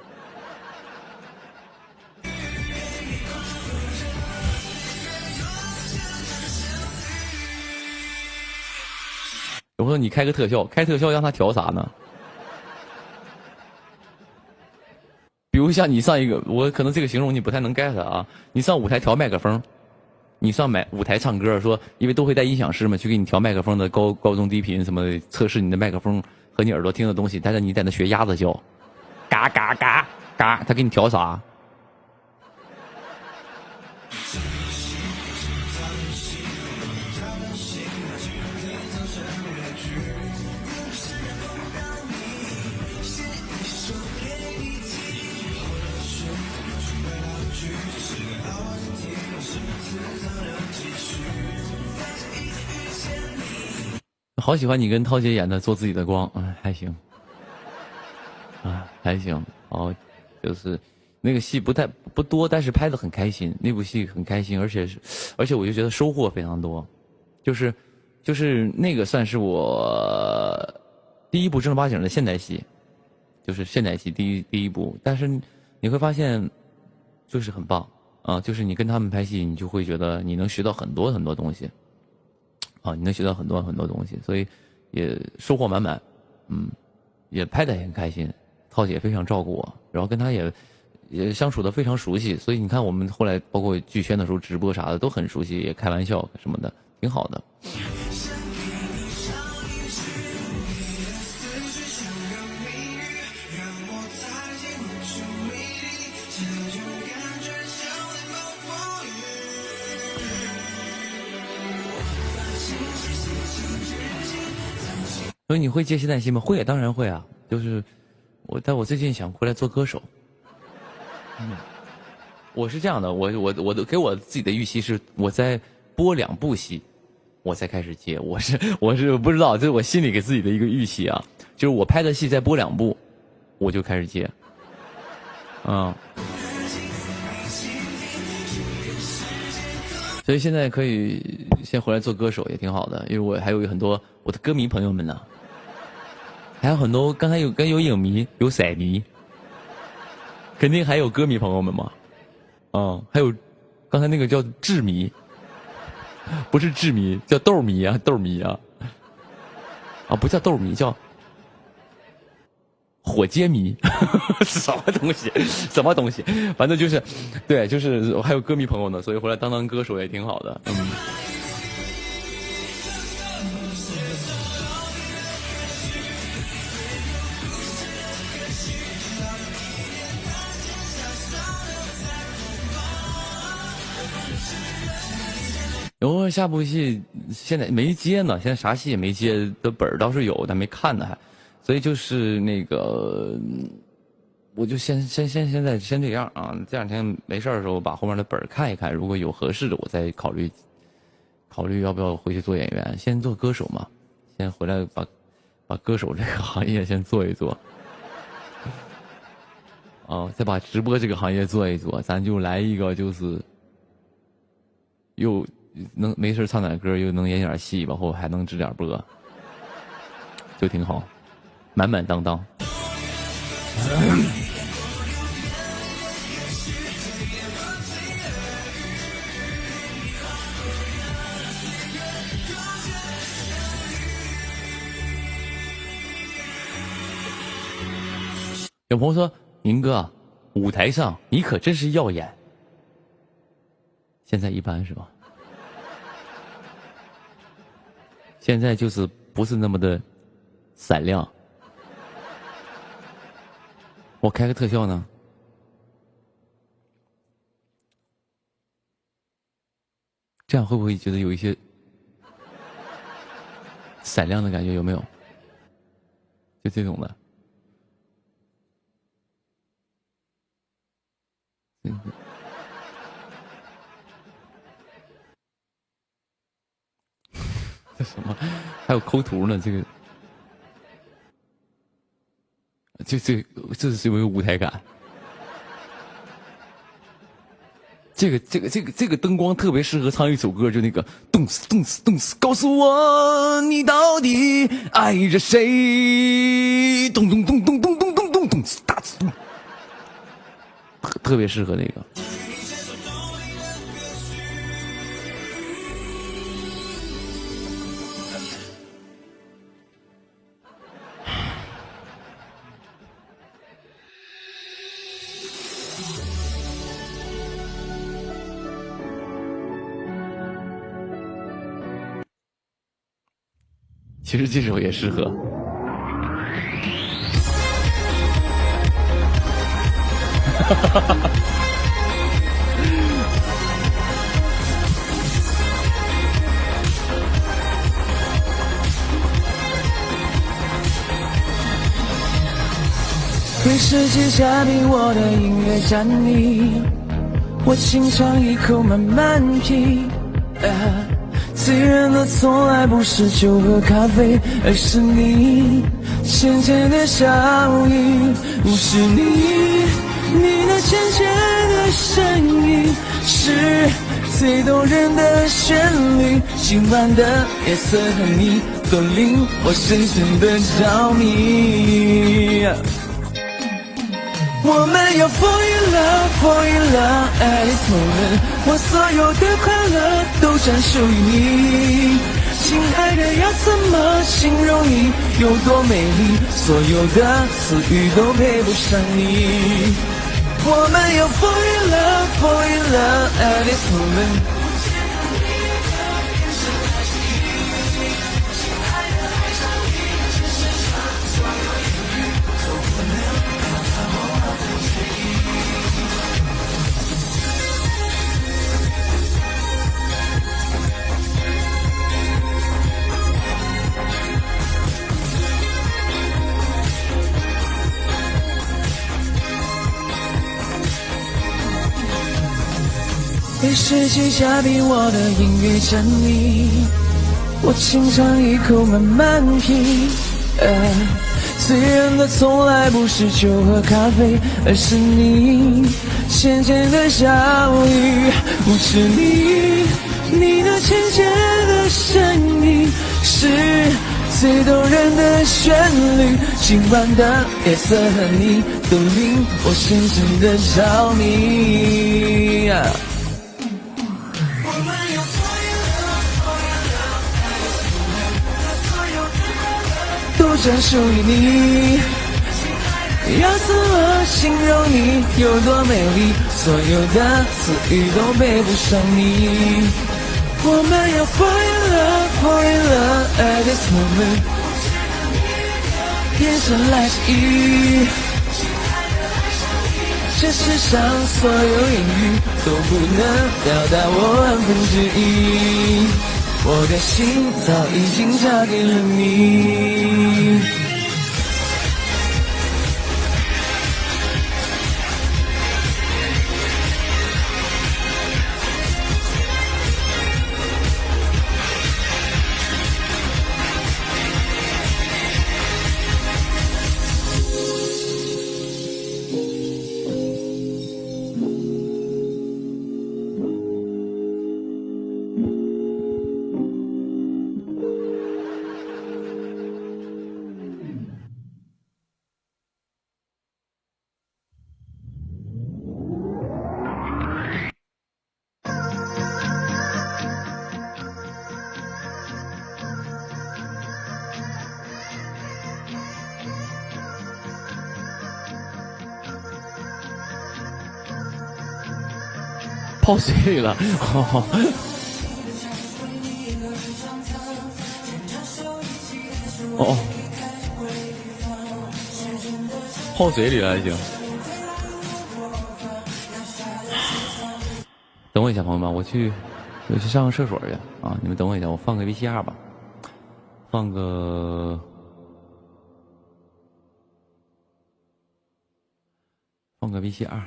S2: 我说你开个特效，开特效让他调啥呢？比如像你上一个，我可能这个形容你不太能 get 啊。你上舞台调麦克风，你上舞台唱歌，说因为都会带音响师嘛，去给你调麦克风的高中低频什么的，测试你的麦克风和你耳朵听的东西。但是你在那学鸭子叫，嘎嘎嘎嘎，他给你调啥？好喜欢你跟涛姐演的《做自己的光》，还行，还行。哦，就是那个戏不多，但是拍的很开心，那部戏很开心，而且我就觉得收获非常多，就是那个算是我第一部正儿八经的现代戏，就是现代戏第一部，但是你会发现就是很棒啊，就是你跟他们拍戏，你就会觉得你能学到很多很多东西。你能学到很多很多东西，所以也收获满满，也拍得也很开心。涛姐非常照顾我，然后跟她也相处得非常熟悉，所以你看我们后来包括剧圈的时候直播啥的都很熟悉，也开玩笑什么的，挺好的。所以你会接现代戏吗？会，当然会啊。就是但我最近想回来做歌手。我是这样的，我给我自己的预期是，我在播2部戏，我才开始接。我是不知道，这是我心里给自己的一个预期啊，就是我拍的戏再播2部，我就开始接。所以现在可以先回来做歌手也挺好的，因为我还有很多我的歌迷朋友们呢。还有很多，刚才有影迷，有色迷，肯定还有歌迷朋友们嘛，还有刚才那个叫智迷，不是智迷，叫豆迷啊，豆迷啊，不叫豆迷，叫火街迷，什么东西，什么东西，反正就是，对，就是我还有歌迷朋友呢，所以回来当歌手也挺好的，然后下部戏现在没接呢，现在啥戏也没接，的本儿倒是有，但没看呢还，所以就是那个，我就先这样啊，这2天没事的时候把后面的本儿看一看，如果有合适的，我再考虑要不要回去做演员，先做歌手嘛，先回来把歌手这个行业先做一做，再把直播这个行业做一做，咱就来一个就是又能没事唱点歌，又能演点戏，然后还能直点播，就挺好，满满当当。有朋友说：“宁哥，舞台上你可真是耀眼。”现在一般是吧？现在就是不是那么的闪亮。我开个特效呢，这样会不会觉得有一些闪亮的感觉？有没有？就这种的。这什么？还有抠图呢？这个，这是有舞台感。这个灯光特别适合唱一首歌，就那个动次动次动次，告诉我你到底爱着谁？咚咚咚咚咚咚咚咚咚次大次咚，特别适合那个。其实这首也适合。
S1: 为世界下冰，我的音乐站立，我轻尝一口慢慢品。醉人的从来不是酒和咖啡，而是你浅浅的笑意，是你那浅浅的声音，是最动人的旋律。今晚的夜色和你都令我深深的着迷。我们要 fall in love, fall in love at this moment， 我所有的快乐都专属于你。亲爱的，要怎么形容你有多美丽？所有的词语都配不上你。我们要 fall in love, fall in love at this moment。被世界嘉宾我的音乐占领，我轻尝一口慢慢品。醉人的从来不是酒和咖啡，而是你浅浅的笑意，是你那浅浅的声音，是最动人的旋律。今晚的夜色和你都令我深深的着迷。都专属于你，要怎么形容你有多美丽？所有的词语都配不上你。我们要 fall in love, fall in love at this moment， 眼神来之意，这世上所有言语都不能表达我万分之一。我的心早已经嫁给了你。
S2: 泡水里了，哦，泡水里了还行。等我一下，朋友们，我去上个厕所去啊！你们等我一下，我放个 VCR 吧，放个 VCR。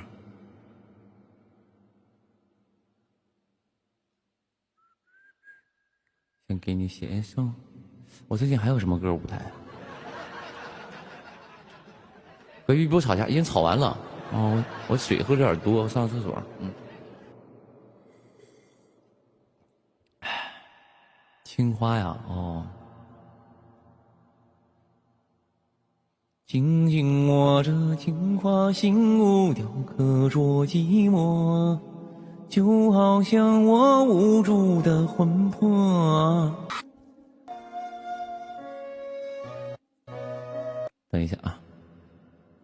S2: 先给你写上，我最近还有什么歌舞台？隔壁不吵架，已经吵完了。哦，我水喝的有点多，我上个厕所。青花呀，哦。紧紧握着青花，心无雕刻着寂寞。就好像我无助的魂魄。等一下啊，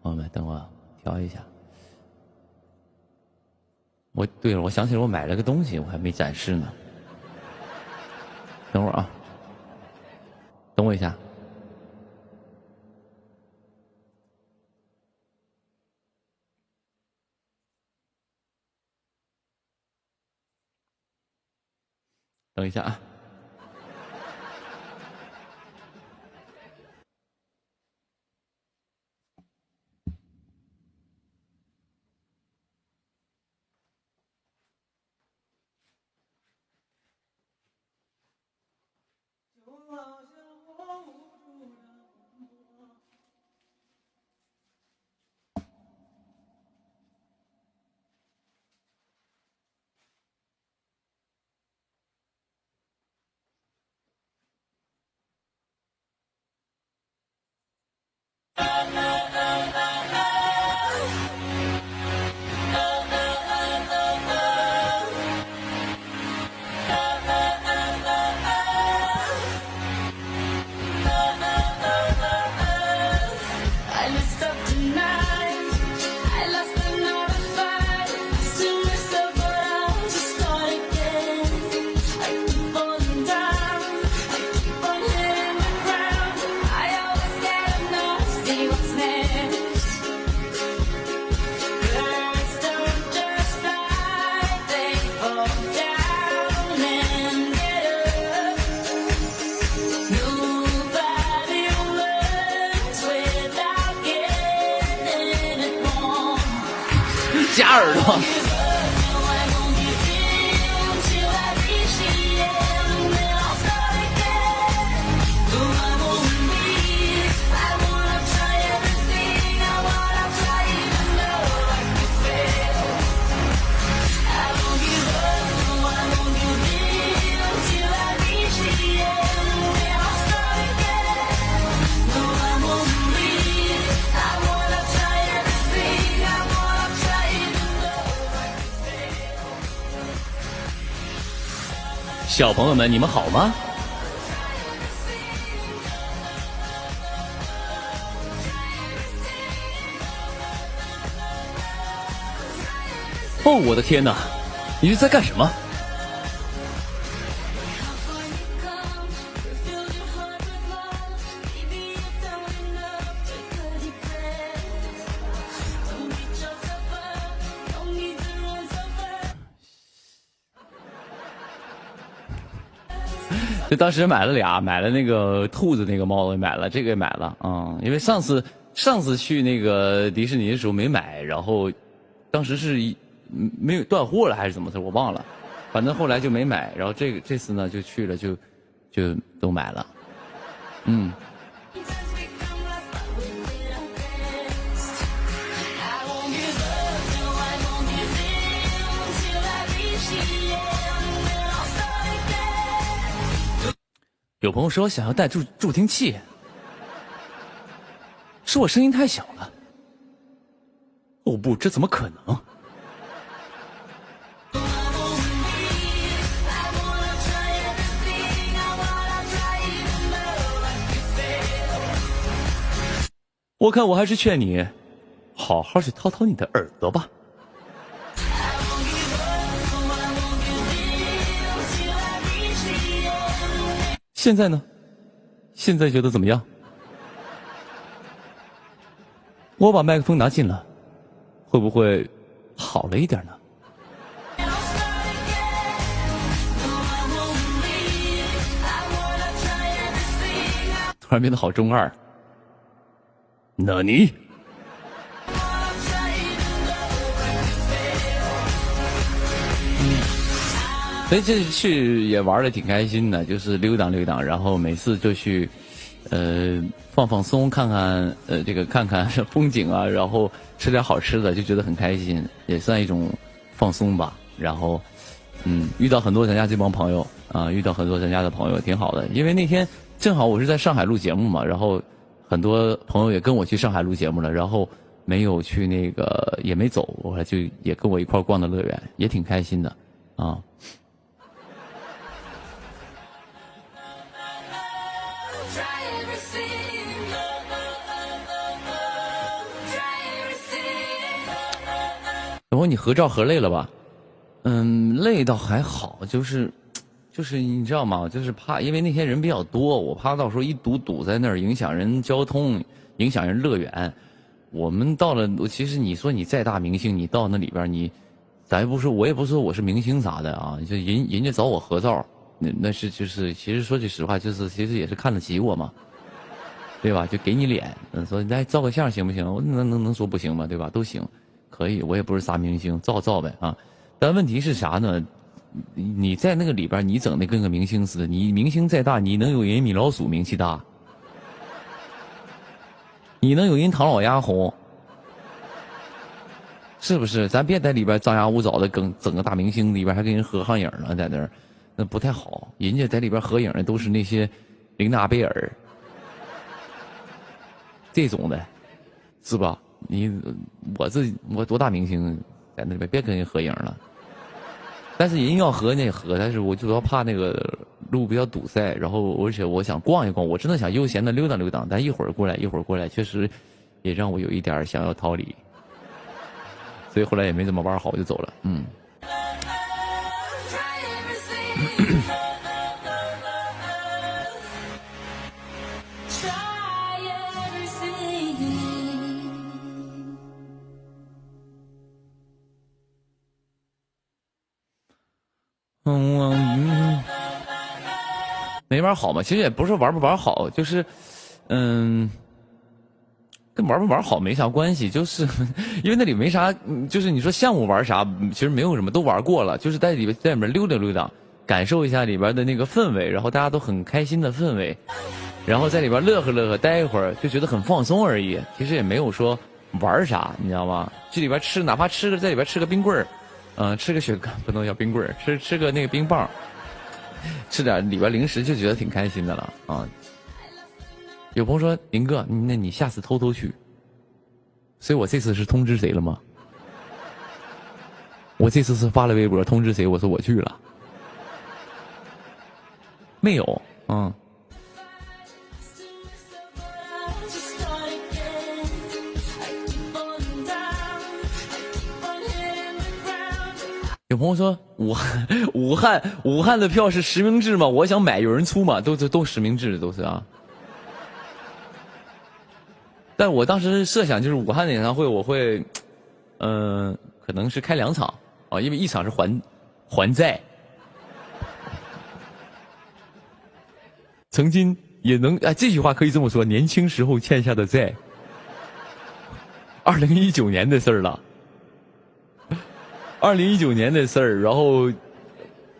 S2: 朋友们，等我调一下。对了，我想起来我买了个东西，我还没展示呢。等会儿啊，等我一下。等一下啊。夹耳朵。小朋友们，你们好吗？哦，我的天哪！你是在干什么？就当时买了俩，买了那个兔子那个帽子也买了，这个也买了啊、因为上次去那个迪士尼的时候没买，然后当时是没有断货了还是怎么的，我忘了，反正后来就没买，然后这次呢就去了就都买了，嗯。有朋友说想要带助听器，是我声音太小了。哦不，这怎么可能？我看我还是劝你，好好去掏掏你的耳朵吧。现在呢？现在觉得怎么样？我把麦克风拿近了，会不会好了一点呢？突然变得好中二。那你？所以这去也玩的挺开心的，就是溜达溜达，然后每次就去，放松，看看看看风景啊，然后吃点好吃的，就觉得很开心，也算一种放松吧。然后，遇到很多咱家这帮朋友啊，遇到很多咱家的朋友挺好的，因为那天正好我是在上海录节目嘛，然后很多朋友也跟我去上海录节目了，然后没有去那个也没走，后来就也跟我一块逛的乐园，也挺开心的啊。然后你合照合累了吧？累倒还好，就是你知道吗？就是怕，因为那天人比较多，我怕到时候一堵在那儿，影响人交通，影响人乐园。我们到了，其实你说你再大明星，你到那里边，咱不说，我也不说我是明星啥的啊，就人家找我合照，那是就是，其实说句实话，就是其实也是看得起我嘛，对吧？就给你脸，说你来照个相行不行？我能说不行吗？对吧？都行。可以，我也不是啥明星，照呗啊！但问题是啥呢？你在那个里边，你整的跟个明星似的。你明星再大，你能有人米老鼠名气大？你能有人唐老鸭红？是不是？咱别在里边张牙舞爪的，整个大明星里边还跟人合上影了，在那儿，那不太好。人家在里边合影的都是那些琳娜贝尔，这种的，是吧？我多大明星，在那边别跟人合影了。但是人要合那合，但是我主要怕那个路比较堵塞，然后而且我想逛一逛，我真的想悠闲的溜达溜达，但一会儿过来，确实也让我有一点想要逃离，所以后来也没怎么玩好，我就走了。没玩好嘛，其实也不是玩不玩好，就是，跟玩不玩好没啥关系，就是因为那里没啥，就是你说项目玩啥，其实没有什么，都玩过了，就是在里面溜达溜达，感受一下里边的那个氛围，然后大家都很开心的氛围，然后在里边乐呵，待一会儿就觉得很放松而已，其实也没有说玩啥，你知道吗？去里边吃，哪怕在里边吃个冰棍儿，吃个雪糕不能叫冰棍儿，吃个那个冰棒。吃点里边零食就觉得挺开心的了啊！有朋友说林哥，那你下次偷偷去，所以我这次是通知谁了吗？我这次是发了微博通知谁，我说我去了，没有，有朋友说武汉的票是实名制吗？我想买，有人出吗？都实名制的都是啊。但我当时设想就是武汉的演唱会我会，可能是开2场啊，因为一场是还债。曾经也能这句话可以这么说，年轻时候欠下的债。2019年的事儿了。2019年的事儿，然后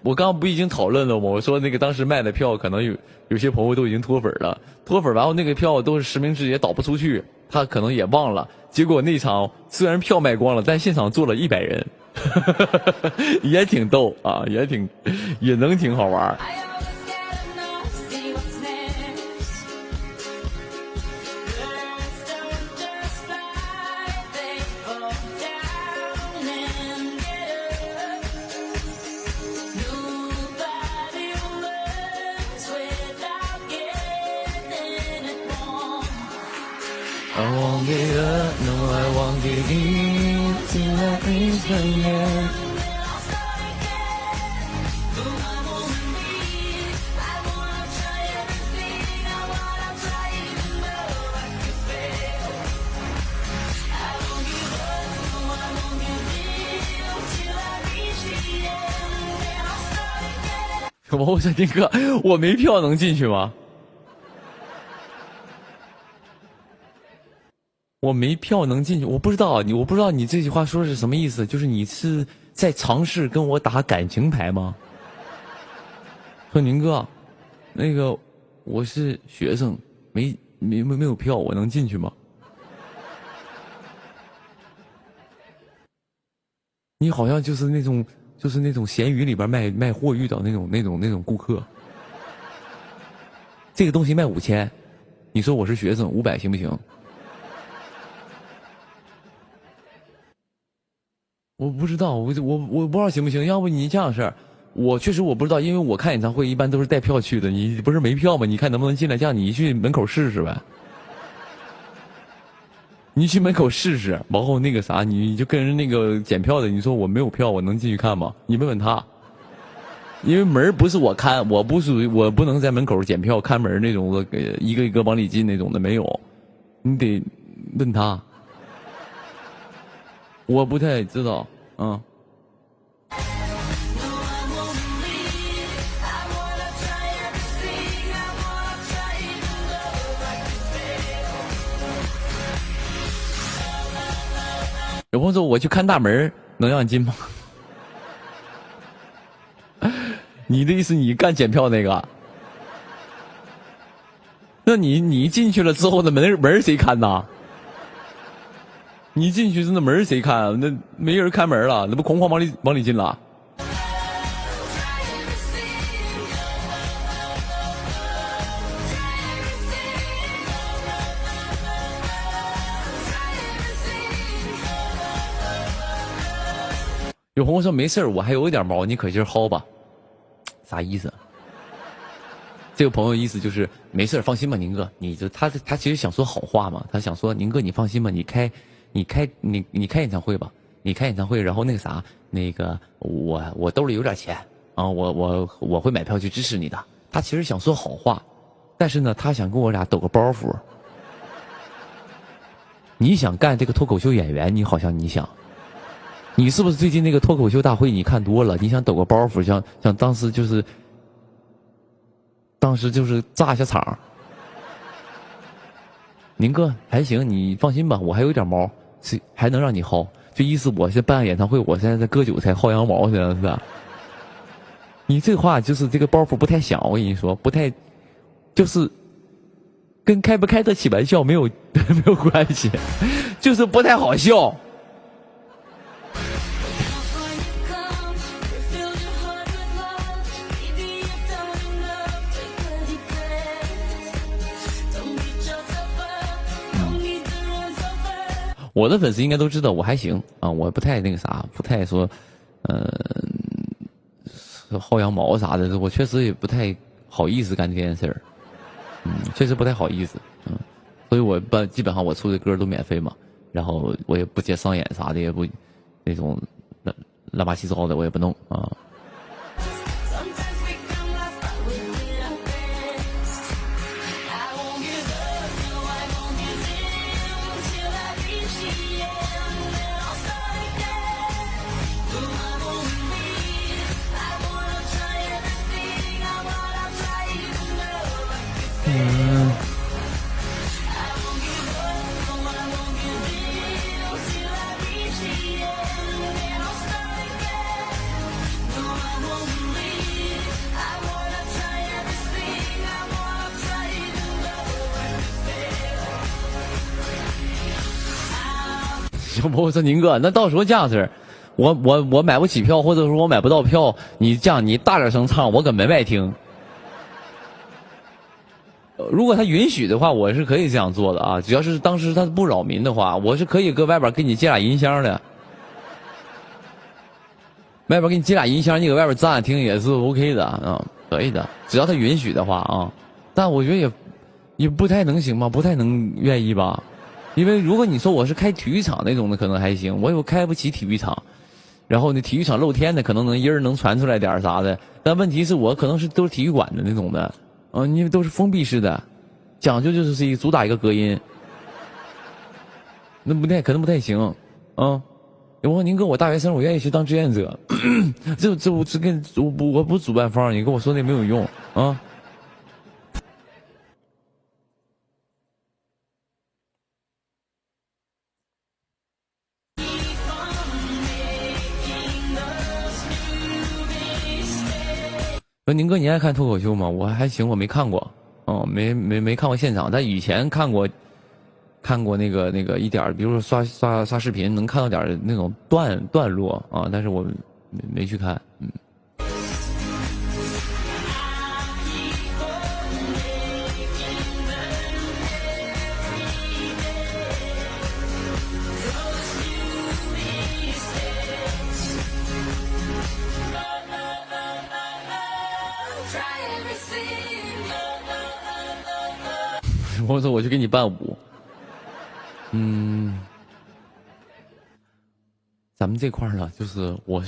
S2: 我刚刚不已经讨论了吗？我说那个当时卖的票，可能有些朋友都已经脱粉了，脱粉完后那个票都是实名制，也导不出去，他可能也忘了。结果那场虽然票卖光了，但现场坐了100人，也挺逗啊，也能挺好玩。I won't give up, no, I won't give in till I reach the end. I 我说丁哥，我没票能进去吗？我没票能进去，我不知道你这句话说是什么意思？就是你是在尝试跟我打感情牌吗？说宁哥，那个我是学生，没有票，我能进去吗？你好像就是那种闲鱼里边卖货遇到那种顾客，这个东西卖5000，你说我是学生，500行不行？我不知道，我不知道行不行。要不你这样式儿，我确实我不知道，因为我看演唱会一般都是带票去的。你不是没票吗？你看能不能进来？这样你去门口试试呗。你去门口试试，然后那个啥，你就跟人那个检票的，你说我没有票，我能进去看吗？你问问他，因为门不是我看，我不能在门口检票看门那种的，一个一个往里进那种的没有，你得问他。我不太知道，有朋友说我去看大门能让你进吗？你的意思你干检票那个？那你进去了之后，那门谁看呐？你进去那门谁看啊？那没人开门了，那不哐哐往里进了？有朋友说没事我还有一点毛，你可劲薅吧，啥意思？这个朋友意思就是没事放心吧，宁哥，你就他其实想说好话嘛，他想说宁哥你放心吧，你开演唱会吧，你开演唱会，然后那个啥，那个我兜里有点钱啊，我会买票去支持你的。他其实想说好话，但是呢，他想跟我俩抖个包袱。你想干这个脱口秀演员，你好像你想。你是不是最近那个脱口秀大会你看多了？你想抖个包袱，想当时就是炸一下场。宁哥还行，你放心吧，我还有点毛，还能让你薅。就意思我是办演唱会，我现在在割韭菜薅羊毛，这样是吧？你这话就是这个包袱不太响，我跟你说，不太，就是跟开不开得起玩笑没有关系，就是不太好笑。我的粉丝应该都知道我还行啊，我不太那个啥，不太说，薅羊毛啥的，我确实也不太好意思干这件事儿，确实不太好意思，所以我基本上我出的歌都免费嘛，然后我也不接商演啥的，也不那种乱八七糟的我也不弄啊。有朋友说宁哥，那到时候这样式，我买不起票，或者说我买不到票，你这样你大点声唱，我搁门外听。如果他允许的话，我是可以这样做的啊，只要是当时他不扰民的话，我是可以搁外边给你接俩音箱的。外边给你接俩音箱，你搁外边站听也是 OK 的啊，可以的，只要他允许的话啊。但我觉得也不太能行吧，不太能愿意吧。因为如果你说我是开体育场那种的，可能还行，我又开不起体育场，然后那体育场露天的，可能音儿能传出来点啥的。但问题是我可能都是体育馆的那种的，因为都是封闭式的，讲究就是主打一个隔音，那可能不太行啊。我说宁哥，我大学生，我愿意去当志愿者，我不是主办方，你跟我说那没有用啊。说宁哥，你爱看脱口秀吗？我还行，我没看过，没看过现场，但以前看过那个一点，比如说刷视频能看到点那种段落啊，但是我没去看，我说我去给你伴舞，咱们这块呢，就是我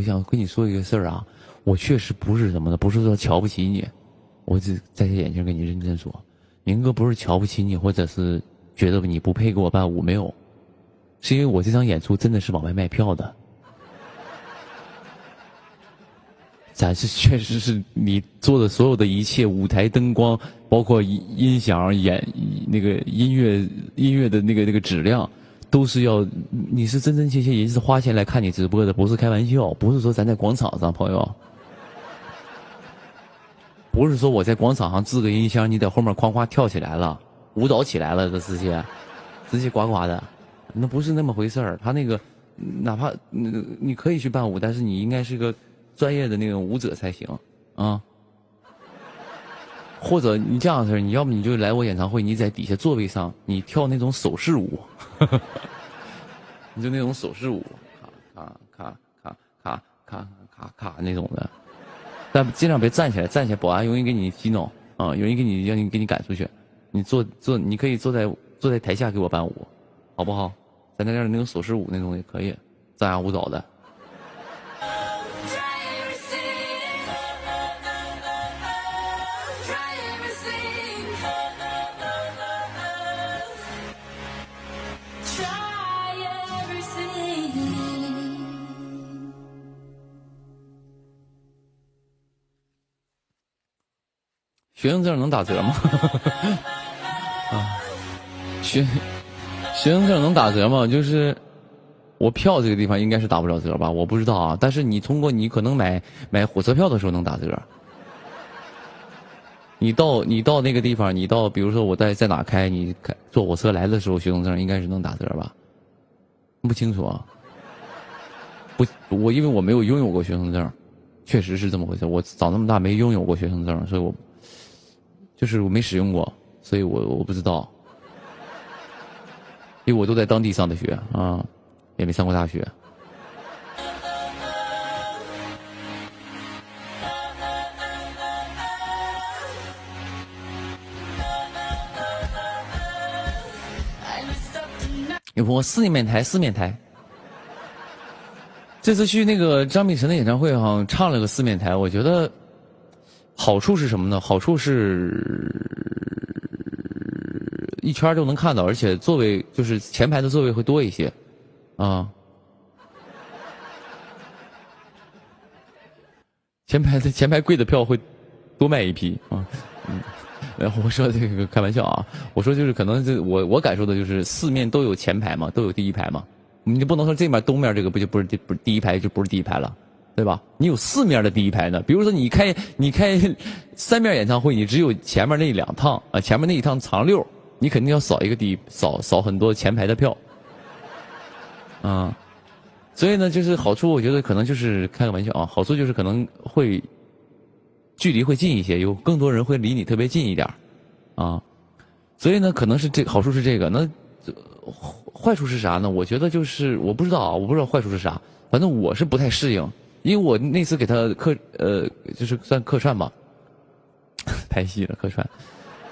S2: 想跟你说一个事儿啊，我确实不是什么的，不是说瞧不起你，我只在这眼睛跟你认真说，明哥不是瞧不起你，或者是觉得你不配给我伴舞，没有，是因为我这场演出真的是往外卖票的。咱是确实是你做的所有的一切，舞台灯光，包括音响、那个音乐的那个质量，都是要你是真真切切人是花钱来看你直播的，不是开玩笑，不是说咱在广场上，朋友，不是说我在广场上支个音箱，你在后面哐哐跳起来了，舞蹈起来了，这直接呱呱的，那不是那么回事儿。他那个哪怕你可以去伴舞，但是你应该是个专业的那种舞者才行啊，或者你这样式，你要不你就来我演唱会，你在底下座位上，你跳那种手势舞，你就那种手势舞，咔咔咔咔咔咔咔那种的，但尽量别站起来，站起来保安容易给你激怒啊，容易给你赶出去。你你可以坐在台下给我伴舞，好不好？在那样的那种手势舞那种也可以，赞扬舞蹈的。学生证能打折吗？啊，学生证能打折吗？就是我票这个地方应该是打不了折吧，我不知道啊。但是你通过你可能买火车票的时候能打折。你到那个地方，比如说我在哪开，你坐火车来的时候，学生证应该是能打折吧？不清楚啊。我因为我没有拥有过学生证，确实是这么回事。我长那么大没拥有过学生证，所以我没使用过，所以我不知道。因为我都在当地上的学啊，也没上过大学。有朋友四面台。这次去那个张碧晨的演唱会，好像唱了个四面台。我觉得好处是什么呢？好处是一圈都能看到，而且座位就是前排的座位会多一些，啊，前排贵的票会多卖一批啊。然后我说这个开玩笑啊，我说就是可能我感受的就是四面都有前排嘛，都有第一排嘛，你不能说这面东面这个不是第一排就不是第一排了，对吧？你有四面的第一排呢，比如说你开三面演唱会，你只有前面那2趟啊，前面那一趟长溜，你肯定要少一个少很多前排的票，啊，所以呢，就是好处我觉得可能就是开个玩笑啊，好处就是可能会距离会近一些，有更多人会离你特别近一点，啊，所以呢，可能是好处是这个，那坏处是啥呢？我觉得就是我不知道坏处是啥，反正我是不太适应，因为我那次给他就是算客串吧，拍戏了客串，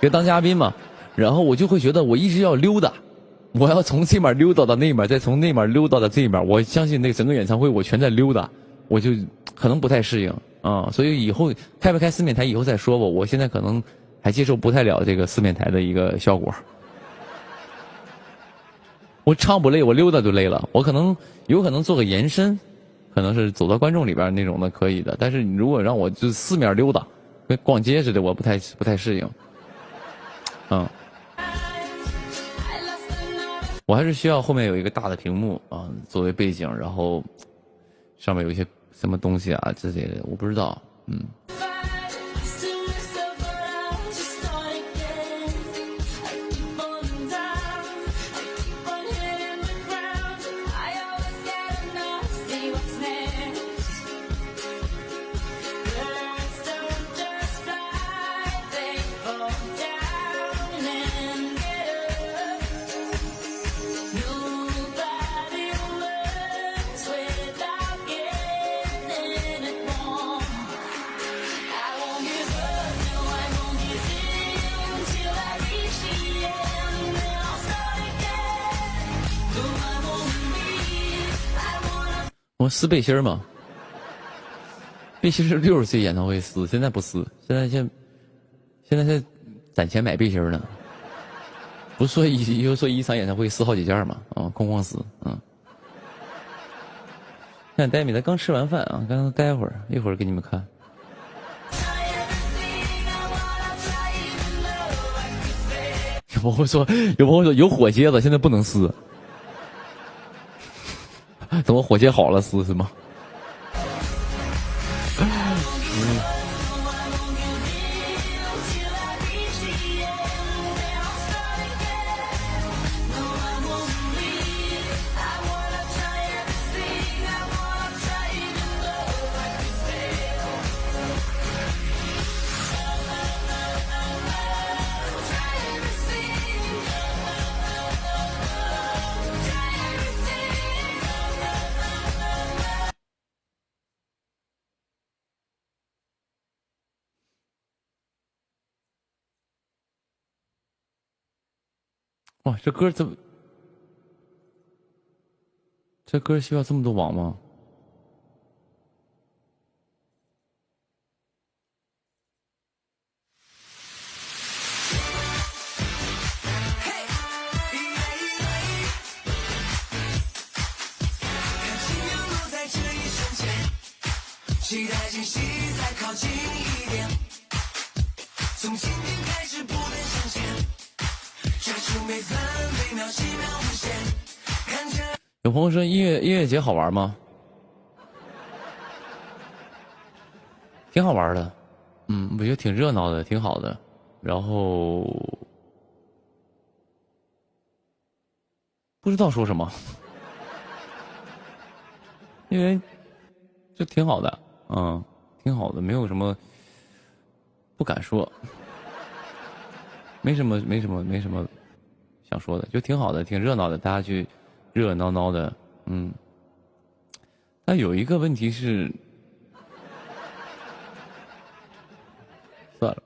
S2: 给他当嘉宾嘛，然后我就会觉得我一直要溜达，我要从这面溜达到那面，再从那面溜达到这面，我相信那整个演唱会我全在溜达，我就可能不太适应啊，所以以后开不开四面台以后再说吧，我现在可能还接受不太了这个四面台的一个效果。我唱不累，我溜达就累了。我有可能做个延伸，可能是走到观众里边那种的可以的。但是你如果让我就四面溜达，跟逛街似的，我不太适应。嗯，我还是需要后面有一个大的屏幕啊作为背景，然后上面有一些什么东西啊之类的，我不知道。嗯。我撕背心嘛，背心是60岁演唱会撕，现在不撕，现在攒钱买背心呢。不是说一场演唱会撕好几件嘛，啊，哐撕，嗯。看戴米他刚吃完饭啊，刚刚待会儿，一会儿给你们看。有朋友说有火疖子，现在不能撕。等我火箭好了撕是吗？哇，这歌怎么？这歌需要这么多网吗？期待惊喜再靠近一点，从今天开始不断向前，抓住每分每秒几秒无限。看着有朋友说音乐节好玩吗？挺好玩的，我觉得挺热闹的，挺好的。然后不知道说什么，因为就挺好的。挺好的，没有什么不敢说，没什么想说的，就挺好的，挺热闹的，大家去热热闹闹的，但有一个问题是，算了。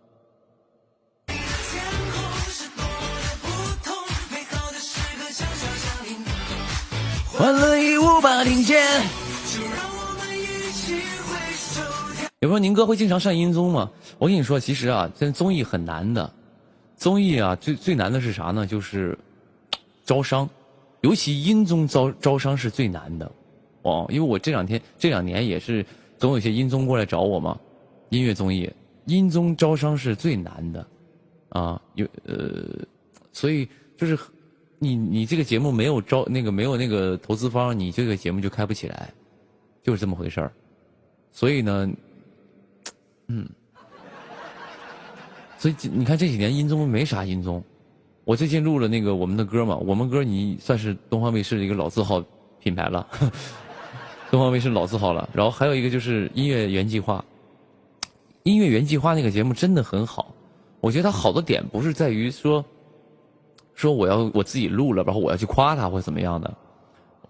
S2: 欢乐一无法听见。有朋友宁哥会经常上音综吗？我跟你说，其实啊，这综艺很难的。综艺啊，最难的是啥呢？就是招商，尤其音综招商是最难的。因为我这两年也是总有些音综过来找我嘛，音乐综艺，音综招商是最难的，所以就是你这个节目没有没有那个投资方，你这个节目就开不起来，就是这么回事儿。所以呢。所以你看这几年音综没啥音综，我最近录了那个我们的歌嘛，我们歌你算是东方卫视的一个老字号品牌了，东方卫视老字号了。然后还有一个就是音乐原计划，音乐原计划那个节目真的很好，我觉得它好的点不是在于说我自己录了，然后我要去夸它或者怎么样的，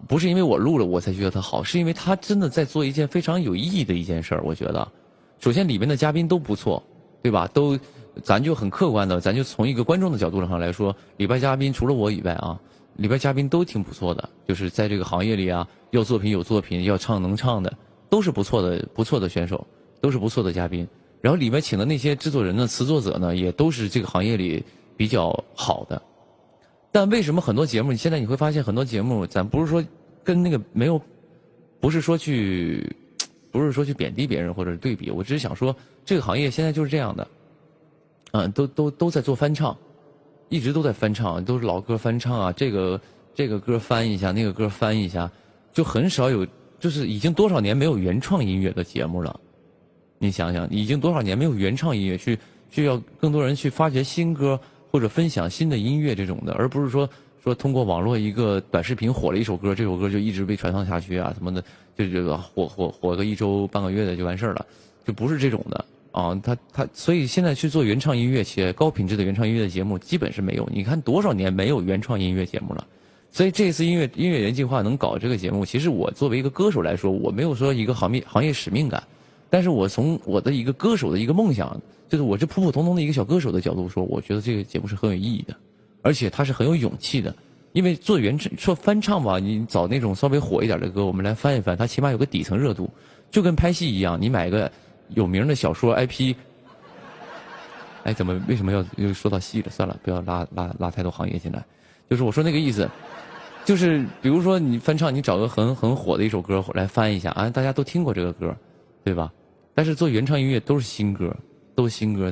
S2: 不是因为我录了我才觉得它好，是因为它真的在做一件非常有意义的一件事儿。我觉得，首先里面的嘉宾都不错，对吧？咱就很客观的，咱就从一个观众的角度上来说，里边嘉宾除了我以外啊，里边嘉宾都挺不错的，就是在这个行业里啊，要作品有作品，要唱能唱的，都是不错的选手，都是不错的嘉宾。然后里面请的那些制作人呢、词作者呢，也都是这个行业里比较好的。但为什么很多节目，现在你会发现很多节目，咱不是说跟那个没有，不是说去贬低别人或者是对比，我只是想说，这个行业现在就是这样的。都在做翻唱，一直都在翻唱，都是老歌翻唱啊，这个歌翻一下，那个歌翻一下，就很少有，就是已经多少年没有原创音乐的节目了。你想想，已经多少年没有原创音乐需要更多人去发掘新歌或者分享新的音乐这种的，而不是说通过网络一个短视频火了一首歌，这首歌就一直被传唱下去啊什么的，就这个火个1周半个月的就完事儿了，就不是这种的。所以现在去做原创音乐且高品质的原创音乐的节目基本是没有。你看多少年没有原创音乐节目了，所以这次音乐原计划能搞这个节目，其实我作为一个歌手来说，我没有说一个行业使命感，但是我从我的一个歌手的一个梦想，就是我这普普通通的一个小歌手的角度说，我觉得这个节目是很有意义的，而且它是很有勇气的。因为做翻唱吧，你找那种稍微火一点的歌，我们来翻一翻，它起码有个底层热度，就跟拍戏一样，你买个有名的小说 IP， 哎，为什么又说到戏了？算了，不要拉太多行业进来。就是我说那个意思，就是比如说你翻唱，你找个很火的一首歌来翻一下啊，大家都听过这个歌，对吧？但是做原创音乐都是新歌，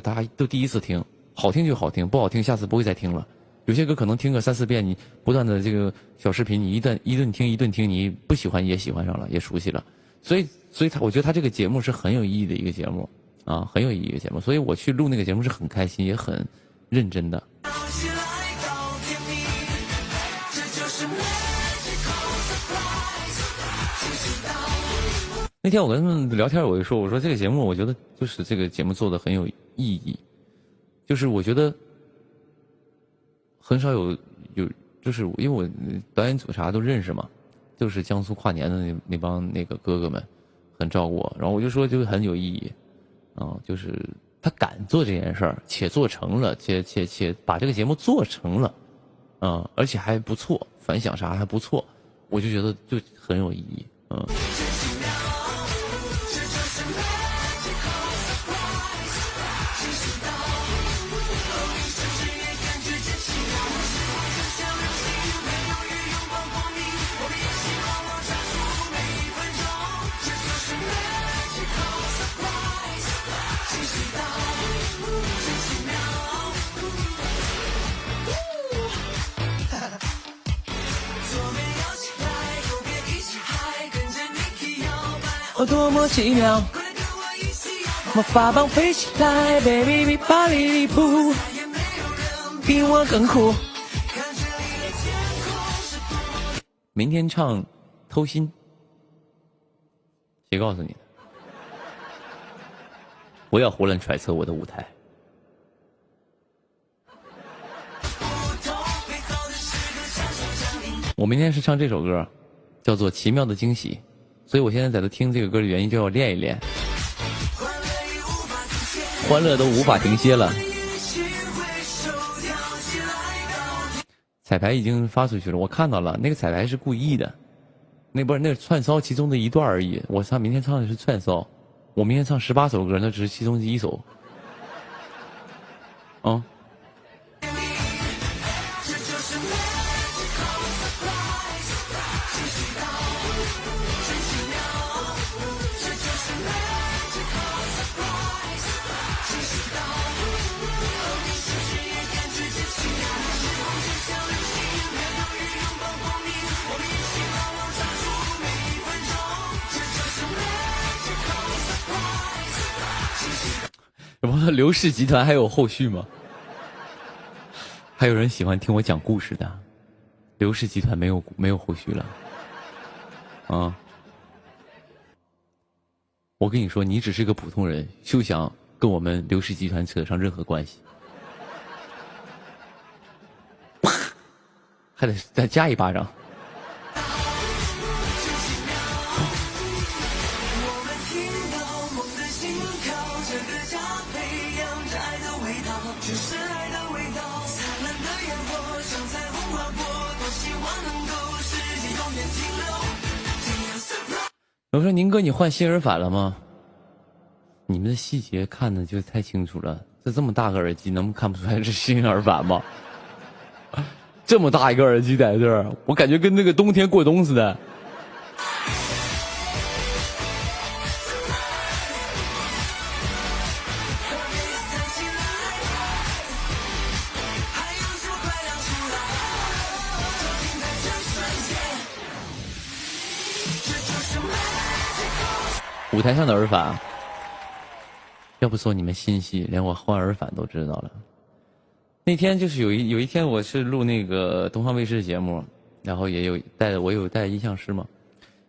S2: 大家都第一次听，好听就好听，不好听下次不会再听了。有些歌可能听个3、4遍，你不断的这个小视频，你一顿听，你不喜欢也喜欢上了，也熟悉了。所以我觉得他这个节目是很有意义的一个节目啊，很有意义的节目，所以我去录那个节目是很开心，也很认真的。那天我跟他们聊天，我说这个节目，我觉得就是这个节目做的很有意义，就是我觉得很少有，就是因为我导演组啥都认识嘛。就是江苏跨年的那帮那个哥哥们很照顾我，然后我就说就很有意义，就是他敢做这件事儿，且做成了，且把这个节目做成了，而且还不错，反响啥还不错，我就觉得就很有意义，
S1: 哦，多么奇妙！魔法棒飞起来 ，baby 比巴黎利普比我更酷。
S2: 明天唱偷心，谁告诉你的？不要胡乱揣测我的舞台。我明天是唱这首歌，叫做《奇妙的惊喜》。所以我现在在这听这个歌的原因，就要练一练。欢乐都无法停歇了。彩排已经发出去了，我看到了，那个彩排是故意的，那不是那是串烧其中的一段而已。我明天唱的是串烧，我明天唱18首歌，那只是其中的1首。刘氏集团还有后续吗？还有人喜欢听我讲故事的，刘氏集团没有后续了。我跟你说，你只是个普通人，休想跟我们刘氏集团扯上任何关系。还得再加一巴掌。我说宁哥，你换新耳返了吗？你们的细节看的就太清楚了，这么大个耳机能看不出来是新耳返吗？这么大一个耳机在这儿，我感觉跟那个冬天过冬似的。舞台上的耳返，要不说你们心细，连我换耳返都知道了。那天就是有一天，我是录那个东方卫视节目，然后也有带音像师嘛，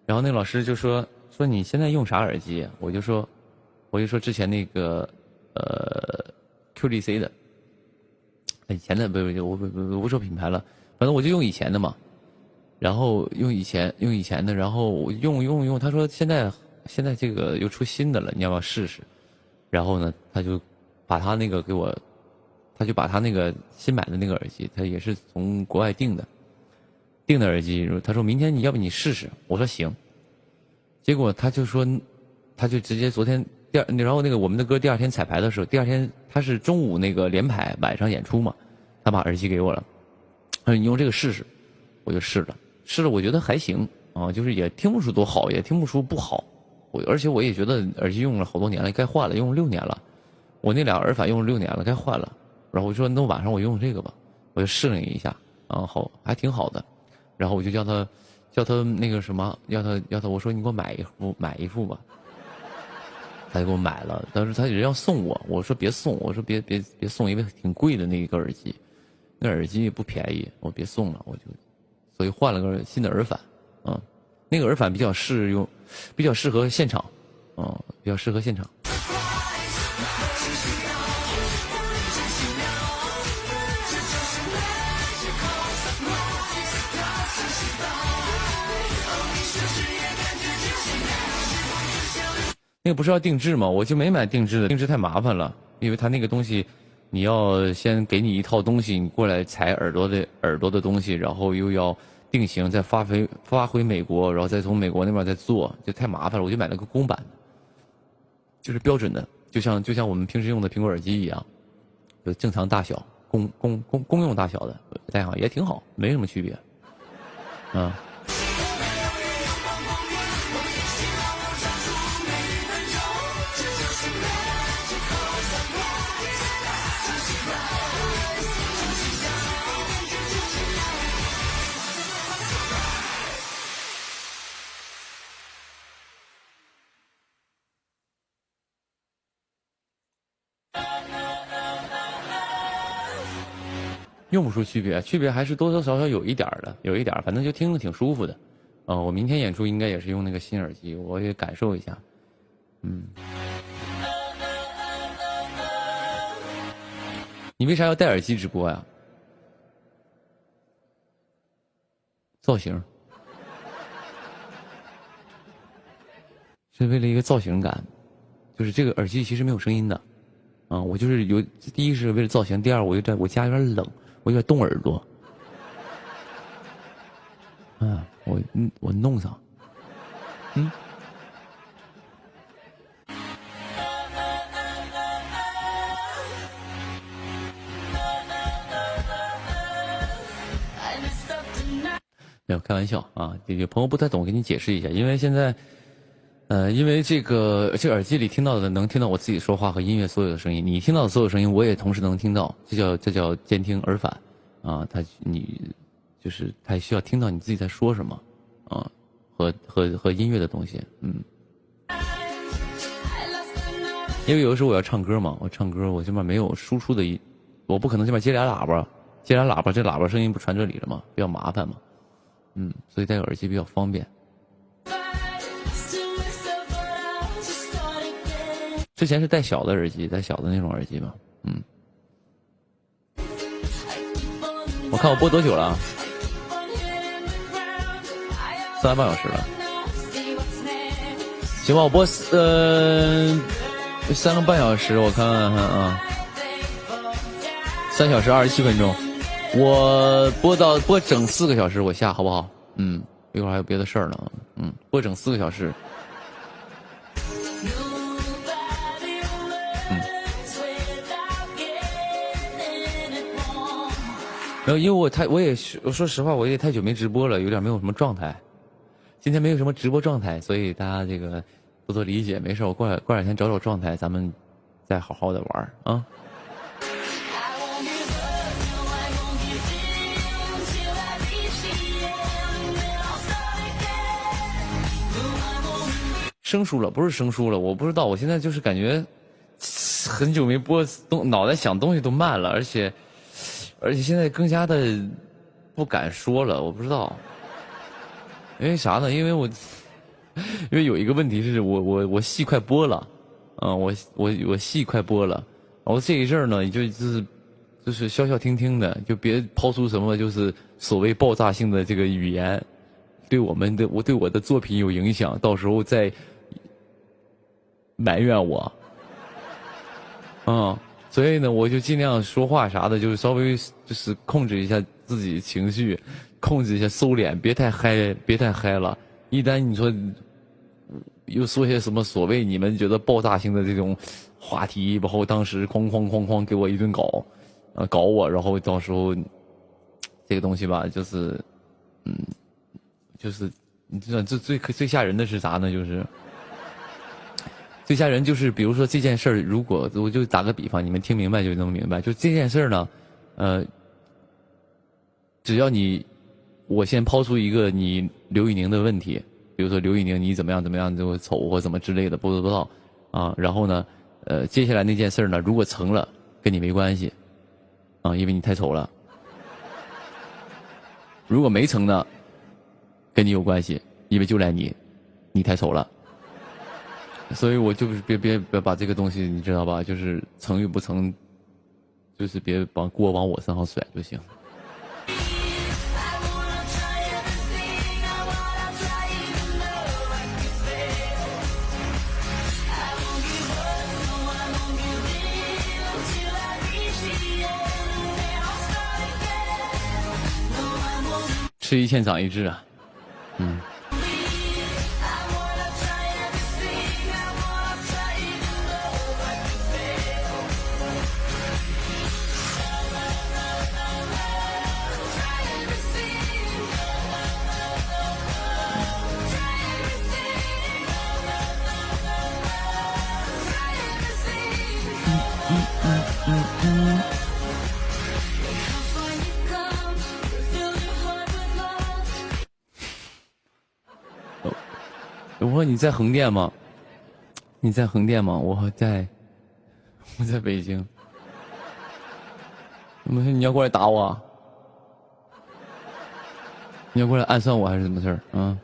S2: 然后那个老师就说你现在用啥耳机啊？我就说之前那个QDC 的，以前的我不说品牌了，反正我就用以前的嘛，然后用以前的，然后我用，他说现在这个又出新的了，你要不要试试？然后呢，他就把他那个给我，他就把他那个新买的那个耳机，他也是从国外订的耳机，他说明天你要不你试试？我说行。结果他就直接昨天然后那个我们的歌第二天彩排的时候，第二天他是中午那个连排，晚上演出嘛，他把耳机给我了，他说你用这个试试，我就试了，我觉得还行啊，就是也听不出多好，也听不出不好。而且我也觉得耳机用了好多年了，该换了，用了6年了。我那俩耳返用了6年了，该换了。然后我说那晚上我用这个吧，我就试了一下，然后还挺好的。然后我就叫他那个什么，要他，我说你给我买一副吧。他就给我买了，但是他人要送我说别送，我说别送，因为挺贵的那个耳机，那耳机也不便宜，我别送了，所以换了个新的耳返，那个耳返比较适合现场，比较适合现场。那个不是要定制吗？我就没买定制的，定制太麻烦了，因为他那个东西你要先给你一套东西，你过来采耳朵的东西，然后又要定型，再发回美国，然后再从美国那边再做，就太麻烦了。我就买了个公版的，就是标准的，就像我们平时用的苹果耳机一样，就正常大小，公用大小的，戴上也挺好，没什么区别。啊。用不出区别，区别还是多多少少有一点的，有一点，反正就听着挺舒服的。我明天演出应该也是用那个新耳机，我也感受一下。你为啥要戴耳机直播呀？造型，是为了一个造型感，就是这个耳机其实没有声音的。我就是第一是为了造型，第二我家有点冷。我有点冻耳朵，我弄上，没有开玩笑啊！有朋友不太懂，我给你解释一下，因为现在，因为这个耳机里听到的能听到我自己说话和音乐所有的声音，你听到的所有声音我也同时能听到，这叫监听耳返啊，它需要听到你自己在说什么啊，和音乐的东西，因为有的时候我要唱歌嘛，我唱歌我这边没有输出的我不可能这边接俩喇叭，这喇叭声音不传这里了吗？比较麻烦嘛，所以戴个耳机比较方便。之前是戴小的耳机，戴小的那种耳机嘛，我看我播多久了啊？3个半小时了。行吧，我播3个半小时，我看看啊，3小时27分钟，我播整4个小时，我下好不好？一会儿还有别的事儿呢，播整4个小时。然后因为我说实话，我也太久没直播了，有点没有什么状态。今天没有什么直播状态，所以大家这个多多理解，没事，我过两天找状态，咱们再好好的玩啊。生疏了，不是生疏了，我不知道，我现在就是感觉很久没播，脑袋想东西都慢了，而且现在更加的不敢说了，我不知道，因为啥呢？因为有一个问题是我戏快播了，我戏快播了，然后这一阵儿呢，就是消消停停的，就别抛出什么就是所谓爆炸性的这个语言，对我的作品有影响，到时候再埋怨我，所以呢，我就尽量说话啥的，就是稍微就是控制一下自己情绪，控制一下收敛，别太嗨了。一旦你说又说些什么所谓你们觉得爆炸性的这种话题，然后当时哐给我一顿搞我，然后到时候这个东西吧，就是你知道最吓人的是啥呢？就是最吓人就是，比如说这件事儿，如果我就打个比方，你们听明白就能明白。就这件事儿呢，只要我先抛出一个你刘宇宁的问题，比如说刘宇宁你怎么样就丑或怎么之类的，不知道啊。然后呢，接下来那件事儿呢，如果成了，跟你没关系啊，因为你太丑了。如果没成呢，跟你有关系，因为就赖你太丑了。所以我就是别把这个东西，你知道吧？就是成与不成，就是别把锅往我身上甩就行。吃一堑长一智啊。嗯。我说你在横店吗？你在横店吗？我在北京。你要过来打我？你要过来暗算我还是什么事儿？啊？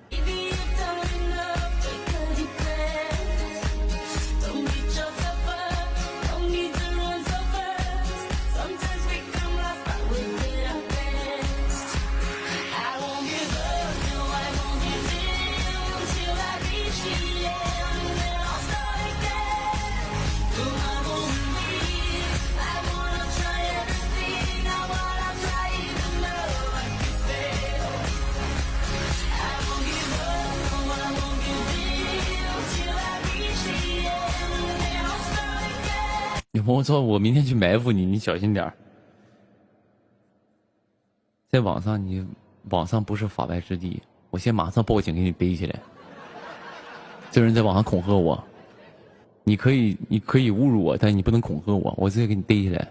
S2: 有朋友说我明天去埋伏你，你小心点儿。在网上不是法外之地，我先马上报警给你背起来。这人在网上恐吓我，你可以侮辱我，但是你不能恐吓我，我直接给你逮起来。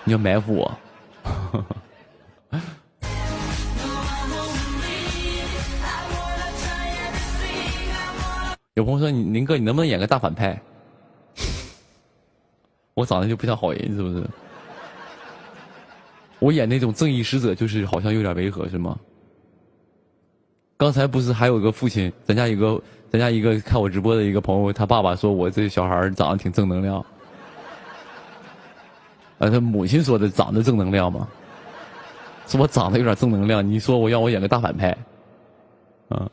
S2: 你要埋伏我。有朋友说林哥，你能不能演个大反派？我长得就不像好人，是不是？我演那种正义使者，就是好像有点违和，是吗？刚才不是还有个父亲，咱家一个看我直播的一个朋友，他爸爸说我这小孩长得挺正能量。他母亲说的长得正能量吗？说我长得有点正能量，你说我让我演个大反派，啊？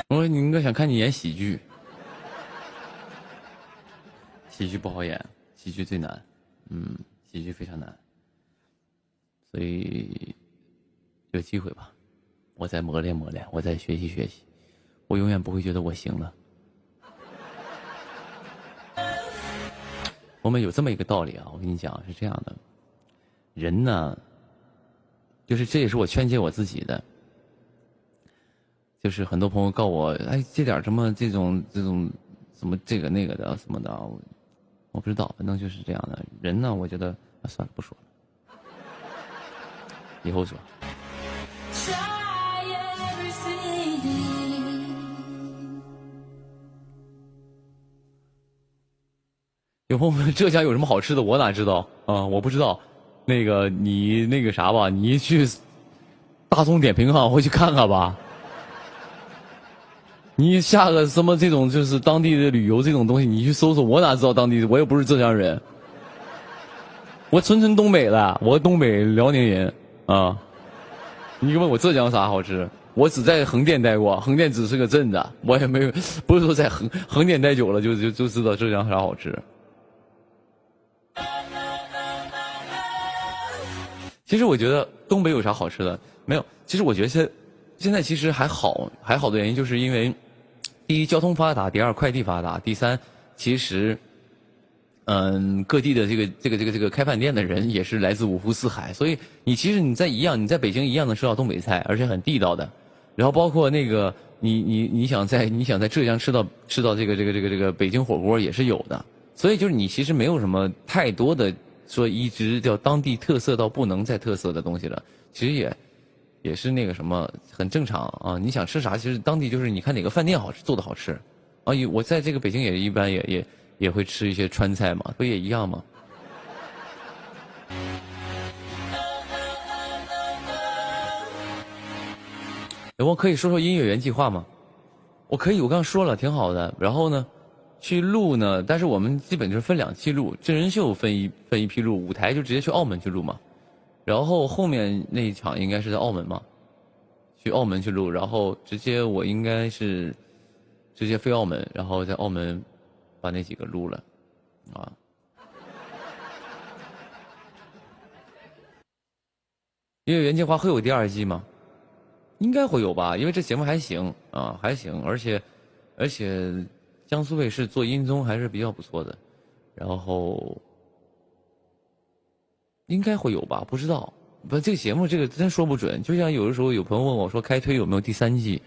S2: 我说你应该想看你演喜剧，喜剧不好演，喜剧最难，喜剧非常难，所以有机会吧，我再磨练磨练，我再学习学习，我永远不会觉得我行了。我们有这么一个道理啊，我跟你讲是这样的，人呢，就是这也是我劝诫我自己的。就是很多朋友告我，哎，这点什么这种什么这个那个的什么的，我不知道，反正就是这样的人呢。我觉得算了，不说了，以后说。有朋友问浙江有什么好吃的，我哪知道啊？我不知道。那个你那个啥吧，你去大众点评上回去看看吧。你下个什么这种就是当地的旅游这种东西，你去搜搜，我哪知道当地的？我又不是浙江人，我纯东北的，我东北辽宁人啊。你问我浙江啥好吃？我只在横店待过，横店只是个镇子，我也没有，不是说在横店待久了就知道浙江啥好吃。其实我觉得东北有啥好吃的？没有。其实我觉得现在其实还好的原因，就是因为第一交通发达，第二快递发达，第三其实各地的这个开饭店的人也是来自五湖四海，所以你其实你在北京一样能吃到东北菜，而且很地道的。然后包括那个你想在浙江吃到这个北京火锅也是有的。所以就是你其实没有什么太多的说一直叫当地特色到不能再特色的东西了，其实也是那个什么很正常啊。你想吃啥，其实当地就是你看哪个饭店好吃做的好吃，啊，我在这个北京也一般也会吃一些川菜嘛，不也一样吗？我可以说说音乐原计划吗？我可以，我刚刚说了，挺好的。然后呢，去录呢，但是我们基本就是分2期录，真人秀分一批录，舞台就直接去澳门去录嘛。然后后面那一场应该是在澳门嘛，去澳门去录，然后我应该是直接飞澳门，然后在澳门把那几个录了，啊。音乐原计划会有第2季吗？应该会有吧，因为这节目还行啊，还行，而且江苏卫视做音综还是比较不错的，然后应该会有吧，不知道。不，这个节目这个真说不准。就像有的时候有朋友问我说开推有没有第3季，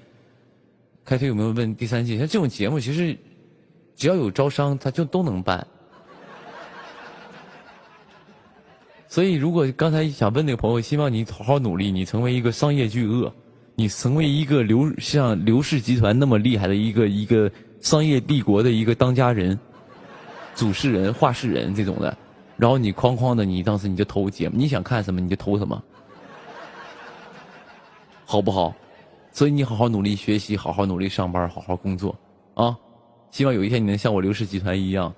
S2: 开推有没有问第3季，像这种节目其实只要有招商，他就都能办。所以如果刚才想问那个朋友，希望你好好努力，你成为一个商业巨鳄。你成为一个像刘氏集团那么厉害的一个商业帝国的一个当家人、主事人、话事人这种的，然后你哐哐的，你当时你就投节目，你想看什么你就投什么，好不好？所以你好好努力学习，好好努力上班，好好工作啊！希望有一天你能像我刘氏集团一样，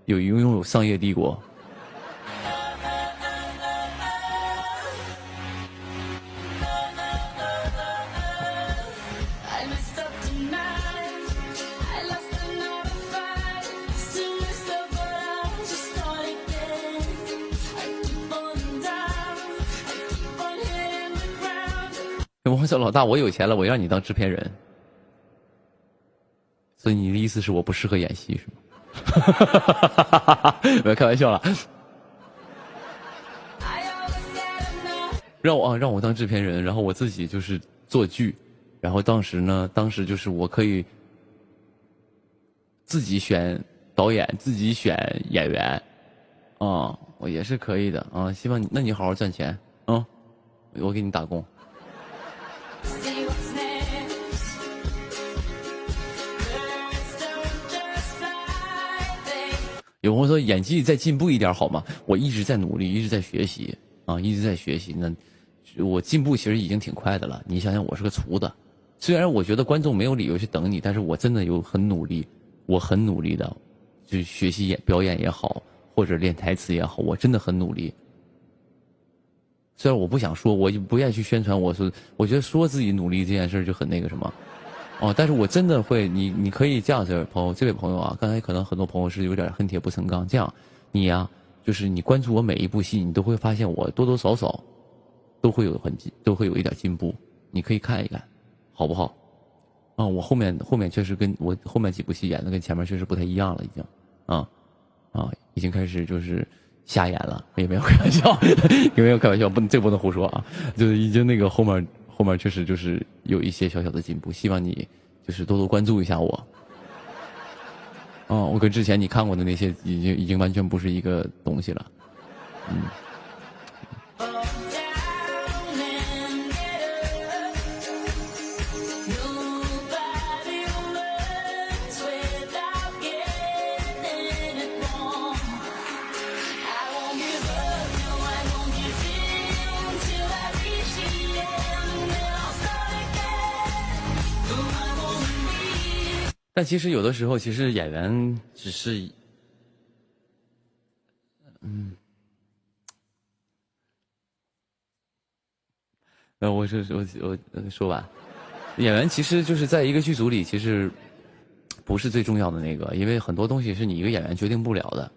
S2: 拥有商业帝国。我说老大，我有钱了，我让你当制片人，所以你的意思是我不适合演戏是吗？没有开玩笑了。让我当制片人，然后我自己就是做剧，然后当时就是我可以自己选导演，自己选演员，啊，我也是可以的啊。希望你好好赚钱啊，我给你打工。有朋友说演技再进步一点好吗？我一直在努力，一直在学习啊，一直在学习。那我进步其实已经挺快的了。你想想，我是个厨子，虽然我觉得观众没有理由去等你，但是我真的很努力，我很努力的，就学习表演也好，或者练台词也好，我真的很努力。虽然我不想说，我就不愿意去宣传我觉得说自己努力这件事就很那个什么。哦，但是我真的会，你可以这样子，这位朋友啊，刚才可能很多朋友是有点恨铁不成钢，这样，你呀，就是你关注我每一部戏，你都会发现我多多少少都会有一点进步，你可以看一看，好不好？啊，我后面确实跟我后面几部戏演的跟前面确实不太一样了，已经，已经开始就是瞎演了，也没有开玩笑，也没有开玩笑，这不能胡说啊，就是已经那个后面确实就是有一些小小的进步，希望你就是多多关注一下我。我跟之前你看过的那些已经完全不是一个东西了。但其实有的时候，其实演员只是，我说完，演员其实就是在一个剧组里，其实不是最重要的那个，因为很多东西是你一个演员决定不了的，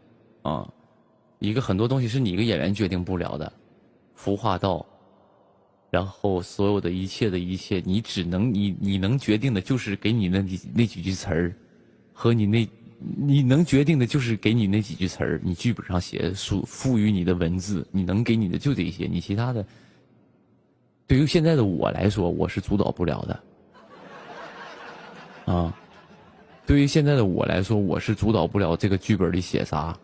S2: 很多东西是你一个演员决定不了的，服化道，然后所有的一切，你只能你能决定的就是给你那几句词儿，和你能决定的就是给你那几句词儿，你剧本上写赋予你的文字，你能给你的就这些，你其他的，对于现在的我来说，我是主导不了的，对于现在的我来说，我是主导不了这个剧本里写啥，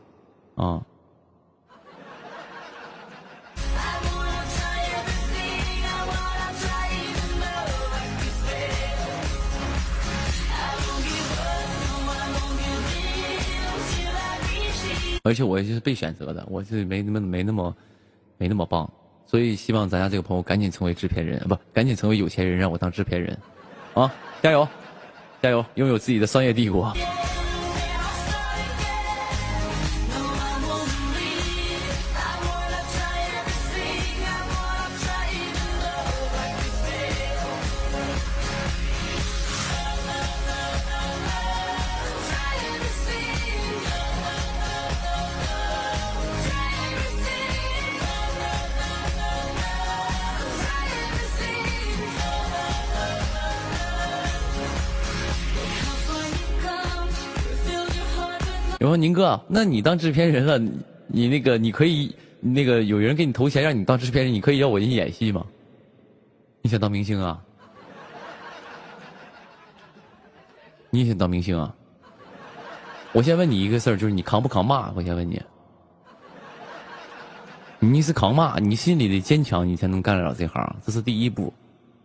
S2: 而且我也是被选择的，我是没那么棒，所以希望咱家这个朋友赶紧成为制片人，不，赶紧成为有钱人，让我当制片人，啊，加油，加油，拥有自己的商业帝国。有说宁哥，那你当制片人了，你那个你可以那个有人给你投钱让你当制片人，你可以要我给你演戏吗？你想当明星啊？你也想当明星啊？我先问你一个事儿，就是你扛不扛骂？我先问你，你是扛骂，你心里的坚强，你才能干得了这行，这是第一步。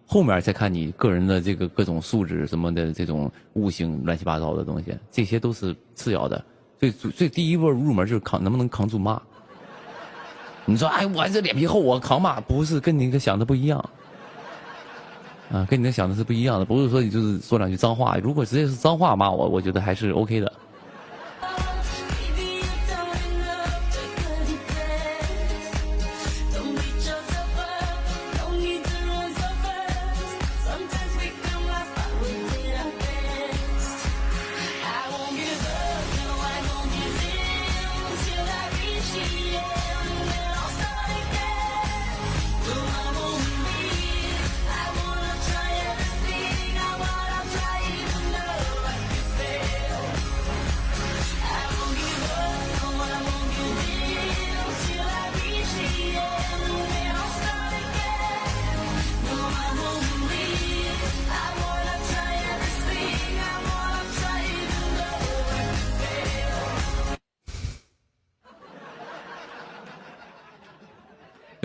S2: 后面再看你个人的这个各种素质什么的，这种悟性乱七八糟的东西，这些都是次要的。最第一步入门就是能不能扛住骂。你说哎，我这脸皮厚，我扛骂，不是跟你想的不一样啊，跟你想的是不一样的，不是说你就是说两句脏话，如果直接是脏话骂我，我觉得还是 OK 的。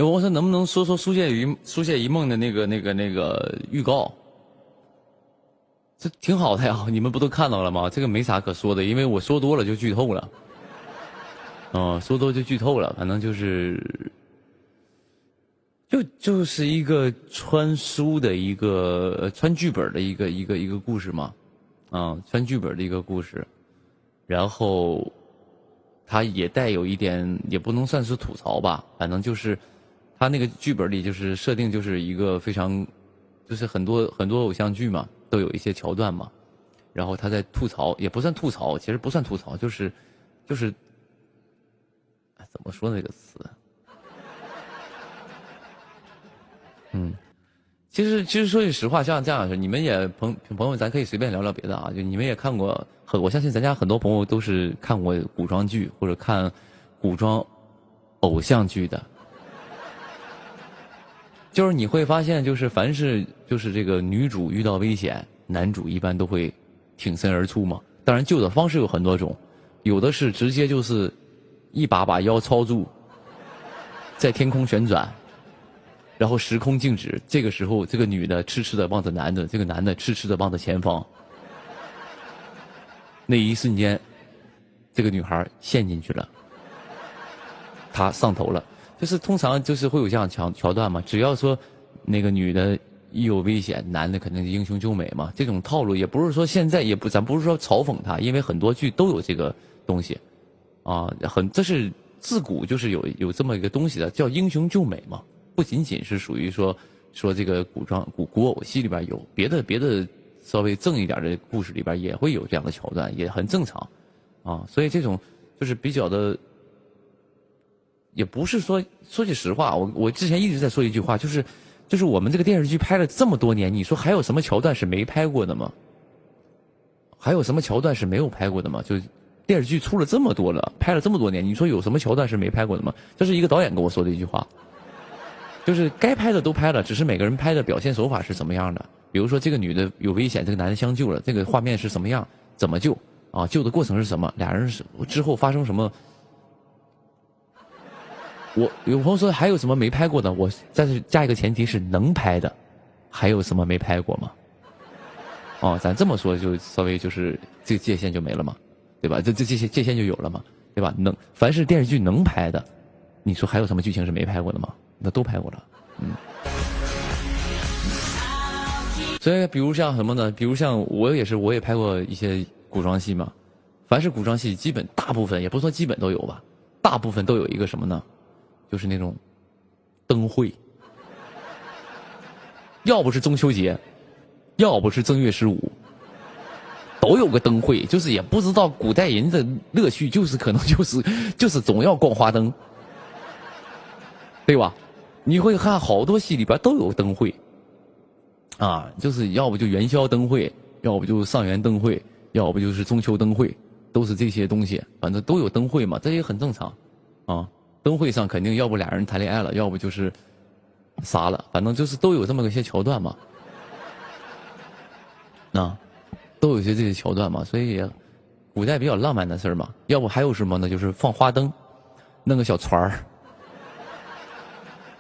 S2: 我说能不能说书写一梦的那个预告？这挺好的呀，你们不都看到了吗？这个没啥可说的，因为我说多了就剧透了。说多就剧透了，反正就是一个穿书的一个穿剧本的一个故事嘛，穿剧本的一个故事，然后它也带有一点，也不能算是吐槽吧，反正就是。他那个剧本里就是设定就是一个非常，就是很多偶像剧嘛，都有一些桥段嘛，然后他在吐槽，也不算吐槽，其实不算吐槽，就是，怎么说那个词？其实说句实话，像这样式，你们也朋友，咱可以随便聊聊别的啊，就你们也看过，我相信咱家很多朋友都是看过古装剧或者看古装偶像剧的。就是你会发现，就是凡是就是这个女主遇到危险，男主一般都会挺身而出嘛。当然救的方式有很多种，有的是直接就是一把腰操住，在天空旋转，然后时空静止。这个时候，这个女的痴痴的望着男的，这个男的痴痴的望着前方。那一瞬间，这个女孩陷进去了，她上头了。就是通常就是会有这样桥段嘛，只要说那个女的一有危险，男的肯定是英雄救美嘛。这种套路也不是说现在咱不是说嘲讽他，因为很多剧都有这个东西，这是自古就是有这么一个东西的，叫英雄救美嘛。不仅仅是属于说这个古偶戏里边有别的稍微正一点的故事里边也会有这样的桥段，也很正常啊。所以这种就是比较的。也不是说句实话，我之前一直在说一句话，就是我们这个电视剧拍了这么多年，你说还有什么桥段是没拍过的吗？还有什么桥段是没有拍过的吗？就电视剧出了这么多了，拍了这么多年，你说有什么桥段是没拍过的吗？这是一个导演跟我说的一句话，就是该拍的都拍了，只是每个人拍的表现手法是什么样的。比如说这个女的有危险，这个男的相救了，这个画面是什么样，怎么救啊？救的过程是什么？俩人之后发生什么？我有朋友说还有什么没拍过的，我再是加一个前提是能拍的，还有什么没拍过吗？咱这么说就稍微就是这个界限就没了嘛，对吧？这界限就有了嘛。对吧？凡是电视剧能拍的，你说还有什么剧情是没拍过的吗？那都拍过了，所以，比如像什么呢？比如像我也拍过一些古装戏嘛。凡是古装戏，基本大部分也不是说基本都有吧，大部分都有一个什么呢？就是那种灯会，要不是中秋节，要不是正月15，都有个灯会。就是也不知道古代人的乐趣，就是可能就是总要逛花灯，对吧？你会看好多戏里边都有灯会。啊，就是要不就元宵灯会，要不就上元灯会，要不就是中秋灯会，都是这些东西，反正都有灯会嘛，这也很正常，啊，灯会上肯定要不俩人谈恋爱了，要不就是杀了，反正就是都有这么个些桥段嘛，都有些这些桥段嘛，所以古代比较浪漫的事儿嘛，要不还有什么呢？就是放花灯，弄个小船儿，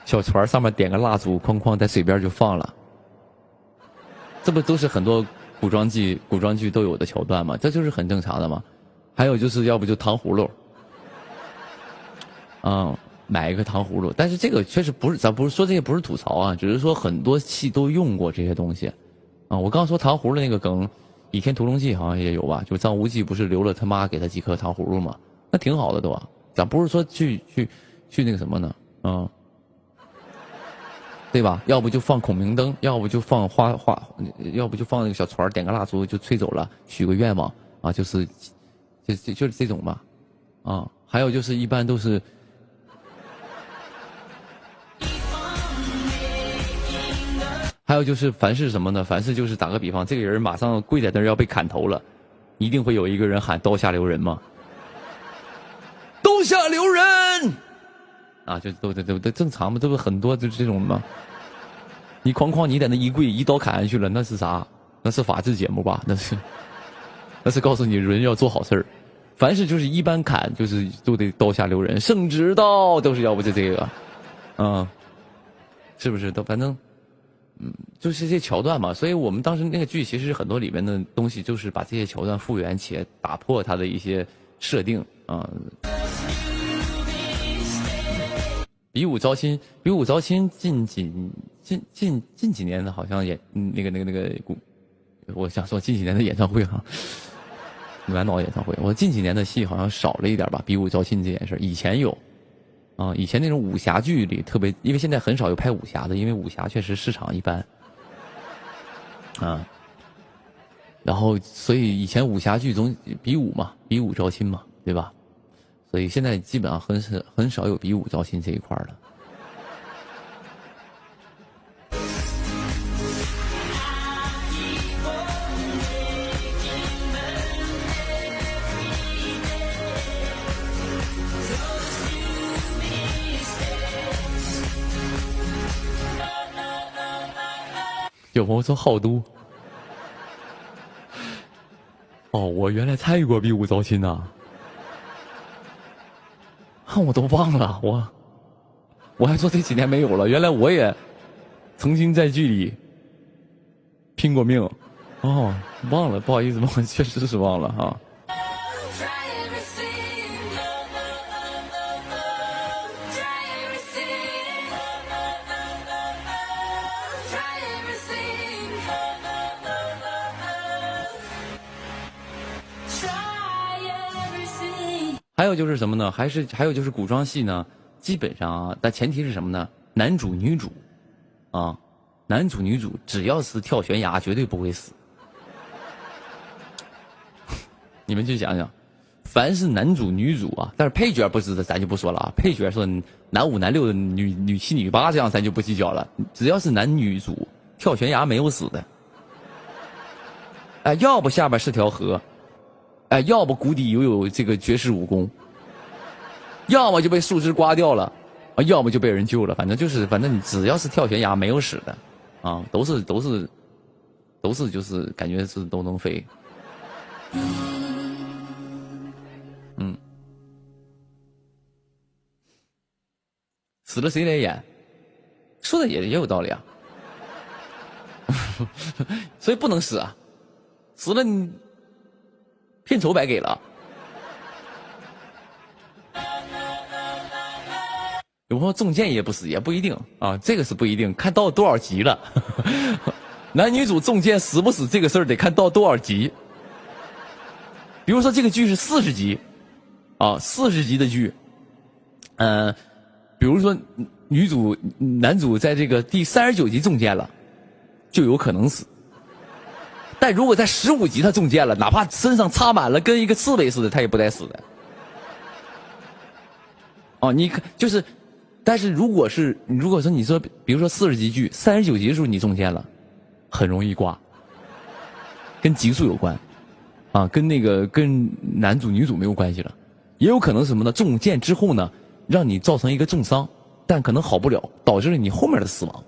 S2: 小船上面点个蜡烛，哐哐在水边就放了。这不都是很多古装剧都有的桥段吗？这就是很正常的嘛。还有就是要不就糖葫芦，买一个糖葫芦。但是这个确实不是，咱不是说这些不是吐槽啊，只是说很多戏都用过这些东西。我刚说糖葫芦那个梗，《倚天屠龙记》好像也有吧？就张无忌不是留了他妈给他几颗糖葫芦吗？那挺好的都啊。咱不是说去那个什么呢？对吧？要不就放孔明灯，要不就放花，要不就放那个小船，点个蜡烛就吹走了，许个愿望啊，就是这种吧，还有就是一般都是，还有就是凡是什么呢？凡是就是打个比方，这个人马上跪在那儿要被砍头了，一定会有一个人喊刀下留人嘛，刀下留人。就都正常嘛，这不很多就是这种嘛。你哐你在那一跪一刀砍下去了，那是啥？那是法制节目吧？那是告诉你人要做好事儿。凡是就是一般砍就是都得刀下留人，圣旨刀都是要不就这个，是不是？都反正就是这些桥段嘛。所以我们当时那个剧其实很多里面的东西就是把这些桥段复原且打破它的一些设定啊。比武招亲近几年的好像也那个，我想说近几年的演唱会哈，满脑演唱会，我近几年的戏好像少了一点吧。比武招亲这件事以前有，以前那种武侠剧里特别，因为现在很少有拍武侠的，因为武侠确实市场一般，然后所以以前武侠剧中比武招亲嘛，对吧？所以现在基本上很少有比武招亲这一块了。有朋友说好都，我原来参与过比武招亲呐。我都忘了，我还说这几年没有了，原来我也曾经在剧里拼过命，忘了，不好意思，确实是忘了哈。还有就是什么呢？还有就是古装戏呢，基本上但前提是什么呢？男主女主，男主女主只要是跳悬崖，绝对不会死。你们去想想，凡是男主女主但是配角不是，咱就不说了配角说男5男6的女7女8，这样咱就不计较了。只要是男女主跳悬崖没有死的，要不下边是条河。要不谷底有这个绝世武功，要么就被树枝刮掉了，要么就被人救了。反正你只要是跳悬崖没有死的，都是就是感觉是都能飞。死了谁来演？说的也有道理啊。所以不能死啊，死了你。片酬白给了，有朋友中箭也不死，也不一定啊，这个是不一定，看到多少集了。男女主中箭死不死这个事儿得看到多少集。比如说这个剧是40集，啊，40集的剧，比如说男主在这个第39集中箭了，就有可能死。但如果在15集他中箭了，哪怕身上插满了跟一个刺猬似的，他也不带死的。哦，你看就是。但是如果说你说，比如说40集剧39集的时候你中箭了，很容易挂，跟集数有关，啊，跟男主女主没有关系了，也有可能什么呢？中箭之后呢，让你造成一个重伤，但可能好不了，导致了你后面的死亡。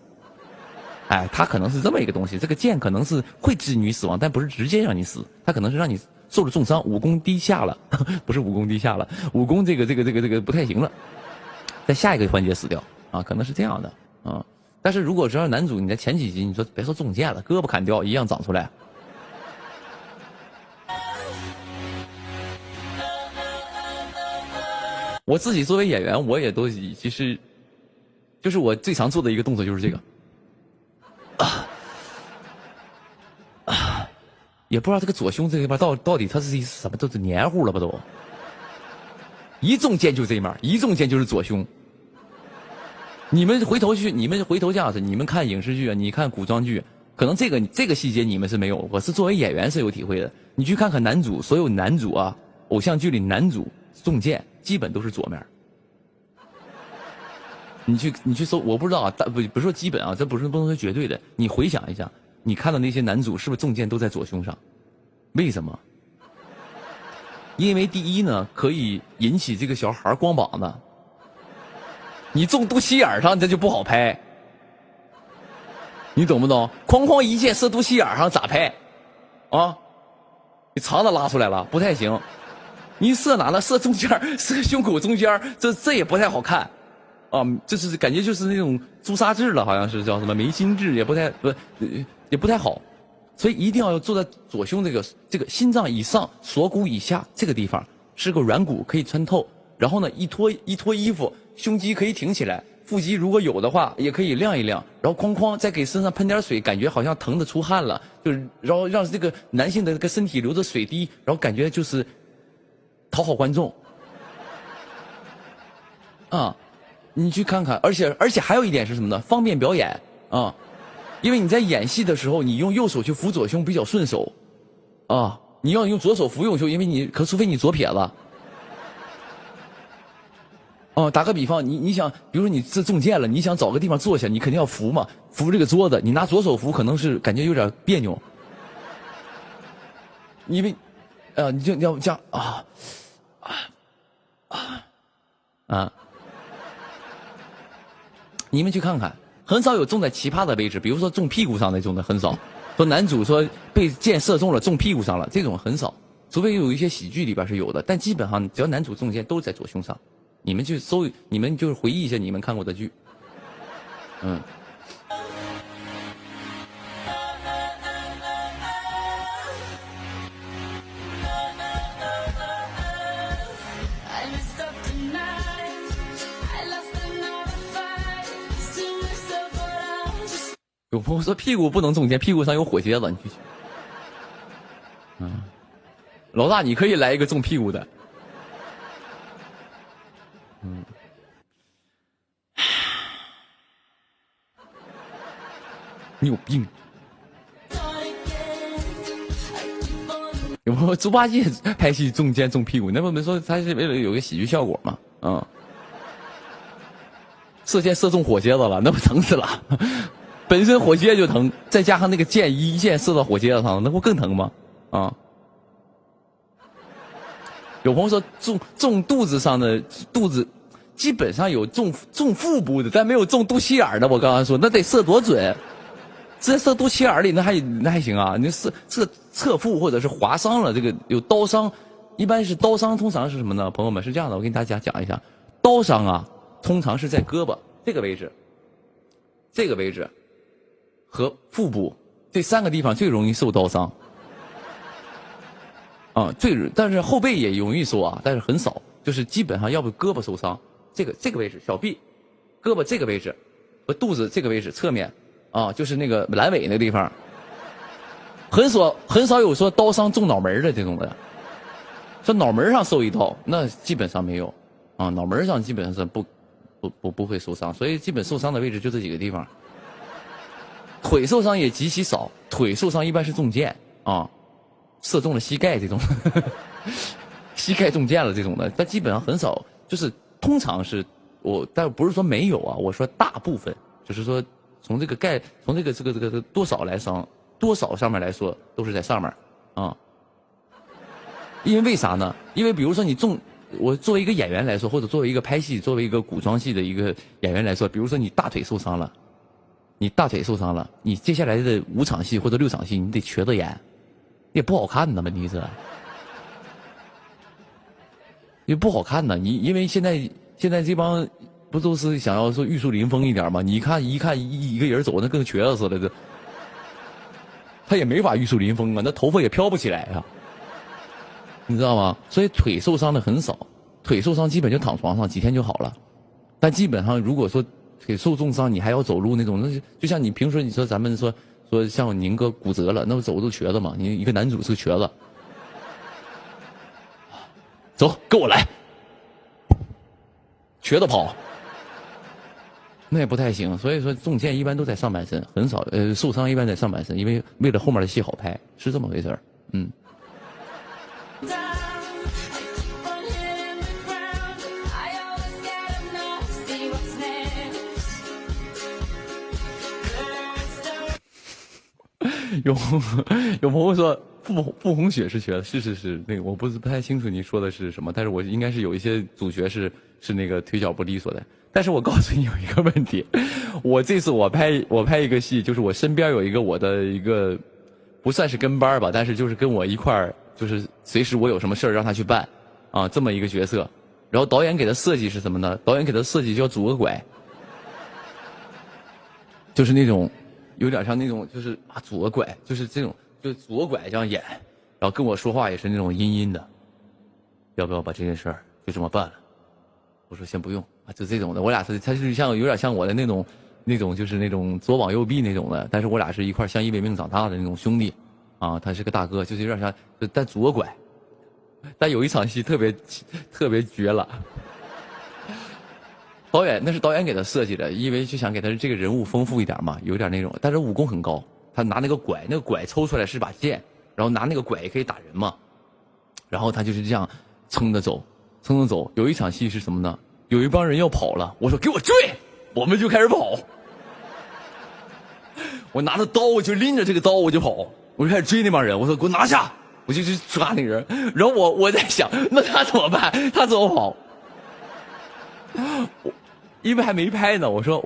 S2: 哎，它可能是这么一个东西，这个箭可能是会致你死亡，但不是直接让你死，它可能是让你受了重伤，武功低下了，不是武功低下了，武功这个不太行了。在下一个环节死掉啊，可能是这样的啊。但是如果只要男主你在前几集，你说别说中箭了，胳膊砍掉一样长出来。我自己作为演员，我也都其实，就是我最常做的一个动作就是这个，也不知道这个左胸这个地方到底它是什么，都是黏糊了吧都。一中箭就这面，一中箭就是左胸。你们回头这样子，你们看影视剧啊，你看古装剧，可能这个细节你们是没有，我是作为演员是有体会的。你去看看所有男主啊，偶像剧里男主中箭基本都是左面。你去搜，我不知道啊，不是说基本啊，这不能说绝对的。你回想一下，你看到那些男主是不是中箭都在左胸上？为什么？因为第一呢，可以引起这个小孩光膀子。你中肚脐眼上，这就不好拍。你懂不懂？哐哐一箭射肚脐眼上咋拍？啊，你肠子拉出来了，不太行。你射哪呢？射中间，射胸口中间，这也不太好看。啊，就是感觉就是那种朱砂痣了，好像是叫什么眉心痣，也不太好。所以一定要坐在左胸这个心脏以上锁骨以下这个地方是个软骨，可以穿透。然后呢，一脱衣服，胸肌可以挺起来，腹肌如果有的话也可以亮一亮。然后哐哐再给身上喷点水，感觉好像疼得出汗了，就是然后让这个男性的这个身体流着水滴，然后感觉就是讨好观众。啊，你去看看，而且还有一点是什么呢？方便表演啊。因为你在演戏的时候，你用右手去扶左胸比较顺手，啊，你要用左手扶右胸，因为除非你左撇子。哦，打个比方，你想，比如说你这中箭了，你想找个地方坐下，你肯定要扶嘛，扶这个桌子，你拿左手扶可能是感觉有点别扭，因为，你就要这样你们去看看。很少有中在奇葩的位置，比如说中屁股上那种的很少。说男主说被箭射中了，中屁股上了，这种很少，除非有一些喜剧里边是有的，但基本上只要男主中箭都在左胸上。你们去搜，你们就是回忆一下你们看过的剧。有朋友说屁股不能中箭，屁股上有火疖子，你去。老大，你可以来一个中屁股的。你有病。有朋友猪八戒拍戏中箭中屁股，那不没说他是为了有个喜剧效果吗？射箭射中火疖子了，那不疼死了。本身火疖就疼，再加上那个箭一箭射到火疖子上，那不更疼吗？有朋友说中肚子上的肚子，基本上有中腹部的，但没有中肚脐眼的。我刚刚说那得射多准，直接射肚脐眼里那还行啊？你射侧腹或者是划伤了，这个有刀伤，一般是刀伤，通常是什么呢？朋友们是这样的，我跟大家讲一下，刀伤啊，通常是在胳膊这个位置，这个位置。和腹部这3个地方最容易受刀伤，但是后背也容易受啊，但是很少，就是基本上要不胳膊受伤，这个位置小臂胳膊这个位置和肚子这个位置侧面啊，就是那个阑尾那个地方，很少有说刀伤中脑门的这种的。说脑门上受一刀，那基本上没有啊，脑门上基本上是不会受伤，所以基本受伤的位置就这几个地方。腿受伤也极其少，腿受伤一般是中箭啊，射中了膝盖这种，膝盖中箭了这种的，但基本上很少，就是通常是但不是说没有啊，我说大部分就是说从这个多少来伤，多少上面来说都是在上面啊。因为啥呢？因为比如说我作为一个演员来说，或者作为一个拍戏、作为一个古装戏的一个演员来说，比如说你大腿受伤了，你接下来的5场戏或者6场戏，你得瘸着演，也不好看呢，问题是，也不好看呢。因为现在这帮不都是想要说玉树临风一点吗？你看一个人走，那跟瘸子似的，这他也没法玉树临风啊，那头发也飘不起来啊。你知道吗？所以腿受伤的很少，腿受伤基本就躺床上几天就好了。但基本上如果说腿受重伤，你还要走路那种，那就像你平时你说咱们说像宁哥骨折了，那不走路瘸子嘛？你一个男主是个瘸子，走，跟我来，瘸子跑，那也不太行。所以说中箭一般都在上半身，很少受伤一般在上半身，因为为了后面的戏好拍，是这么回事儿。有朋友说傅红雪是瘸的，是那个我不太清楚你说的是什么，但是我应该是有一些主角是那个腿脚不利索的。但是我告诉你有一个问题，我这次我拍一个戏，就是我身边有一个我的一个不算是跟班吧，但是就是跟我一块儿，就是随时我有什么事儿让他去办啊，这么一个角色。然后导演给他设计是什么呢？导演给他设计叫拄个拐，就是那种有点像那种就是拄个拐，就是这种就拄个拐这样演，然后跟我说话也是那种阴阴的，要不要把这件事儿就这么办了？我说先不用啊，就这种的。我俩他是像有点像我的那种就是那种左膀右臂那种的，但是我俩是一块相依为命长大的那种兄弟啊。他是个大哥，就是有点像，但拄个拐。但有一场戏特别绝了，那是导演给他设计的，因为就想给他这个人物丰富一点嘛，有点那种，但是武功很高，他拿那个拐抽出来是把剑，然后拿那个拐也可以打人嘛，然后他就是这样撑着走。有一场戏是什么呢？有一帮人要跑了，我说给我追，我们就开始跑。我拿着刀，我就拎着这个刀我就跑，我就开始追那帮人，我说给我拿下，我就去抓那个人。然后我在想，那他怎么办？他怎么跑？因为还没拍呢，我说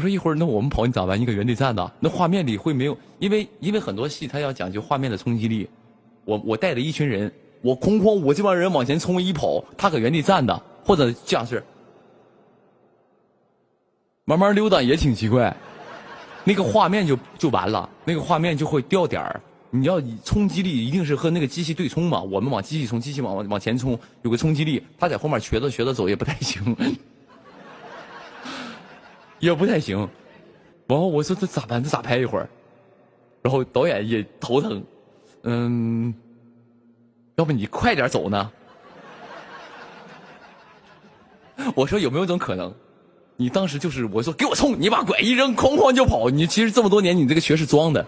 S2: 一会儿那我们跑你咋办？你搁原地站的，那画面里会没有？因为很多戏它要讲究画面的冲击力，我带着一群人，我我这帮人往前冲一跑，他搁原地站的，或者这样是慢慢溜达也挺奇怪，那个画面就完了，那个画面就会掉点儿。你要冲击力一定是和那个机器对冲嘛，我们往机器冲，机器往前冲，有个冲击力，他在后面瘸着走也不太行，也不太行。然后我说这咋办？这咋拍一会儿？然后导演也头疼，要不你快点走呢？我说有没有种可能，你当时就是我说给我冲，你把拐一扔，哐哐就跑。你其实这么多年你这个瘸是装的，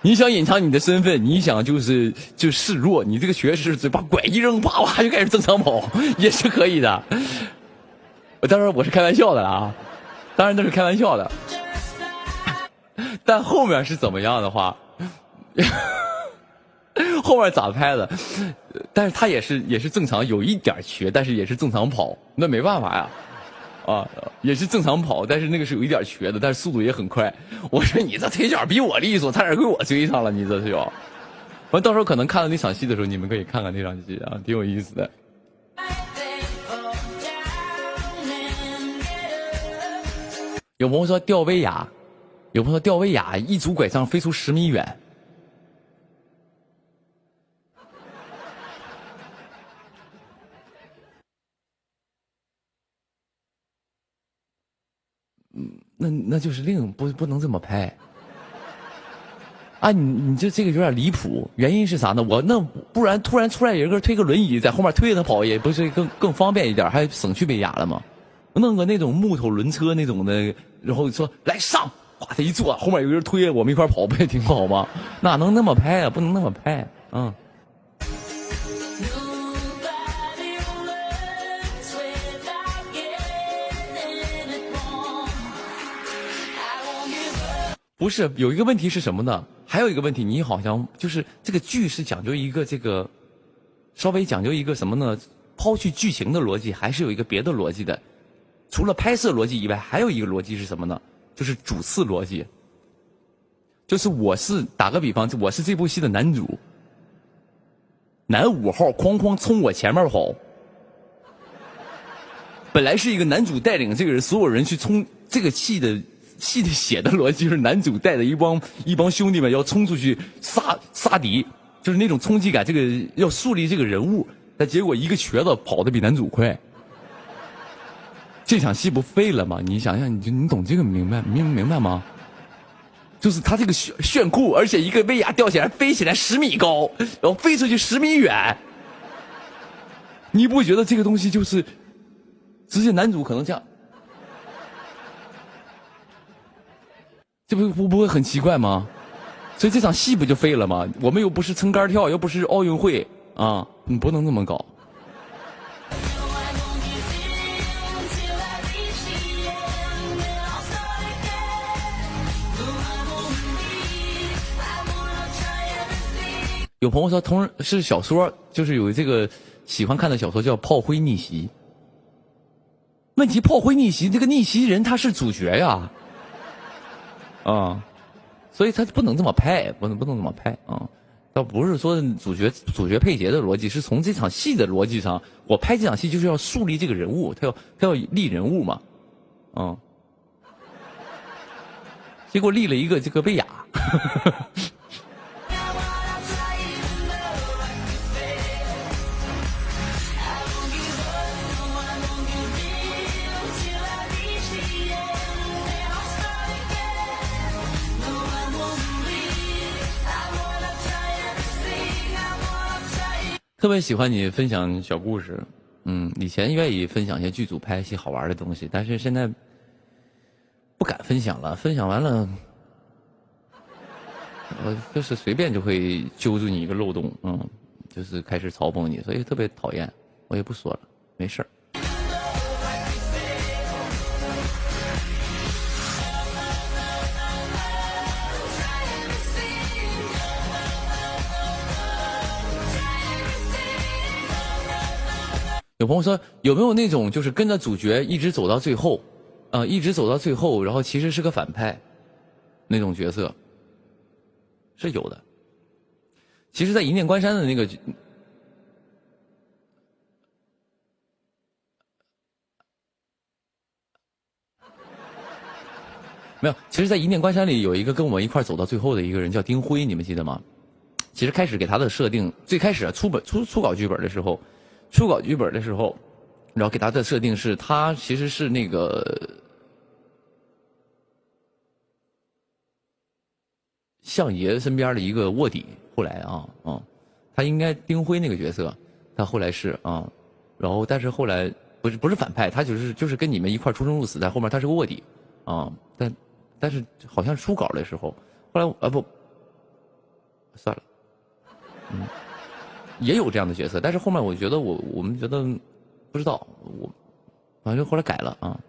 S2: 你想隐藏你的身份，你想就示弱，你这个瘸是把拐一扔，啪啪就开始正常跑，也是可以的。当然我是开玩笑的啊，当然那是开玩笑的。但后面是怎么样的话，后面咋拍的？但是他也是正常，有一点瘸，但是也是正常跑，那没办法呀，啊，也是正常跑，但是那个是有一点瘸的，但是速度也很快。我说你这腿脚比我利索，差点给我追上了，你这是要。完到时候可能看到那场戏的时候，你们可以看看那场戏啊，挺有意思的。有朋友说吊威亚，一拄拐杖飞出10米远。那就是不能这么拍。啊，你这个有点离谱，原因是啥呢？不然突然出来有一个推个轮椅在后面推着他跑，也不是更方便一点，还省去被压了吗？弄个那种木头轮车那种的，然后说来上，哗他一坐，后面有个人推着我们一块跑，不也挺好吗？哪能那么拍啊？不能那么拍，嗯。不是，有一个问题是什么呢？还有一个问题，你好像就是这个剧是讲究一个这个，稍微讲究一个什么呢？抛去剧情的逻辑，还是有一个别的逻辑的。除了拍摄逻辑以外，还有一个逻辑是什么呢？就是主次逻辑。就是打个比方，我是这部戏的男主，男5号哐哐冲我前面跑。本来是一个男主带领这个人所有人去冲这个戏的写的逻辑是男主带着一帮兄弟们要冲出去杀敌，就是那种冲击感，这个要树立这个人物，但结果一个瘸子跑得比男主快，这场戏不废了吗？你想想，你懂这个明白吗？就是他这个炫酷，而且一个威亚吊起来飞起来10米高，然后飞出去10米远，你不觉得这个东西就是直接男主可能这样？这不会很奇怪吗？所以这场戏不就废了吗？我们又不是撑杆跳，又不是奥运会啊，你不能这么搞。有朋友说是小说，就是有这个喜欢看的小说叫《炮灰逆袭》。问题炮灰逆袭，这个逆袭人他是主角呀。啊，所以他不能这么拍，不能这么拍啊！倒不是说主角配角的逻辑，是从这场戏的逻辑上，我拍这场戏就是要树立这个人物，他要立人物嘛，嗯。结果立了一个这个威亚。特别喜欢你分享小故事，以前愿意分享一些剧组拍戏好玩的东西，但是现在不敢分享了，分享完了，就是随便就会揪住你一个漏洞，就是开始嘲讽你，所以特别讨厌，我也不说了，没事儿。有朋友说，有没有那种就是跟着主角一直走到最后，一直走到最后，然后其实是个反派，那种角色是有的。其实，在一念关山的那个没有，其实，在一念关山里有一个跟我们一块走到最后的一个人叫丁辉，你们记得吗？其实开始给他的设定，最开始初稿剧本的时候。然后给他的设定是他其实是那个相爷身边的一个卧底，后来他应该丁辉那个角色，他后来是然后但是后来不是反派，他就是跟你们一块出生入死，在后面他是个卧底但是好像初稿的时候，后来不算了，也有这样的角色，但是后面我觉得我们觉得不知道，反正后来改了啊。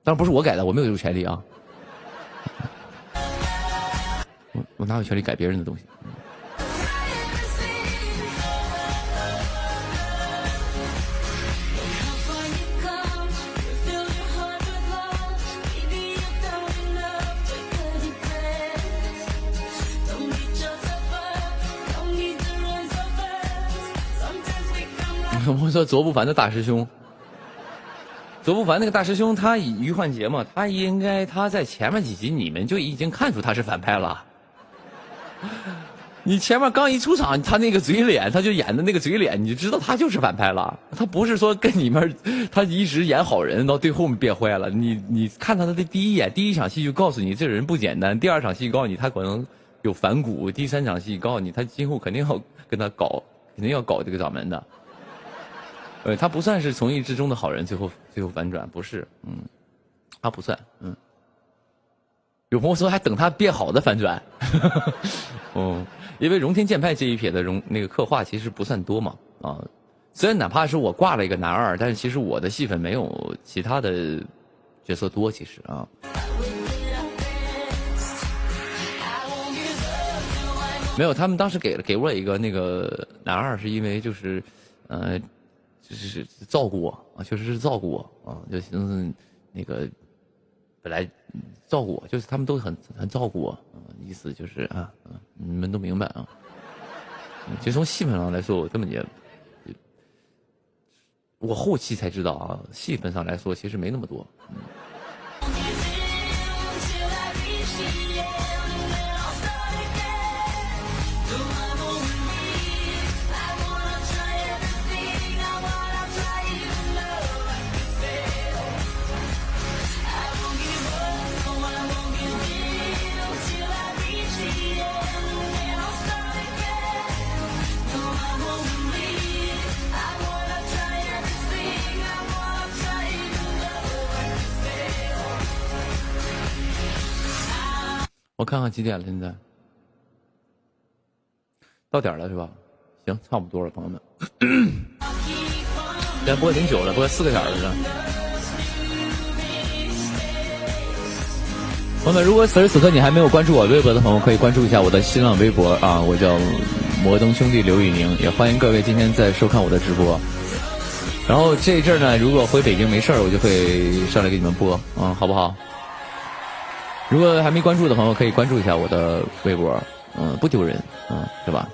S2: 当然不是我改的，我没有这个权利啊。我哪有权利改别人的东西？我说卓不凡的大师兄，卓不凡那个大师兄，他于焕杰嘛，他在前面几集你们就已经看出他是反派了，你前面刚一出场，他那个嘴脸，他就演的那个嘴脸，你就知道他就是反派了。他不是说跟里面他一直演好人，到最后变坏了。你看他的第一眼，第一场戏就告诉你这人不简单，第二场戏告诉你他可能有反骨，第三场戏告诉你他今后肯定要跟他搞，肯定要搞这个掌门的。他不算是从一之中的好人，最后反转，不是，他不算，有朋友说还等他变好的反转，因为荣天剑派这一撇的那个刻画其实不算多嘛，虽然哪怕是我挂了一个男二，但是其实我的戏份没有其他的角色多，其实啊。没有，他们当时给我一个那个男二，是因为就是照顾我啊，确实是照顾我啊，就寻思那个本来照顾我，就是他们都很照顾我，意思就是你们都明白啊。其实从戏份上来说，我根本也，我后期才知道啊，戏份上来说其实没那么多。我看看几点了，现在到点了是吧？行，差不多了，朋友们。现在播挺久了，播4个小时了。朋友们，如果此时此刻你还没有关注我微博的朋友，可以关注一下我的新浪微博啊，我叫摩登兄弟刘宇宁，也欢迎各位今天在收看我的直播。然后这一阵呢，如果回北京没事儿，我就会上来给你们播，好不好？如果还没关注的朋友，可以关注一下我的微博，不丢人，是吧？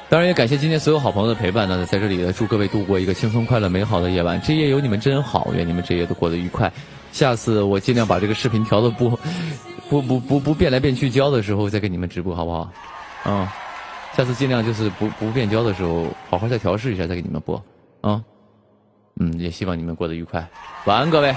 S2: 当然也感谢今天所有好朋友的陪伴呢，在这里呢，祝各位度过一个轻松快乐美好的夜晚，这夜有你们真好，愿你们这夜都过得愉快。下次我尽量把这个视频调的不变来变去焦的时候再给你们直播，好不好？下次尽量就是不变焦的时候，好好再调试一下再给你们播，也希望你们过得愉快，晚安各位。